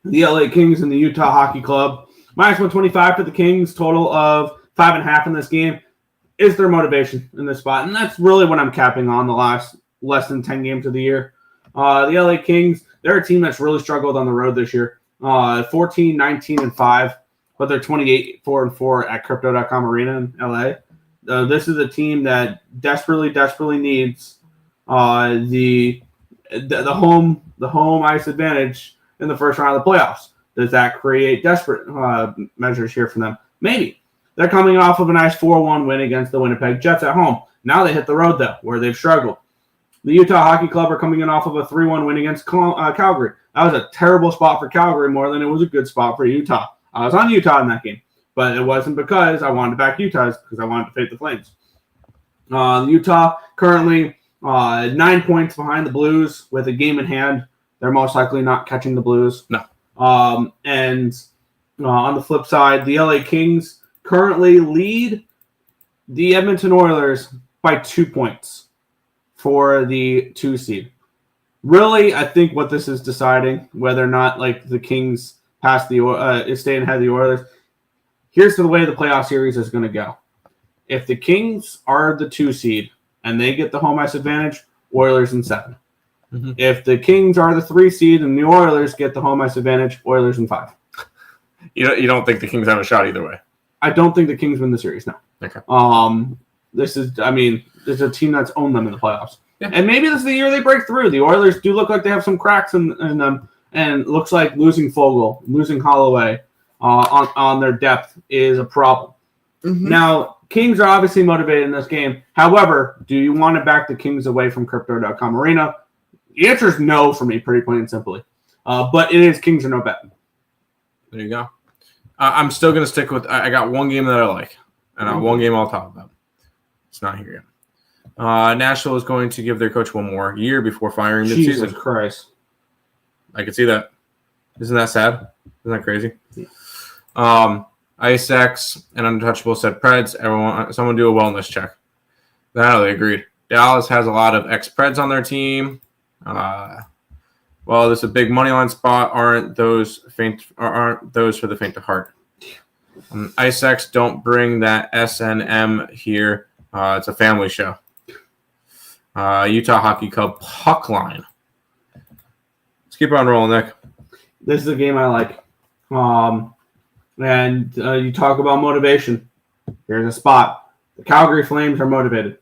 Speaker 2: The LA Kings and the Utah Hockey Club. Minus 125 for the Kings. Total of 5.5 in this game. Is their motivation in this spot? And that's really what I'm capping on the last less than 10 games of the year. The LA Kings, they're a team that's really struggled on the road this year. 14, 19, and 5. But they're 28, 4, and 4 at Crypto.com Arena in LA. This is a team that desperately needs the home ice advantage in the first round of the playoffs. Does that create desperate measures here for them? Maybe. They're coming off of a nice 4-1 win against the Winnipeg Jets at home. Now they hit the road, though, where they've struggled. The Utah Hockey Club are coming in off of a 3-1 win against Calgary. That was a terrible spot for Calgary more than it was a good spot for Utah. I was on Utah in that game, but it wasn't because I wanted to back Utah. It's because I wanted to fade the Flames. Utah currently 9 points behind the Blues with a game in hand. They're most likely not catching the Blues.
Speaker 3: No.
Speaker 2: And on the flip side, the LA Kings currently lead the Edmonton Oilers by 2 points for the 2 seed. Really, I think what this is deciding, whether or not like the Kings pass is staying ahead of the Oilers. Here's the way the playoff series is going to go. If the Kings are the 2 seed and they get the home ice advantage, Oilers in 7. Mm-hmm. If the Kings are the 3 seed and the Oilers get the home ice advantage, Oilers in 5.
Speaker 3: You don't think the Kings have a shot either way?
Speaker 2: I don't think the Kings win the series, no.
Speaker 3: Okay.
Speaker 2: This is a team that's owned them in the playoffs.
Speaker 3: Yeah.
Speaker 2: And maybe this is the year they break through. The Oilers do look like they have some cracks in them, and it looks like losing Fogle, losing Holloway on their depth is a problem. Mm-hmm. Now, Kings are obviously motivated in this game. However, do you want to back the Kings away from Crypto.com Arena? The answer is no for me, pretty plain and simply. But it is Kings or no bet.
Speaker 3: There you go. I'm still going to stick with – I got one game that I like, and one game I'll talk about. It's not here yet. Nashville is going to give their coach one more year before firing midseason.
Speaker 2: Jesus Christ.
Speaker 3: I can see that. Isn't that sad? Isn't that crazy?
Speaker 2: Yeah.
Speaker 3: Ice X and Untouchable said Preds. Someone do a wellness check. No, they agreed. Dallas has a lot of ex-Preds on their team. Well, this is a big money line spot. Aren't those for the faint of heart? Ice X, don't bring that SNM here. It's a family show. Utah Hockey Club puck line. Let's keep on rolling, Nick.
Speaker 2: This is a game I like. And you talk about motivation. Here's a spot. The Calgary Flames are motivated.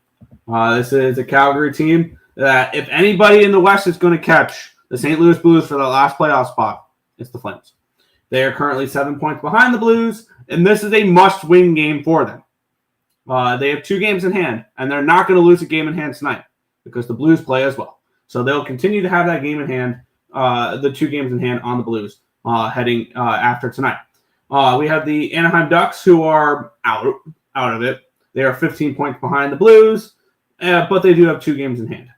Speaker 2: This is a Calgary team that if anybody in the West is going to catch the St. Louis Blues for the last playoff spot, it's the Flames. They are currently 7 points behind the Blues, and this is a must-win game for them. They have 2 games in hand, and they're not going to lose a game in hand tonight because the Blues play as well. So they'll continue to have that game in hand, the 2 games in hand on the Blues heading after tonight. We have the Anaheim Ducks, who are out of it. They are 15 points behind the Blues, but they do have 2 games in hand.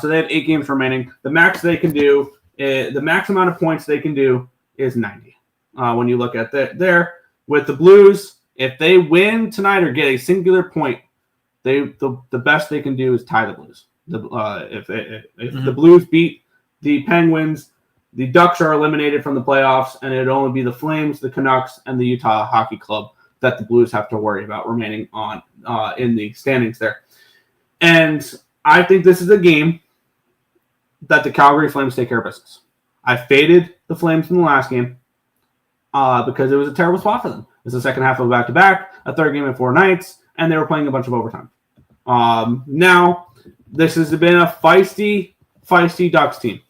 Speaker 2: So they have 8 games remaining. The max they can do, the max amount of points they can do is 90. When you look at there with the Blues, if they win tonight or get a singular point, the best they can do is tie the Blues. If the Blues beat the Penguins, the Ducks are eliminated from the playoffs, and it'd only be the Flames, the Canucks, and the Utah Hockey Club that the Blues have to worry about remaining on in the standings there. And I think this is a game that the Calgary Flames take care of business. I faded the Flames in the last game because it was a terrible spot for them. It was the second half of a back-to-back, a third game in 4 nights, and they were playing a bunch of overtime. Now, this has been a feisty Ducks team.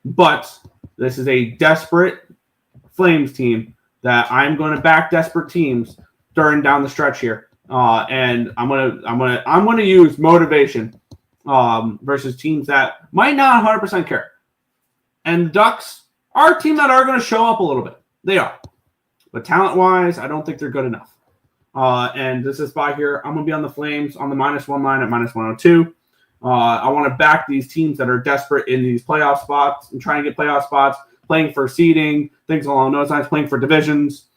Speaker 2: But this is a desperate Flames team that I'm going to back desperate teams during down the stretch here. And I'm gonna use motivation versus teams that might not 100% care. And the Ducks are a team that are going to show up a little bit. They are. But talent-wise, I don't think they're good enough. And this is spot here. I'm going to be on the Flames on the -1 line at -102. I want to back these teams that are desperate in these playoff spots and trying to get playoff spots, playing for seeding, things along those lines, playing for divisions.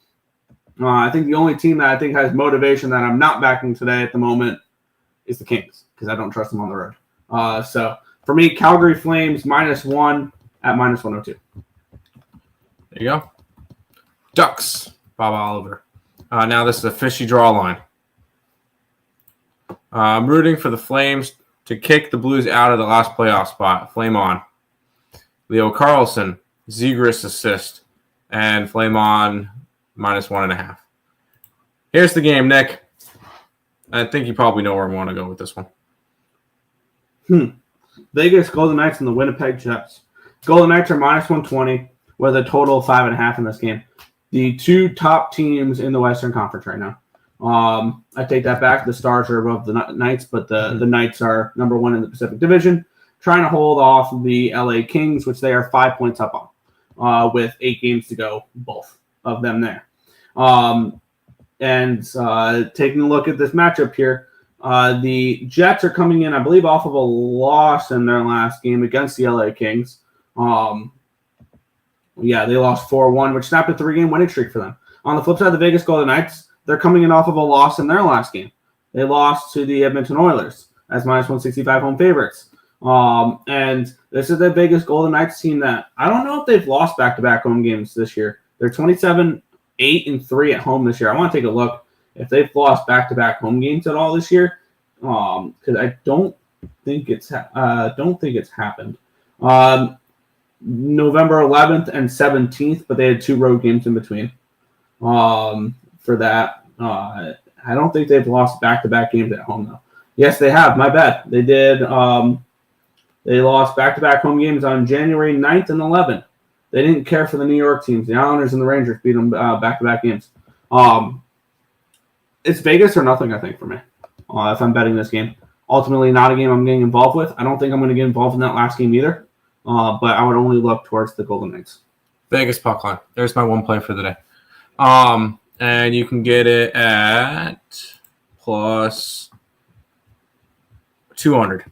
Speaker 2: I think the only team that I think has motivation that I'm not backing today at the moment is the Kings because I don't trust them on the road. So for me, Calgary Flames -1 at -102.
Speaker 3: There you go. Ducks, Bob Oliver. Now this is a fishy draw line. I'm rooting for the Flames to kick the Blues out of the last playoff spot. Flame on. Leo Carlson, Zegras assist, and Flame on -1.5. Here's the game, Nick. I think you probably know where I want to go with this one.
Speaker 2: Vegas Golden Knights and the Winnipeg Jets. Golden Knights are -120 with a total of 5.5 in this game. The 2 top teams in the Western Conference right now. I take that back. The Stars are above the Knights, but the Knights are number 1 in the Pacific Division, trying to hold off the LA Kings, which they are 5 points up on, with 8 games to go, both of them there. Taking a look at this matchup here, the Jets are coming in, I believe, off of a loss in their last game against the LA Kings. They lost 4-1, which snapped a 3-game winning streak for them. On the flip side, the Vegas Golden Knights, they're coming in off of a loss in their last game. They lost to the Edmonton Oilers as -165 home favorites. And this is the Vegas Golden Knights team that I don't know if they've lost back-to-back home games this year. They're 27-8-3 at home this year. I want to take a look if they've lost back-to-back home games at all this year, because I don't think it's happened. November 11th and 17th, but they had 2 road games in between. For that, I don't think they've lost back-to-back games at home though. Yes, they have. My bad. They did. They lost back-to-back home games on January 9th and 11th. They didn't care for the New York teams. The Islanders and the Rangers beat them back-to-back games. It's Vegas or nothing, I think, for me, if I'm betting this game. Ultimately, not a game I'm getting involved with. I don't think I'm going to get involved in that last game either, but I would only look towards the Golden Knights.
Speaker 3: Vegas puck line. There's my one play for the day. And you can get it at plus 200.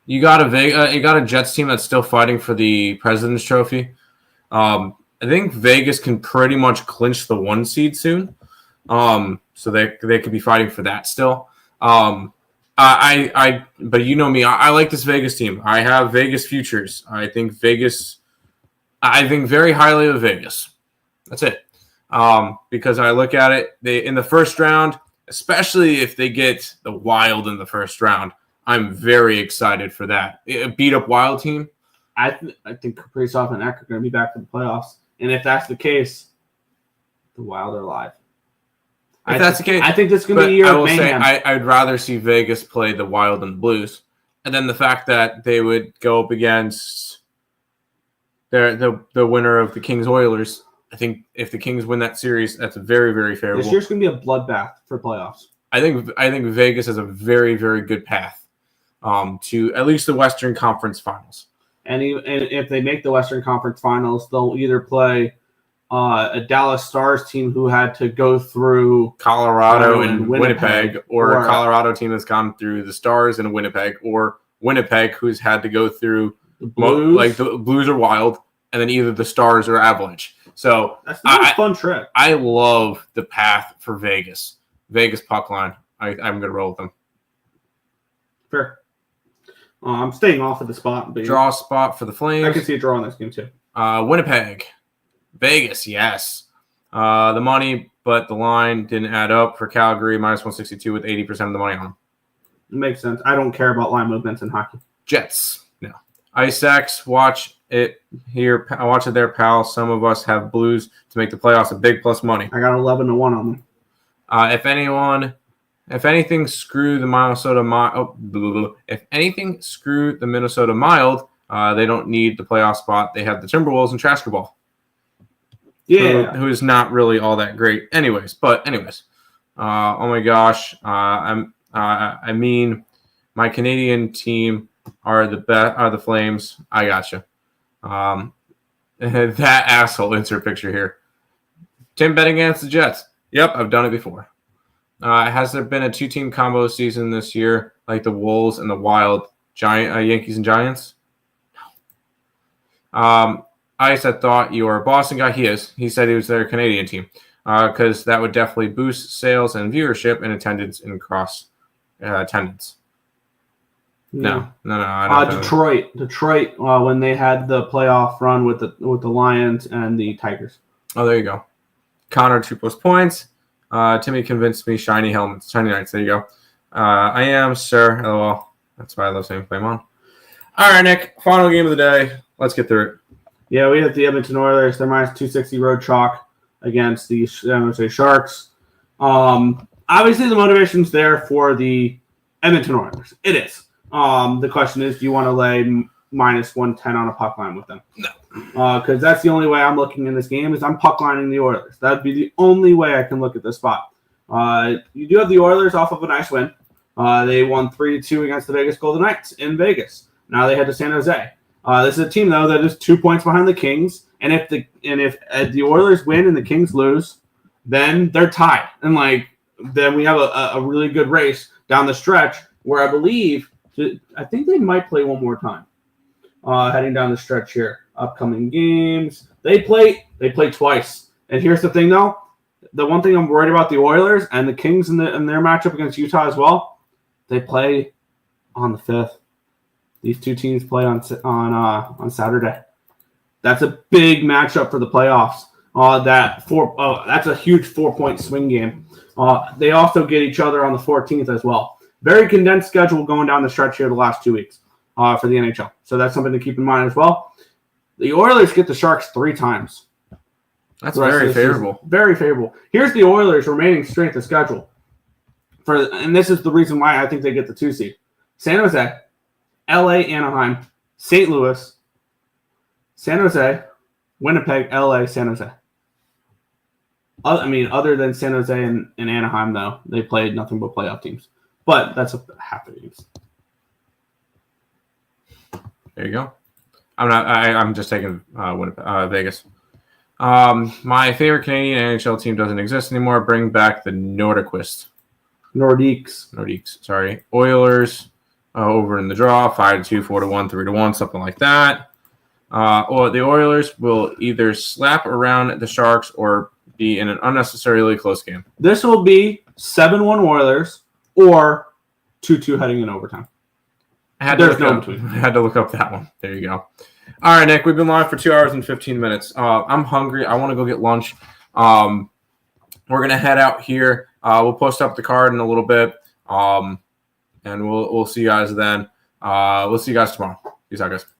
Speaker 3: You got a Jets team that's still fighting for the President's Trophy. I think Vegas can pretty much clinch the 1 seed soon. So they could be fighting for that still. But you know me, I like this Vegas team. I have Vegas futures. I think very highly of Vegas. That's it. Because I look at it, in the first round, especially if they get the Wild in the first round, I'm very excited for that. A beat up Wild team.
Speaker 2: I think Kaprizov and Eck are going to be back to the playoffs. And if that's the case, the Wild are alive.
Speaker 3: If that's the case,
Speaker 2: I think this is going to be a year of mayhem.
Speaker 3: I'd rather see Vegas play the Wild and the Blues. And then the fact that they would go up against the winner of the Kings Oilers, I think if the Kings win that series, that's very, very favorable.
Speaker 2: This year's going to be a bloodbath for playoffs.
Speaker 3: I think Vegas has a very, very good path to at least the Western Conference Finals.
Speaker 2: And if they make the Western Conference Finals, they'll either play a Dallas Stars team who had to go through
Speaker 3: Colorado and Winnipeg, or a Colorado team that's gone through the Stars and Winnipeg, or Winnipeg who's had to go through
Speaker 2: the Blues.
Speaker 3: Like the Blues or Wild, and then either the Stars or Avalanche. So
Speaker 2: that's a fun trip.
Speaker 3: I love the path for Vegas. Vegas puck line. I'm going to roll with them.
Speaker 2: Fair. I'm staying off of the spot. But
Speaker 3: draw spot for the Flames.
Speaker 2: I can see a draw in this game too.
Speaker 3: Winnipeg. Vegas, yes. The money, but the line didn't add up for Calgary, minus 162 with 80% of the money on them.
Speaker 2: It makes sense. I don't care about line movements in hockey.
Speaker 3: Jets, no. Ice X, watch it here. I watch it there, pal. Some of us have Blues to make the playoffs a big plus money.
Speaker 2: I got 11-1 on them.
Speaker 3: If anything, screw the Minnesota If anything, screw the Minnesota Mild. They don't need the playoff spot. They have the Timberwolves and Trasker Ball.
Speaker 2: Yeah,
Speaker 3: who is not really all that great. Anyways. Oh my gosh. I mean, my Canadian team are the Flames. I gotcha. That asshole insert picture here. Tim betting against the Jets. Yep, I've done it before. Has there been a 2-team combo season this year, like the Wolves and the Wild Yankees and Giants? No. Ice, I thought you were a Boston guy. He is. He said he was their Canadian team because that would definitely boost sales and viewership and attendance and cross attendance. No. I don't
Speaker 2: Detroit. When they had the playoff run with the Lions and the Tigers.
Speaker 3: Oh, there you go. Connor 2+ points. Timmy convinced me. Shiny helmets, shiny knights. There you go. I am, sir. LOL. That's why I love saying play on. All right, Nick. Final game of the day. Let's get through it.
Speaker 2: Yeah, we have the Edmonton Oilers. They're minus 260 road chalk against the San Jose Sharks. Obviously, the motivation's there for the Edmonton Oilers. It is. The question is, do you want to lay minus 110 on a puck line with them?
Speaker 3: No.
Speaker 2: Because that's the only way I'm looking in this game is I'm puck lining the Oilers. That'd be the only way I can look at this spot. You do have the Oilers off of a nice win. They won 3-2 against the Vegas Golden Knights in Vegas. Now they head to San Jose. This is a team though that is 2 points behind the Kings, and if the Oilers win and the Kings lose, then they're tied, and then we have a really good race down the stretch where I think they might play one more time. Heading down the stretch here, upcoming games they play twice, and here's the thing though, the one thing I'm worried about the Oilers and the Kings in their matchup against Utah as well, they play on the 5th. These two teams play on Saturday. That's a big matchup for the playoffs. That's a huge 4-point swing game. They also get each other on the 14th as well. Very condensed schedule going down the stretch here the last 2 weeks for the NHL. So that's something to keep in mind as well. The Oilers get the Sharks 3 times.
Speaker 3: That's very favorable.
Speaker 2: Very favorable. Here's the Oilers' remaining strength of schedule. And this is the reason why I think they get the 2 seed. San Jose, LA, Anaheim, St. Louis, San Jose, Winnipeg, LA, San Jose. Other than San Jose and Anaheim, though, they played nothing but playoff teams. But that's half the games.
Speaker 3: There you go. I'm just taking Vegas. My favorite Canadian NHL team doesn't exist anymore. Bring back the Nordiquist.
Speaker 2: Nordiques.
Speaker 3: Sorry. Oilers over in the draw, 5-2, 4-1, 3-1, something like that. Or the Oilers will either slap around the Sharks or be in an unnecessarily close game.
Speaker 2: This will be 7-1 Oilers or 2-2 heading in overtime.
Speaker 3: There's no between. I had to look up that one. There you go. All right, Nick, we've been live for 2 hours and 15 minutes. I'm hungry. I want to go get lunch. We're going to head out here. We'll post up the card in a little bit, and we'll see you guys then. We'll see you guys tomorrow. Peace out, guys.